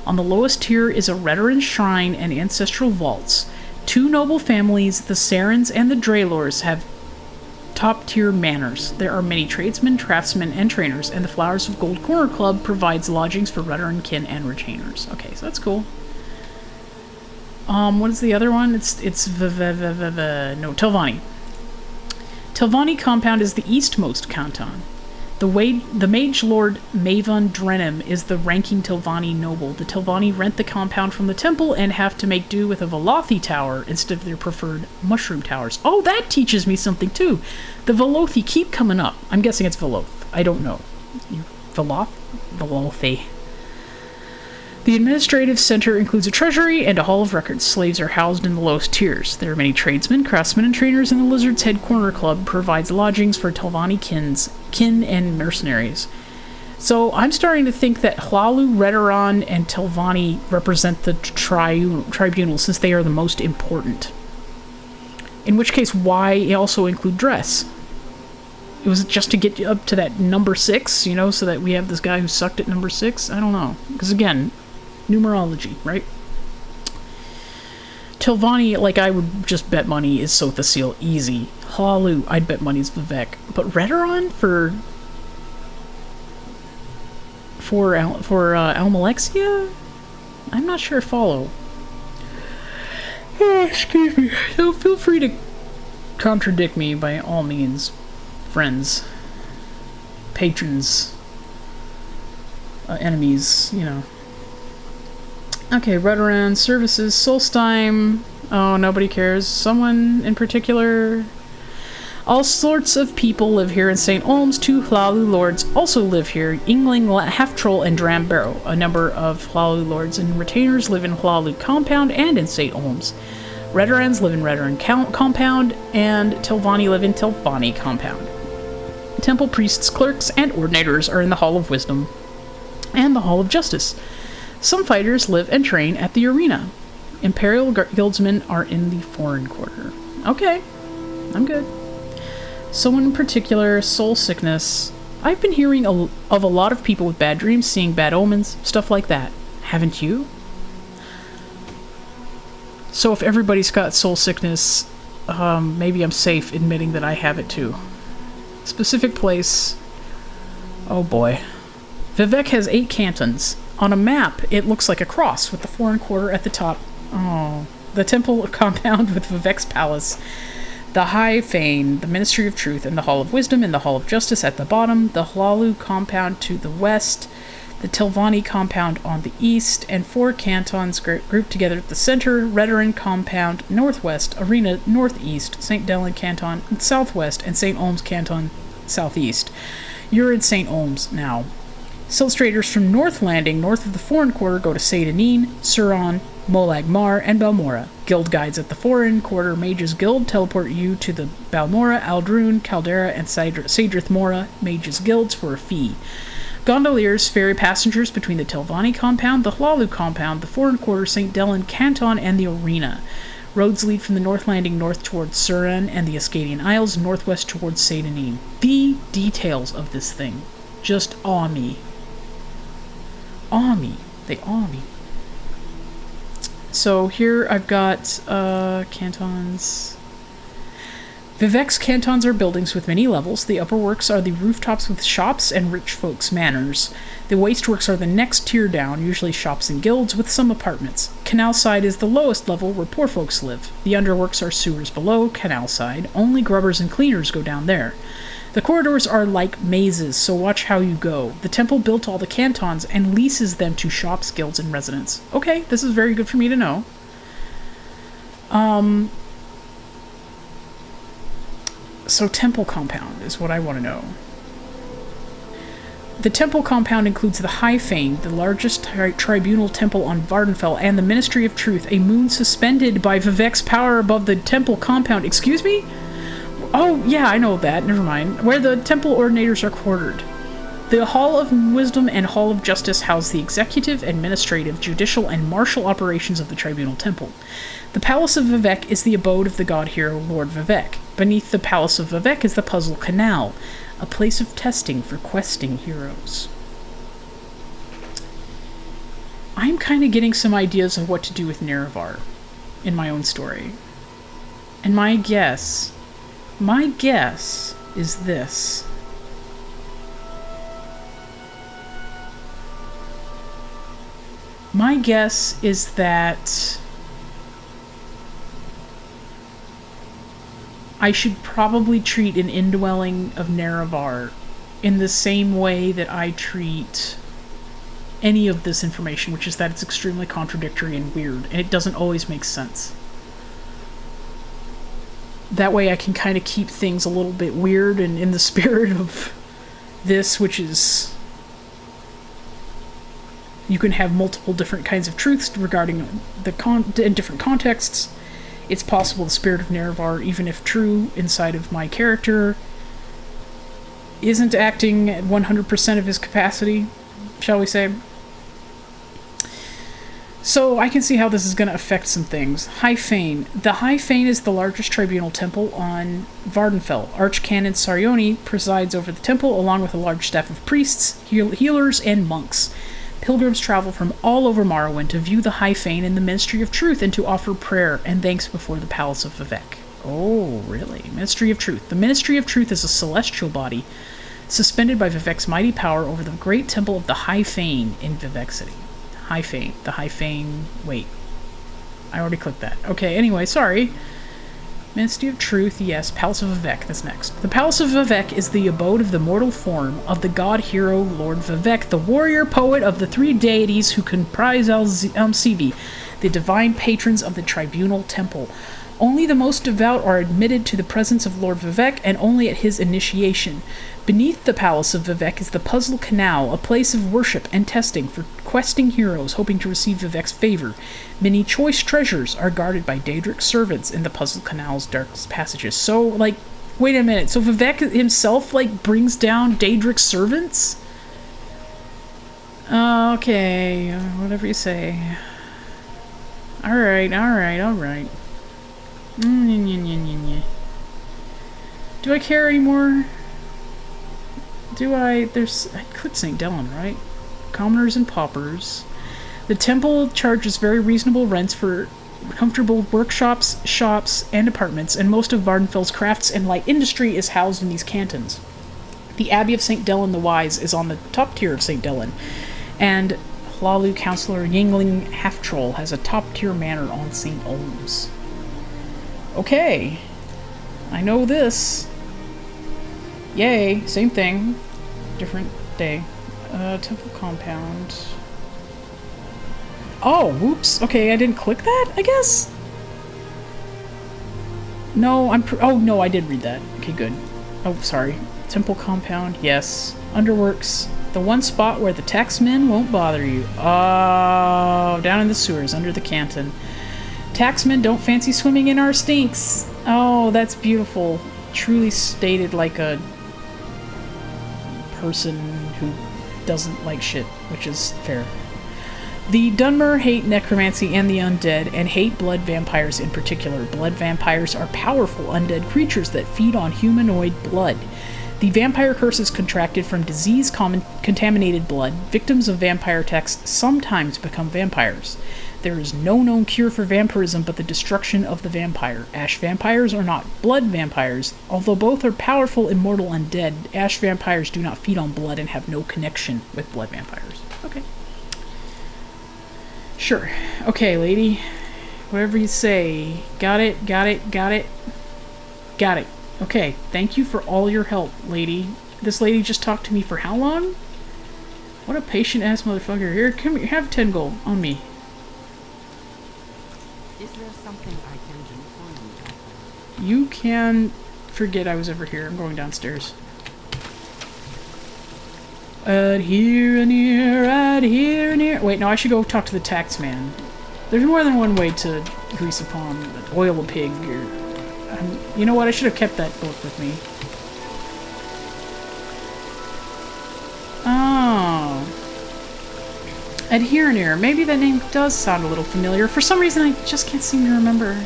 On the lowest tier is a Veteran Shrine and ancestral vaults. Two noble families, the Sarens and the Draylors, have top-tier manors. There are many tradesmen, craftsmen, and trainers, and the Flowers of Gold Corner Club provides lodgings for veteran kin and retainers. Okay, so that's cool. What is the other one? It's Telvanni. Telvanni Compound is the eastmost canton. The Mage Lord Maven Drenham is the ranking Telvanni noble. The Telvanni rent the compound from the temple and have to make do with a Velothi tower instead of their preferred mushroom towers. Oh, that teaches me something too. The Velothi keep coming up. I'm guessing it's Veloth. I don't know. Velothi. The administrative center includes a treasury and a hall of records. Slaves are housed in the lowest tiers. There are many tradesmen, craftsmen, and trainers, and the Lizard's Head Corner Club provides lodgings for Telvanni kin and mercenaries. So I'm starting to think that Hlalu, Redoran, and Telvanni represent the tribunal since they are the most important. In which case, why also include dress? It was just to get you up to that number 6, you know, so that we have this guy who sucked at number 6? I don't know. Because again, numerology, right? Telvanni, like I would just bet money, is Sothasil, easy. Hlalu, I'd bet money is Vivek. But Redoran for Almalexia? I'm not sure I follow. Oh, excuse me. So feel free to contradict me by all means. Friends. Patrons. Enemies, you know. Okay, Redoran, services, Solstheim. Oh, nobody cares. Someone in particular? All sorts of people live here in St. Olms. 2 Hlalu lords also live here. Yngling, Half-Troll, and Drambarrow. A number of Hlalu lords and retainers live in Hlalu Compound and in St. Olms. Redorans live in Redoran Compound, and Telvanni live in Telvanni Compound. Temple priests, clerks, and ordinators are in the Hall of Wisdom and the Hall of Justice. Some fighters live and train at the Arena. Imperial guildsmen are in the Foreign Quarter. Okay, I'm good. Someone in particular, soul sickness. I've been hearing of a lot of people with bad dreams, seeing bad omens, stuff like that. Haven't you? So if everybody's got soul sickness, maybe I'm safe admitting that I have it too. Specific place. Oh boy. Vivek has 8 cantons. On a map, it looks like a cross with the Foreign Quarter at the top. Oh. The Temple Compound with Vivek's Palace. The High Fane, the Ministry of Truth, and the Hall of Wisdom, and the Hall of Justice at the bottom. The Hlalu Compound to the west. The Telvanni Compound on the east. And 4 cantons grouped together at the center. Redoran Compound northwest. Arena northeast. St. Delen Canton southwest. And St. Olms Canton southeast. You're in St. Olms now. Silt Traders from North Landing, north of the Foreign Quarter, go to Seydanin, Suron, Molag Mar, and Balmora. Guild guides at the Foreign Quarter Mages Guild teleport you to the Balmora, Aldrune, Caldera, and Sadrith Mora Mages Guilds for a fee. Gondoliers ferry passengers between the Telvanni Compound, the Hlalu Compound, the Foreign Quarter, St. Delen Canton, and the Arena. Roads lead from the North Landing north towards Suran and the Ascadian Isles, northwest towards Seydanin. The details of this thing just awe me. Awe me. They awe me. So here I've got cantons. Vivek's cantons are buildings with many levels. The upper works are the rooftops with shops and rich folks' manors. The wasteworks are the next tier down, usually shops and guilds, with some apartments. Canal side is the lowest level where poor folks live. The underworks are sewers below canal side. Only grubbers and cleaners go down there. The corridors are like mazes, so watch how you go. The temple built all the cantons and leases them to shops, guilds, and residents. Okay, this is very good for me to know. So temple compound is what I want to know. The temple compound includes the High Fane, the largest tribunal temple on Vardenfell, and the Ministry of Truth, a moon suspended by Vivek's power above the temple compound. Excuse me? Oh, yeah, I know that. Never mind. Where the temple ordinators are quartered. The Hall of Wisdom and Hall of Justice house the executive, administrative, judicial, and martial operations of the tribunal temple. The Palace of Vivek is the abode of the god-hero Lord Vivek. Beneath the Palace of Vivek is the Puzzle Canal, a place of testing for questing heroes. I'm kind of getting some ideas of what to do with Nerevar in my own story. And my guess is this. My guess is that I should probably treat an indwelling of Nerevar in the same way that I treat any of this information, which is that it's extremely contradictory and weird, and it doesn't always make sense. That way I can kind of keep things a little bit weird and in the spirit of this, which is you can have multiple different kinds of truths regarding in different contexts. It's possible the spirit of Nerevar, even if true inside of my character, isn't acting at 100% of his capacity, shall we say. So I can see how this is going to affect some things. High Fane. The High Fane is the largest tribunal temple on Vardenfell. Archcanon Sarioni presides over the temple, along with a large staff of priests, healers, and monks. Pilgrims travel from all over Morrowind to view the High Fane and the Ministry of Truth and to offer prayer and thanks before the Palace of Vivek. Oh, really? Ministry of Truth. The Ministry of Truth is a celestial body suspended by Vivek's mighty power over the great temple of the High Fane in Vivek City. High Fane. The High Fane... Wait. I already clicked that. Okay, anyway, sorry. Ministry of Truth, yes. Palace of Vivek, that's next. The Palace of Vivek is the abode of the mortal form of the god-hero Lord Vivek, the warrior poet of the three deities who comprise Almsivi, the divine patrons of the tribunal temple. Only the most devout are admitted to the presence of Lord Vivek, and only at his initiation. Beneath the Palace of Vivek is the Puzzle Canal, a place of worship and testing for questing heroes hoping to receive Vivek's favor. Many choice treasures are guarded by Daedric's servants in the Puzzle Canal's dark passages. So, like, wait a minute. So Vivek himself, like, brings down Daedric's servants? Okay, whatever you say. Alright. Do I care anymore? I clicked St. Dellen, right? Commoners and paupers. The temple charges very reasonable rents for comfortable workshops, shops, and apartments, and most of Vardenfell's crafts and light industry is housed in these cantons. The Abbey of St. Dellen the Wise is on the top tier of St. Dellen, and Hlalu Councillor Yingling Half-Troll has a top-tier manor on St. Olms. Okay. I know this. Yay, same thing. Different day. Temple compound. Oh, whoops. Okay, I didn't click that, I guess? No, oh, no, I did read that. Okay, good. Oh, sorry. Temple compound, yes. Underworks. The one spot where the taxmen won't bother you. Oh, down in the sewers, under the canton. Taxmen don't fancy swimming in our stinks. Oh, that's beautiful. Truly stated like a person who doesn't like shit, which is fair. The Dunmer hate necromancy and the undead, and hate blood vampires in particular. Blood vampires are powerful undead creatures that feed on humanoid blood. The vampire curse is contracted from disease-contaminated blood. Victims of vampire attacks sometimes become vampires. There is no known cure for vampirism but the destruction of the vampire. Ash vampires are not blood vampires. Although both are powerful immortal undead, ash vampires do not feed on blood and have no connection with blood vampires. Okay. Sure. Okay, lady. Whatever you say. Got it. Okay, thank you for all your help, lady. This lady just talked to me for how long? What a patient-ass motherfucker. Here, come here, have 10 gold on me. Is there something I can do for you? You can forget I was ever here. I'm going downstairs. Adhere and near, adhere and near. Wait, no, I should go talk to the tax man. There's more than one way to grease a palm, oil a pig, or... you know what? I should have kept that book with me. Oh. Adhere and near. Maybe that name does sound a little familiar. For some reason, I just can't seem to remember.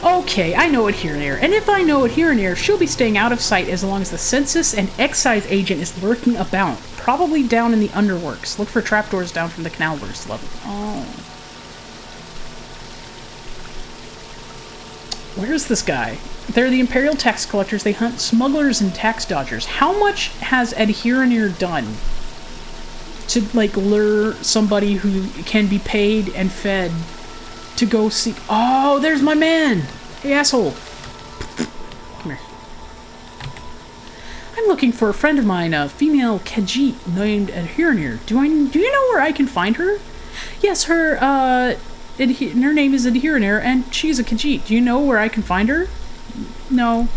Okay, I know Adhere Near, and if I know Adhere Near, she'll be staying out of sight as long as the census and excise agent is lurking about, probably down in the underworks. Look for trapdoors down from the canal burst level. Oh. Where's this guy? They're the Imperial tax collectors. They hunt smugglers and tax dodgers. How much has Adhere Near done to, like, lure somebody who can be paid and fed to go see... Oh, there's my man! Hey, asshole! Come here. I'm looking for a friend of mine, a female KHT named Adhere Near. Do you know where I can find her? Yes, her name is Adhere Near, and she's a KHT. Do you know where I can find her? No.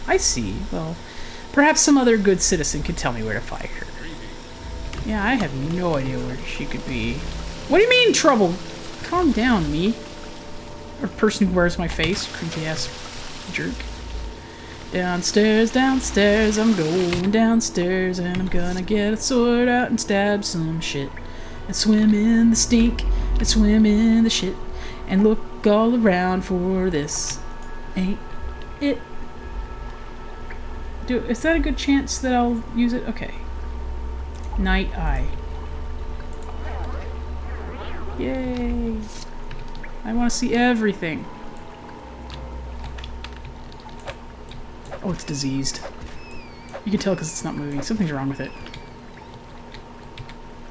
I see. Well, perhaps some other good citizen can tell me where to find her. Yeah, I have no idea where she could be. What do you mean, trouble? Calm down, me. Or person who wears my face. Creepy ass jerk. Downstairs, downstairs, I'm going downstairs, and I'm gonna get a sword out and stab some shit. And swim in the stink, and swim in the shit, and look all around for this. Ain't it? Is that a good chance that I'll use it? Okay. Night Eye. Yay! I want to see everything. Oh, it's diseased. You can tell because it's not moving. Something's wrong with it.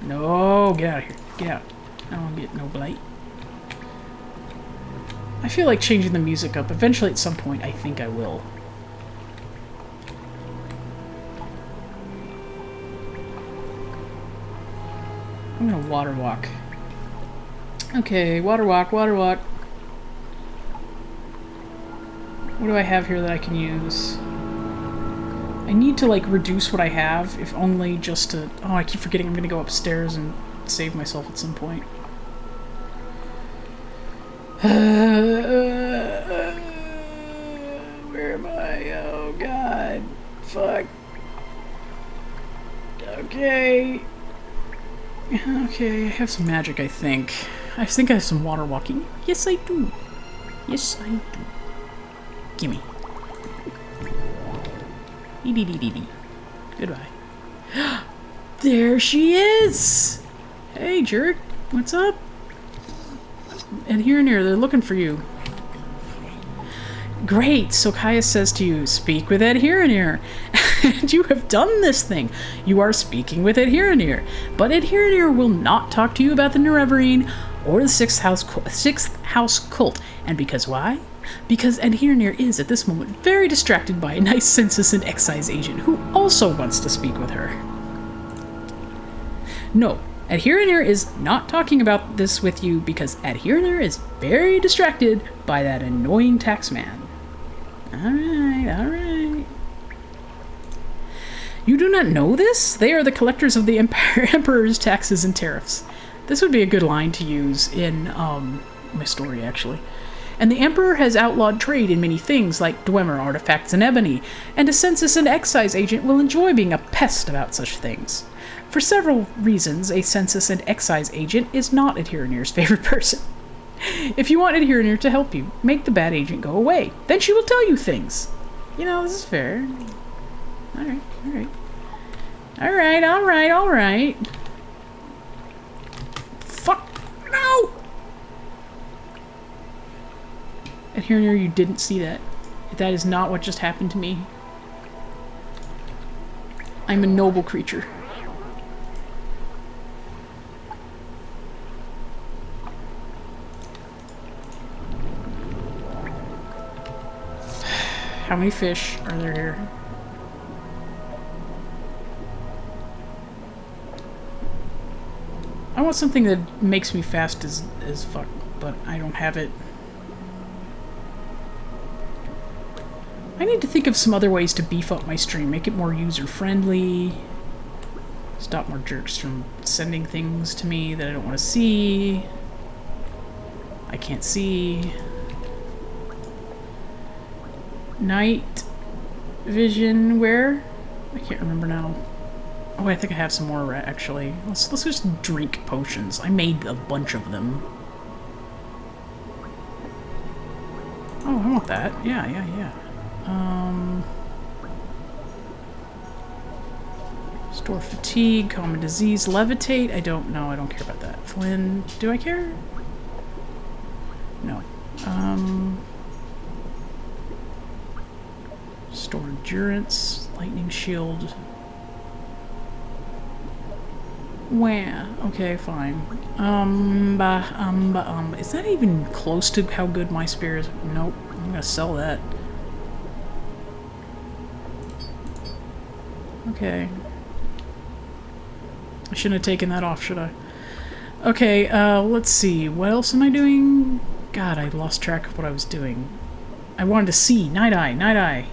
No, get out of here. Get out. I don't want to get no blight. I feel like changing the music up. Eventually, at some point, I think I will. I'm gonna water walk. Okay, water walk, water walk. What do I have here that I can use? I need to, like, reduce what I have, if only just to... Oh, I keep forgetting I'm gonna go upstairs and save myself at some point. Where am I? Oh, God. Fuck. Okay. Okay, I have some magic, I think. I think I have some water walking. Yes, I do. Yes, I do. Gimme. Dee-dee-dee-dee-dee. Goodbye. There she is! Hey, jerk. What's up? Adhere Near, they're looking for you. Great, so Kaya says to you, speak with Adhere Near. And you have done this thing. You are speaking with Adhere Near. But Adhere Near will not talk to you about the Nerevarine or the sixth house cult. And because why? Because Adhere Near is, at this moment, very distracted by a nice census and excise agent who also wants to speak with her. No, Adhere Near is not talking about this with you because Adhere Near is very distracted by that annoying tax man. Alright, alright. You do not know this? They are the collectors of the Emperor's taxes and tariffs. This would be a good line to use in, my story, actually. And the Emperor has outlawed trade in many things, like Dwemer artifacts and ebony, and a census and excise agent will enjoy being a pest about such things. For several reasons, a census and excise agent is not Adhere Near's favorite person. If you want Adhere Near to help you, make the bad agent go away. Then she will tell you things. You know, this is fair. Alright, alright. Alright, alright, alright. Fuck! No! Adhere Near, you didn't see that. That is not what just happened to me. I'm a noble creature. How many fish are there here? I want something that makes me fast as fuck, but I don't have it. I need to think of some other ways to beef up my stream, make it more user-friendly, stop more jerks from sending things to me that I don't want to see. I can't see. Night vision, where? I can't remember now. Oh, I think I have some more, actually. Let's just drink potions. I made a bunch of them. Oh, I want that. Yeah. Store fatigue, common disease, levitate. I don't know. I don't care about that. Flynn, do I care? No. Store endurance, lightning shield. Wah. Okay, fine. Is that even close to how good my spear is? Nope. I'm gonna sell that. Okay. I shouldn't have taken that off, should I? Okay, let's see. What else am I doing? God, I lost track of what I was doing. I wanted to see. Night Eye, Night Eye.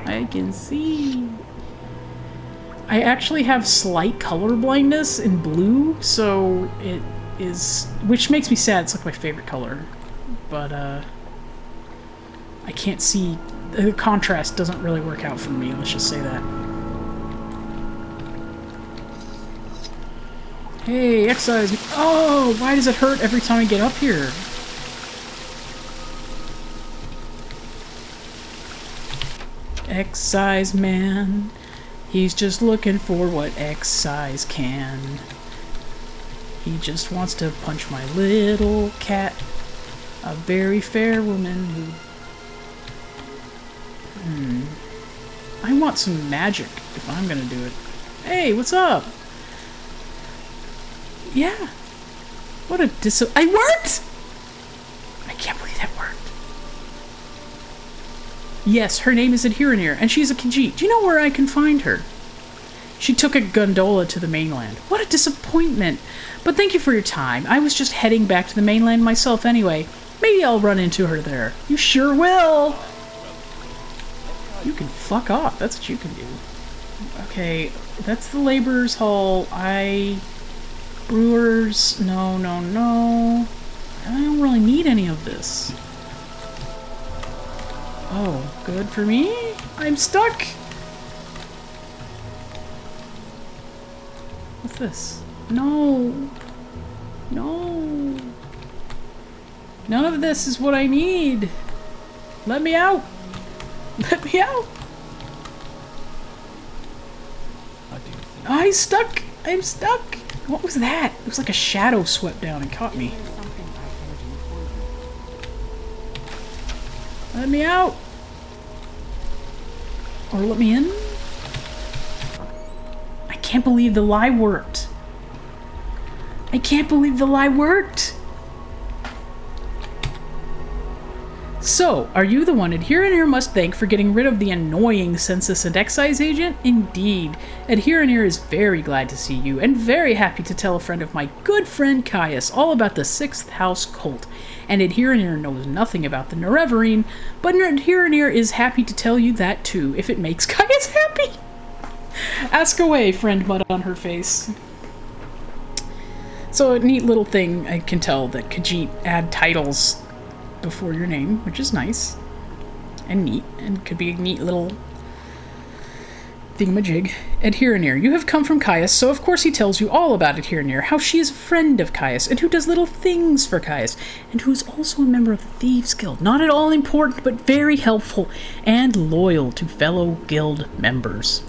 I can see. I actually have slight color blindness in blue, so it is, which makes me sad. It's like my favorite color, but I can't see. The contrast doesn't really work out for me. Let's just say that. Hey, excise. Oh, why does it hurt every time I get up here? Excise man, he's just looking for what excise can. He just wants to punch my little cat, a very fair woman who... I want some magic if I'm gonna do it. Hey, what's up? Yeah. What a I worked! I can't believe that worked. Yes, her name is Adherenir, and she's a KHT. Do you know where I can find her? She took a gondola to the mainland. What a disappointment. But thank you for your time. I was just heading back to the mainland myself anyway. Maybe I'll run into her there. You sure will. You can fuck off. That's what you can do. Okay, that's the laborer's hall. Brewers. No. I don't really need any of this. Oh, good for me? I'm stuck! What's this? No! None of this is what I need! Let me out! Let me out! I'm stuck! I'm stuck! What was that? It was like a shadow swept down and caught me. Let me out! Or let me in? I can't believe the lie worked. I can't believe the lie worked! So, are you the one Adherenir must thank for getting rid of the annoying census and excise agent? Indeed. Adherenir is very glad to see you, and very happy to tell a friend of my good friend Caius all about the 6th House cult. And Adherenir knows nothing about the Nerevarine, but Adherenir is happy to tell you that too, if it makes Caius happy! Ask away, friend mud on her face. So a neat little thing I can tell that KHT add titles before your name, which is nice and neat, and could be a neat little thingamajig. Adherenir, you have come from Caius, so of course he tells you all about Adherenir, how she is a friend of Caius, and who does little things for Caius, and who is also a member of the Thieves' Guild. Not at all important, but very helpful and loyal to fellow guild members.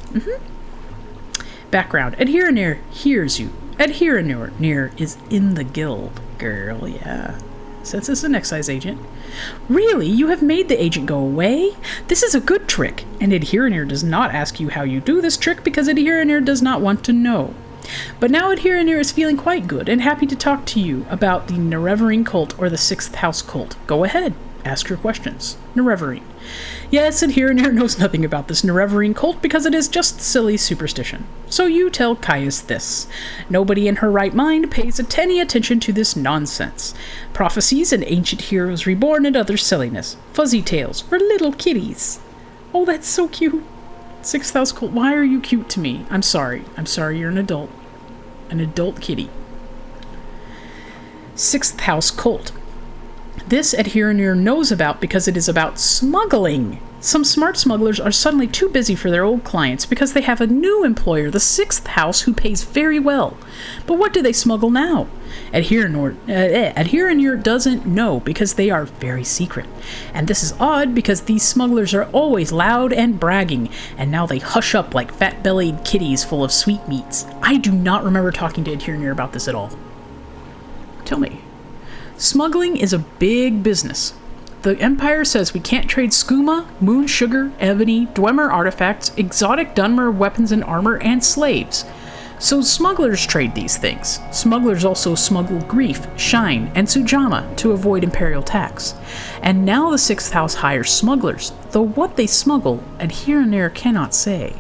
Background. Adherenir hears you. Adherenir is in the guild. Girl, yeah. Census and excise agent. Really? You have made the agent go away? This is a good trick, and Adherenir does not ask you how you do this trick because Adherenir does not want to know. But now Adherenir is feeling quite good and happy to talk to you about the Nerevarine cult or the 6th House cult. Go ahead. Ask your questions. Nerevarine. Yes, and Here knows nothing about this Nerevarine cult because it is just silly superstition. So you tell Caius this. Nobody in her right mind pays any attention to this nonsense. Prophecies and ancient heroes reborn and other silliness. Fuzzy tales for little kitties. Oh, that's so cute. Sixth house cult. Why are you cute to me? I'm sorry. I'm sorry you're an adult. An adult kitty. Sixth house cult. This Adherenir knows about because it is about smuggling. Some smart smugglers are suddenly too busy for their old clients because they have a new employer, the sixth house, who pays very well. But what do they smuggle now? Adherenir doesn't know because they are very secret. And this is odd because these smugglers are always loud and bragging, and now they hush up like fat-bellied kitties full of sweetmeats. I do not remember talking to Adherenir about this at all. Tell me. Smuggling is a big business. The Empire says we can't trade skooma, moon sugar, ebony, Dwemer artifacts, exotic Dunmer weapons and armor, and slaves. So smugglers trade these things. Smugglers also smuggle grief, shine, and sujama to avoid imperial tax. And now the sixth house hires smugglers, though what they smuggle, Adherenir cannot say.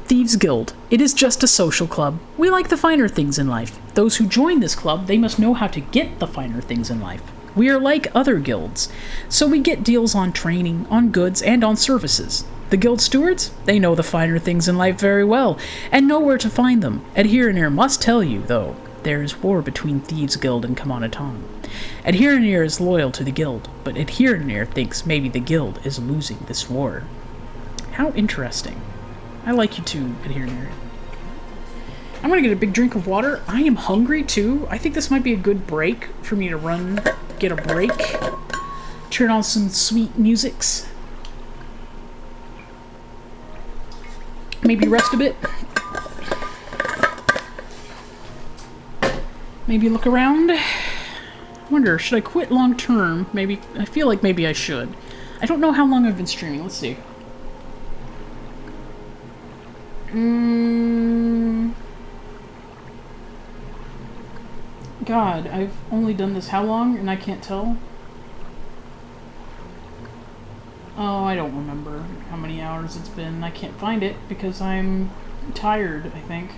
Thieves Guild. It is just a social club. We like the finer things in life. Those who join this club, they must know how to get the finer things in life. We are like other guilds, so we get deals on training, on goods, and on services. The guild stewards, they know the finer things in life very well, and know where to find them. Adherenir must tell you, though, there is war between Thieves Guild and Kamanaton. Adherenir is loyal to the guild, but Adherenir thinks maybe the guild is losing this war. How interesting. I like you too, Adherenir. I'm gonna get a big drink of water. I am hungry too. I think this might be a good break for me to run, get a break, turn on some sweet musics. Maybe rest a bit. Maybe look around. I wonder, should I quit long term? Maybe, I feel like maybe I should. I don't know how long I've been streaming. Let's see. God, I've only done this how long and I can't tell? Oh, I don't remember how many hours it's been. I can't find it because I'm tired, I think.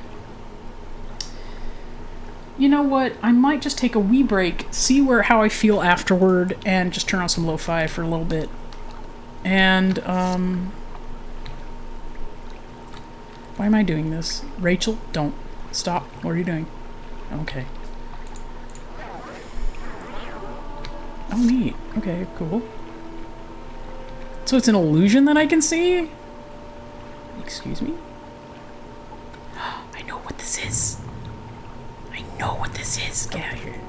You know what? I might just take a wee break, see how I feel afterward, and just turn on some lo-fi for a little bit. And, why am I doing this? Rachel, don't. Stop. What are you doing? Okay. Oh, neat. Okay, cool. So it's an illusion that I can see? Excuse me? I know what this is. I know what this is. Get out of here.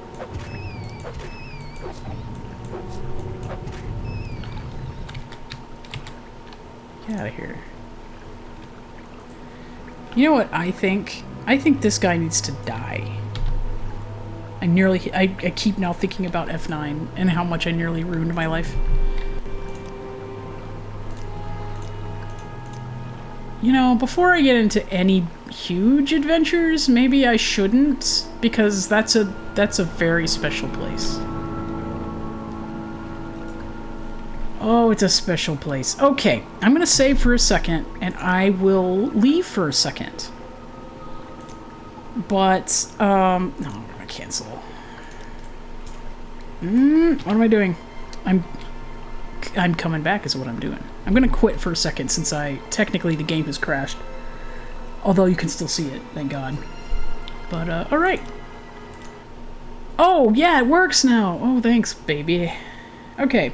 Get out of here. You know what I think? I think this guy needs to die. I keep now thinking about F9 and how much I nearly ruined my life. You know, before I get into any huge adventures, maybe I shouldn't, because that's a very special place. Oh, it's a special place. Okay, I'm gonna save for a second, and I will leave for a second. But, no, I'm gonna cancel. What am I doing? I'm coming back is what I'm doing. I'm gonna quit for a second since technically the game has crashed. Although you can still see it, thank God. But, alright. Oh, yeah, it works now! Oh, thanks, baby. Okay.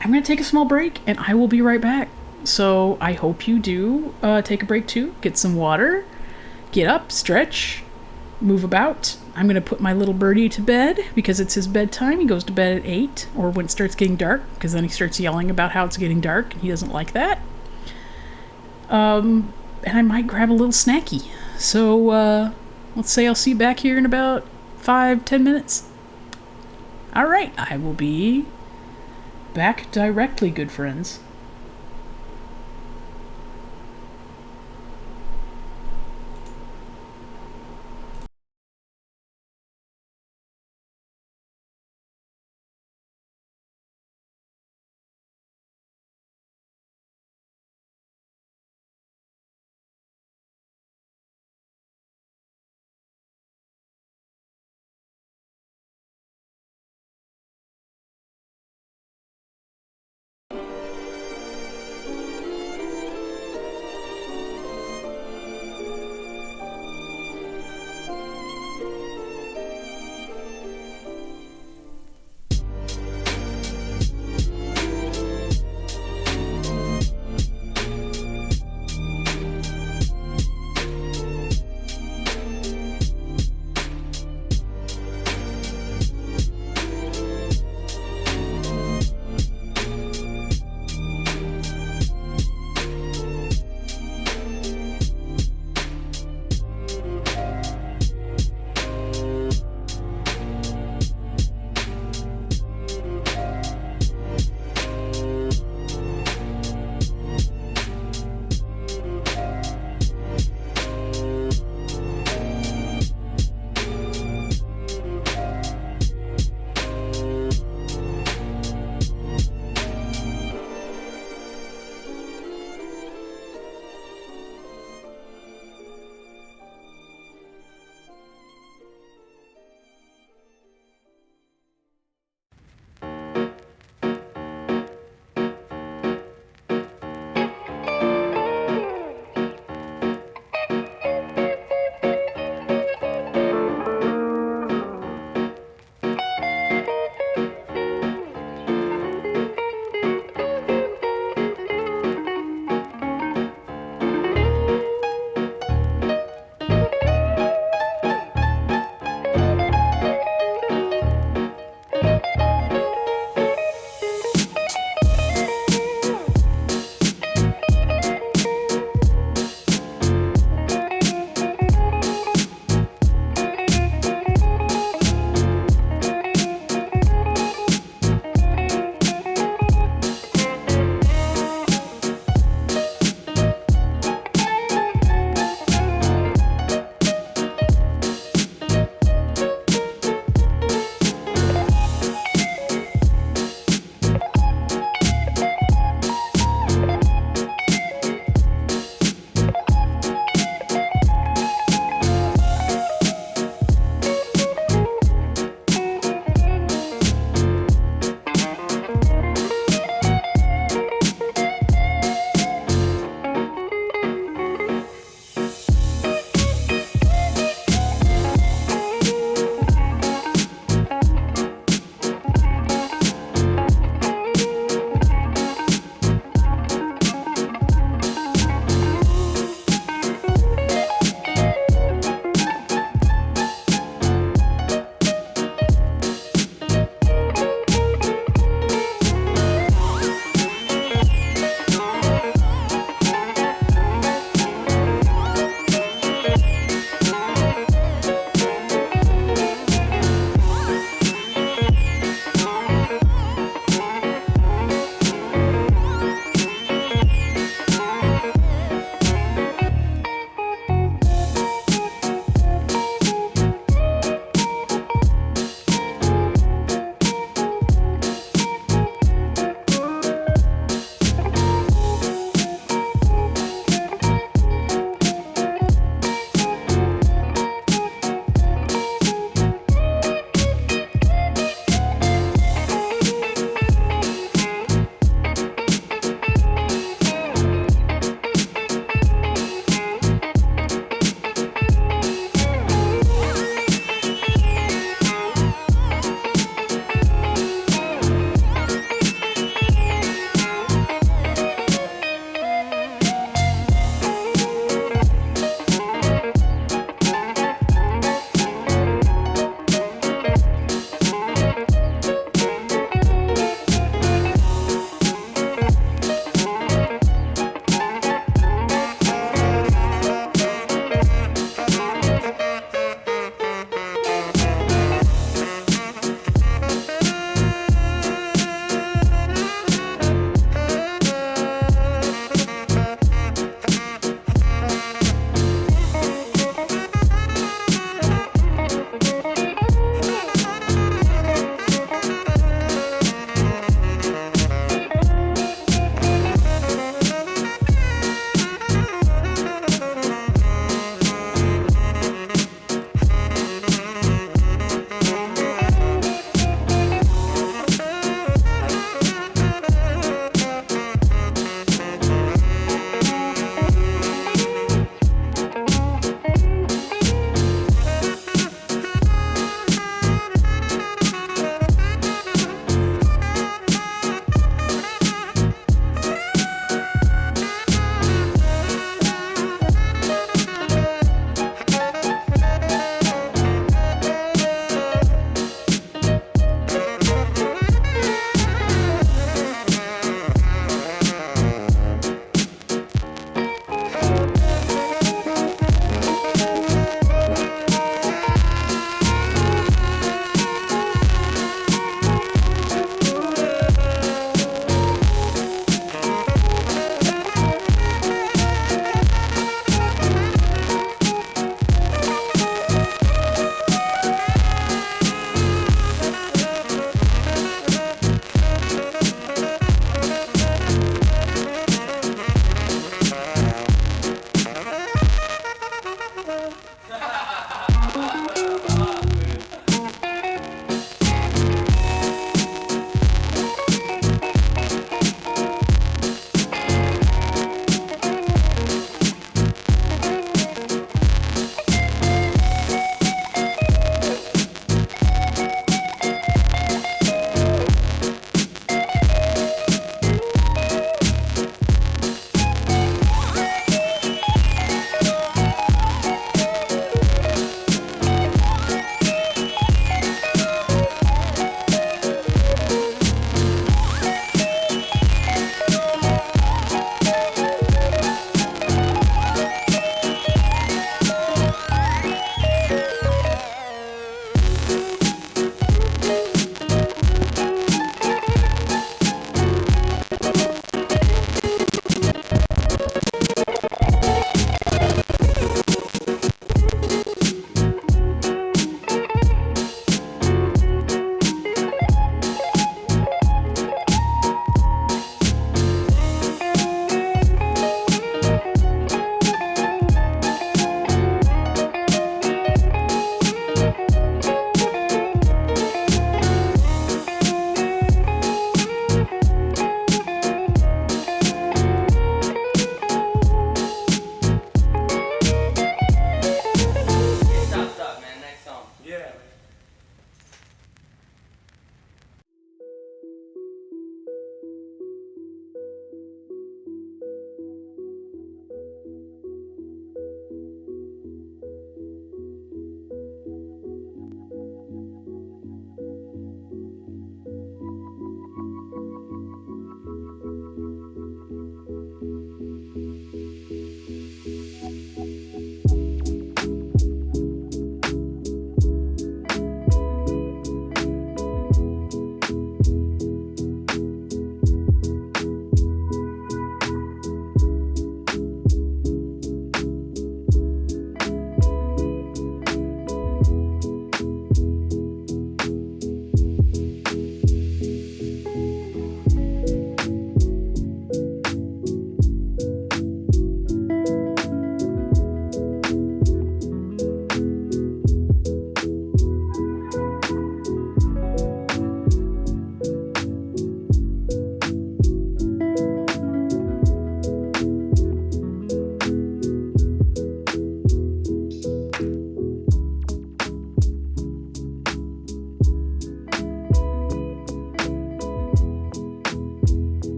I'm gonna take a small break, and I will be right back. So, I hope you do take a break too, get some water, get up, stretch, move about. I'm gonna put my little birdie to bed, because it's his bedtime. He goes to bed at 8, or when it starts getting dark, because then he starts yelling about how it's getting dark, and he doesn't like that. And I might grab a little snacky. So, let's say I'll see you back here in about 5-10 minutes. Alright, I will be back directly, good friends.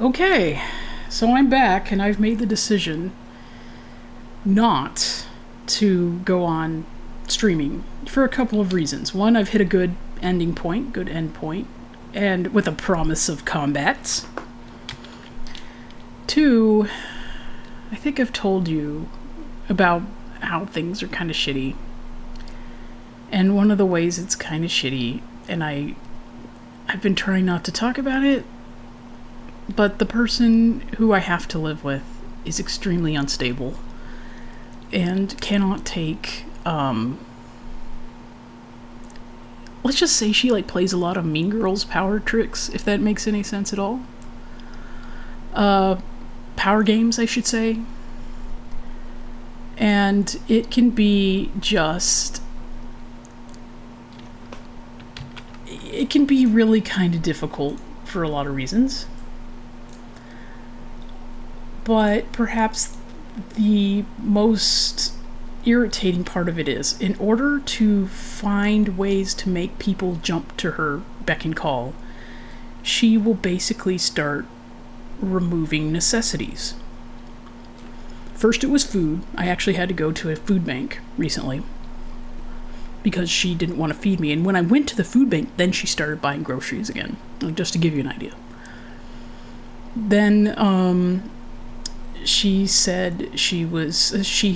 Okay, so I'm back and I've made the decision not to go on streaming for a couple of reasons. One, I've hit a good ending point, good end point, and with a promise of combats. Two, I think I've told you about how things are kind of shitty. And one of the ways it's kind of shitty, and I've been trying not to talk about it, but the person who I have to live with is extremely unstable and cannot take, let's just say she like plays a lot of Mean Girls power tricks, if that makes any sense at all. Power games, I should say. And it can be just... It can be really kind of difficult for a lot of reasons. But perhaps the most irritating part of it is, in order to find ways to make people jump to her beck and call, she will basically start removing necessities. First it was food. I actually had to go to a food bank recently because she didn't want to feed me. And when I went to the food bank, then she started buying groceries again, just to give you an idea. Then she said she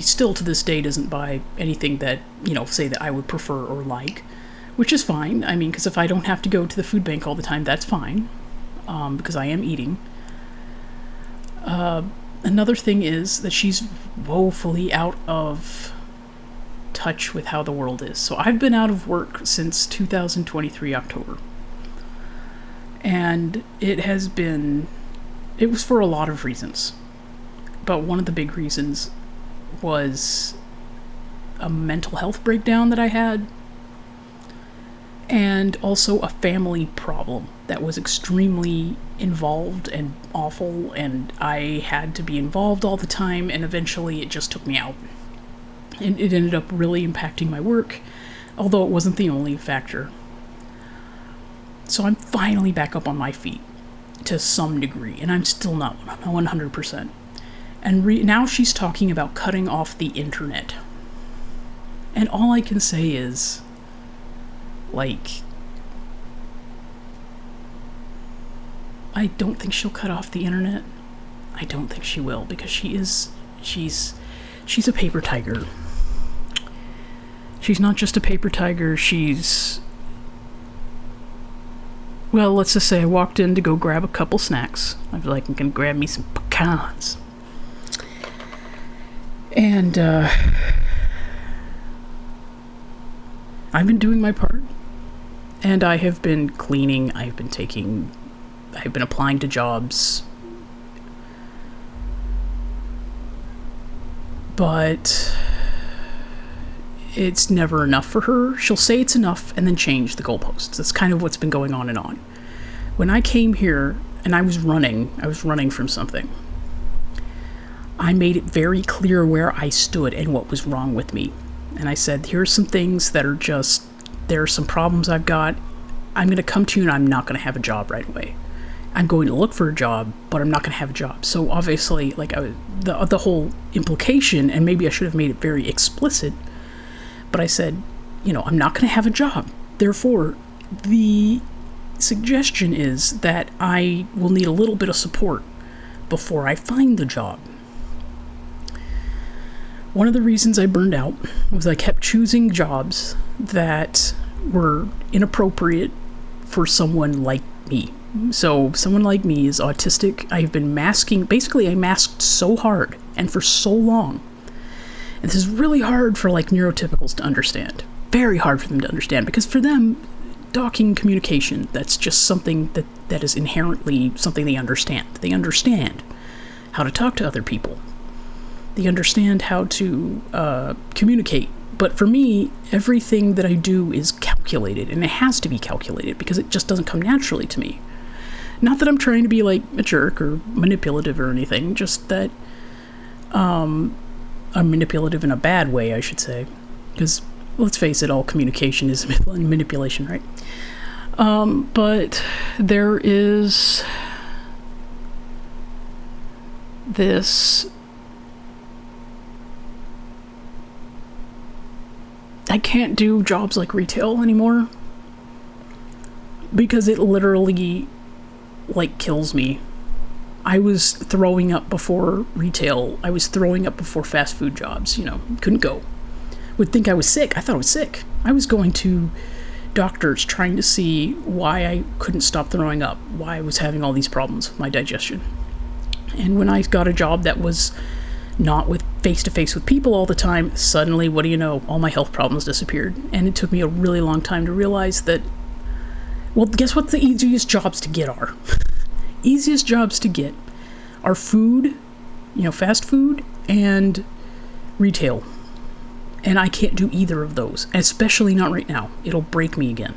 still to this day doesn't buy anything that, say that I would prefer or like, which is fine. I mean, because if I don't have to go to the food bank all the time, that's fine, because I am eating. Another thing is that she's woefully out of touch with how the world is. So I've been out of work since 2023 October. And it was for a lot of reasons. But one of the big reasons was a mental health breakdown that I had, and also a family problem that was extremely involved and awful, and I had to be involved all the time, and eventually it just took me out. And it ended up really impacting my work, although it wasn't the only factor. So I'm finally back up on my feet to some degree, and I'm still not 100%. And now she's talking about cutting off the internet. And all I can say is, like, I don't think she'll cut off the internet. I don't think she will, because she's a paper tiger. She's not just a paper tiger, well, let's just say I walked in to go grab a couple snacks. I was like, I'm gonna grab me some pecans. And, I've been doing my part. And I have been cleaning, I've been applying to jobs. But it's never enough for her. She'll say it's enough and then change the goalposts. That's kind of what's been going on and on. When I came here and I was running from something, I made it very clear where I stood and what was wrong with me. And I said, here's some things that are there are some problems I've got. I'm going to come to you and I'm not going to have a job right away. I'm going to look for a job, but I'm not going to have a job. So obviously, like, the whole implication, and maybe I should have made it very explicit, but I said, I'm not going to have a job. Therefore, the suggestion is that I will need a little bit of support before I find the job. One of the reasons I burned out was I kept choosing jobs that were inappropriate for someone like me. So someone like me is autistic. I've been masking. Basically, I masked so hard and for so long. And this is really hard for like neurotypicals to understand. Very hard for them to understand, because for them, talking communication, that's just something that is inherently something they understand. They understand how to talk to other people. They understand how to communicate. But for me, everything that I do is calculated, and it has to be calculated because it just doesn't come naturally to me. Not that I'm trying to be like a jerk or manipulative or anything, just that I'm manipulative in a bad way, I should say. Because, let's face it, all communication is manipulation, right? But there is this... I can't do jobs like retail anymore because it literally, like, kills me. I was throwing up before retail. I was throwing up before fast food jobs, you know, couldn't go. Would think I was sick. I thought I was sick. I was going to doctors trying to see why I couldn't stop throwing up, why I was having all these problems with my digestion. And when I got a job that was not with face-to-face with people all the time, suddenly, what do you know, all my health problems disappeared. And it took me a really long time to realize that, well, guess what the easiest jobs to get are? Easiest jobs to get are food, you know, fast food, and retail. And I can't do either of those, especially not right now. It'll break me again.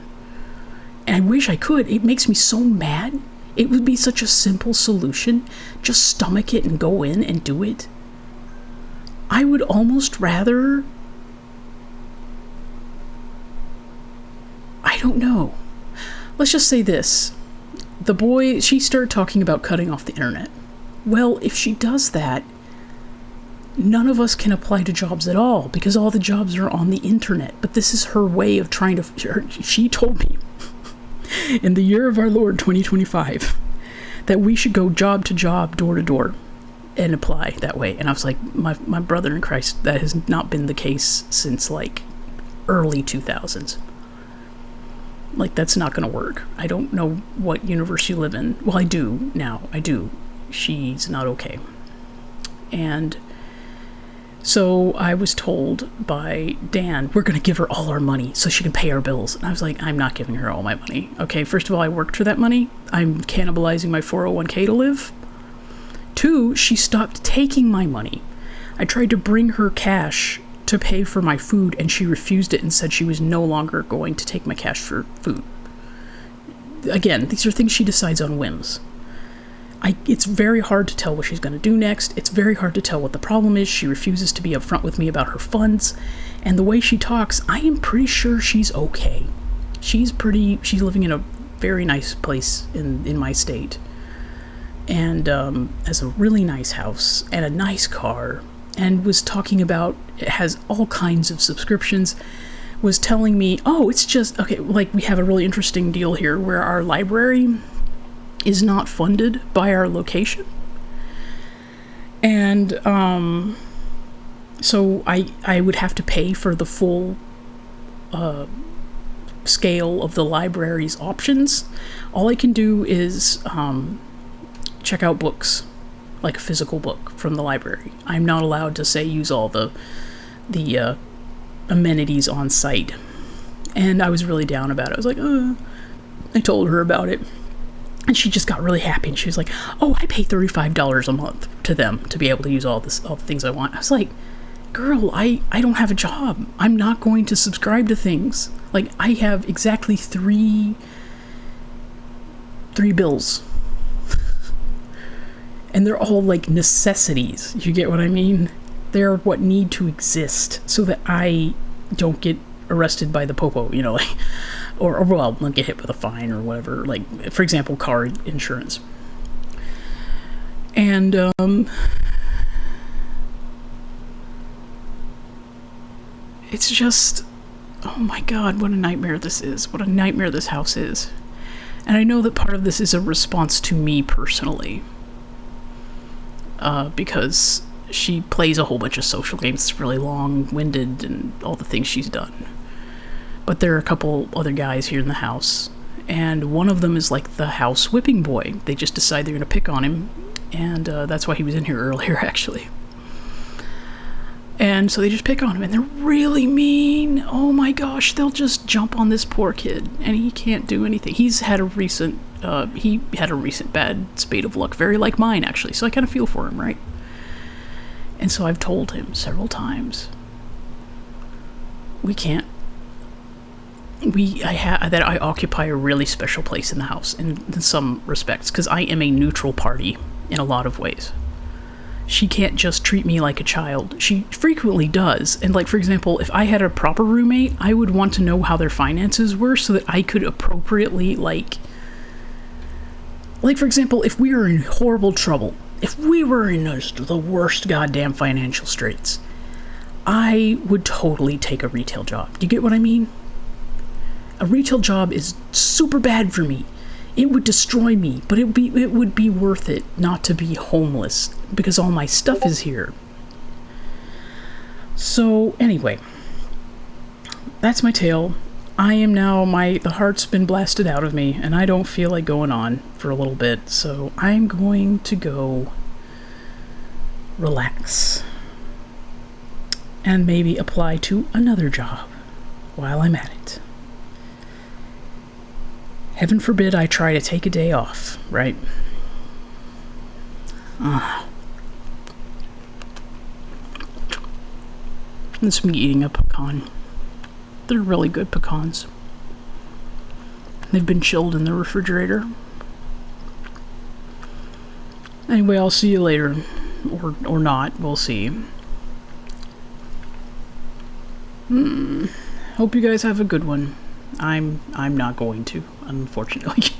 And I wish I could. It makes me so mad. It would be such a simple solution. Just stomach it and go in and do it. I would almost rather... I don't know. Let's just say this. The boy, she started talking about cutting off the internet. Well, if she does that, none of us can apply to jobs at all because all the jobs are on the internet. But this is her way of trying to... She told me in the year of our Lord 2025 that we should go job to job, door to door, and apply that way. And I was like, my brother in Christ, that has not been the case since like early 2000s. Like, that's not going to work. I don't know what universe you live in. Well, I do now. I do. She's not okay. And so I was told by Dan, we're going to give her all our money so she can pay our bills. And I was like, I'm not giving her all my money. Okay, first of all, I worked for that money. I'm cannibalizing my 401k to live. 2, she stopped taking my money. I tried to bring her cash to pay for my food, and she refused it and said she was no longer going to take my cash for food. Again, these are things she decides on whims. It's very hard to tell what she's going to do next. It's very hard to tell what the problem is. She refuses to be upfront with me about her funds. And the way she talks, I am pretty sure she's okay. She's living in a very nice place in my state. And has a really nice house and a nice car. And was talking about, it has all kinds of subscriptions, was telling me, oh, it's just, okay, like we have a really interesting deal here where our library is not funded by our location. And so I would have to pay for the full scale of the library's options. All I can do is check out books, like a physical book from the library. I'm not allowed to say use all the amenities on site. And I was really down about it. I was like, I told her about it. And she just got really happy, and she was like, oh, I pay $35 a month to them to be able to use all the things I want. I was like, girl, I don't have a job. I'm not going to subscribe to things. Like, I have exactly three bills. And they're all like necessities. You get what I mean? They're what need to exist so that I don't get arrested by the popo, you know, like, or well, not get hit with a fine or whatever. Like, for example, car insurance. And it's just, oh my God, what a nightmare this is. What a nightmare this house is. And I know that part of this is a response to me personally. Because she plays a whole bunch of social games. It's really long-winded and all the things she's done. But there are a couple other guys here in the house. And one of them is like the house whipping boy. They just decide they're going to pick on him. And that's why he was in here earlier, actually. And so they just pick on him. And they're really mean. Oh my gosh, they'll just jump on this poor kid. And he can't do anything. He's had a recent... he had a recent bad spate of luck, very like mine, actually, so I kind of feel for him, right? And so I've told him several times, we can't, that I occupy a really special place in the house, in some respects, because I am a neutral party in a lot of ways. She can't just treat me like a child. She frequently does. And like, for example, if I had a proper roommate, I would want to know how their finances were so that I could appropriately, like, for example, if we are in horrible trouble if we were in the worst goddamn financial straits, I would totally take a retail job. Do you get what I mean? A retail job is super bad for me. It would destroy me, but it would be worth it not to be homeless because all my stuff is here. So anyway, that's my tale. I am now, the heart's been blasted out of me, and I don't feel like going on for a little bit, so I'm going to go relax and maybe apply to another job while I'm at it. Heaven forbid I try to take a day off, right? It's me eating a pecan. They're really good pecans. They've been chilled in the refrigerator. Anyway, I'll see you later. Or not, we'll see. Hope you guys have a good one. I'm not going to, unfortunately.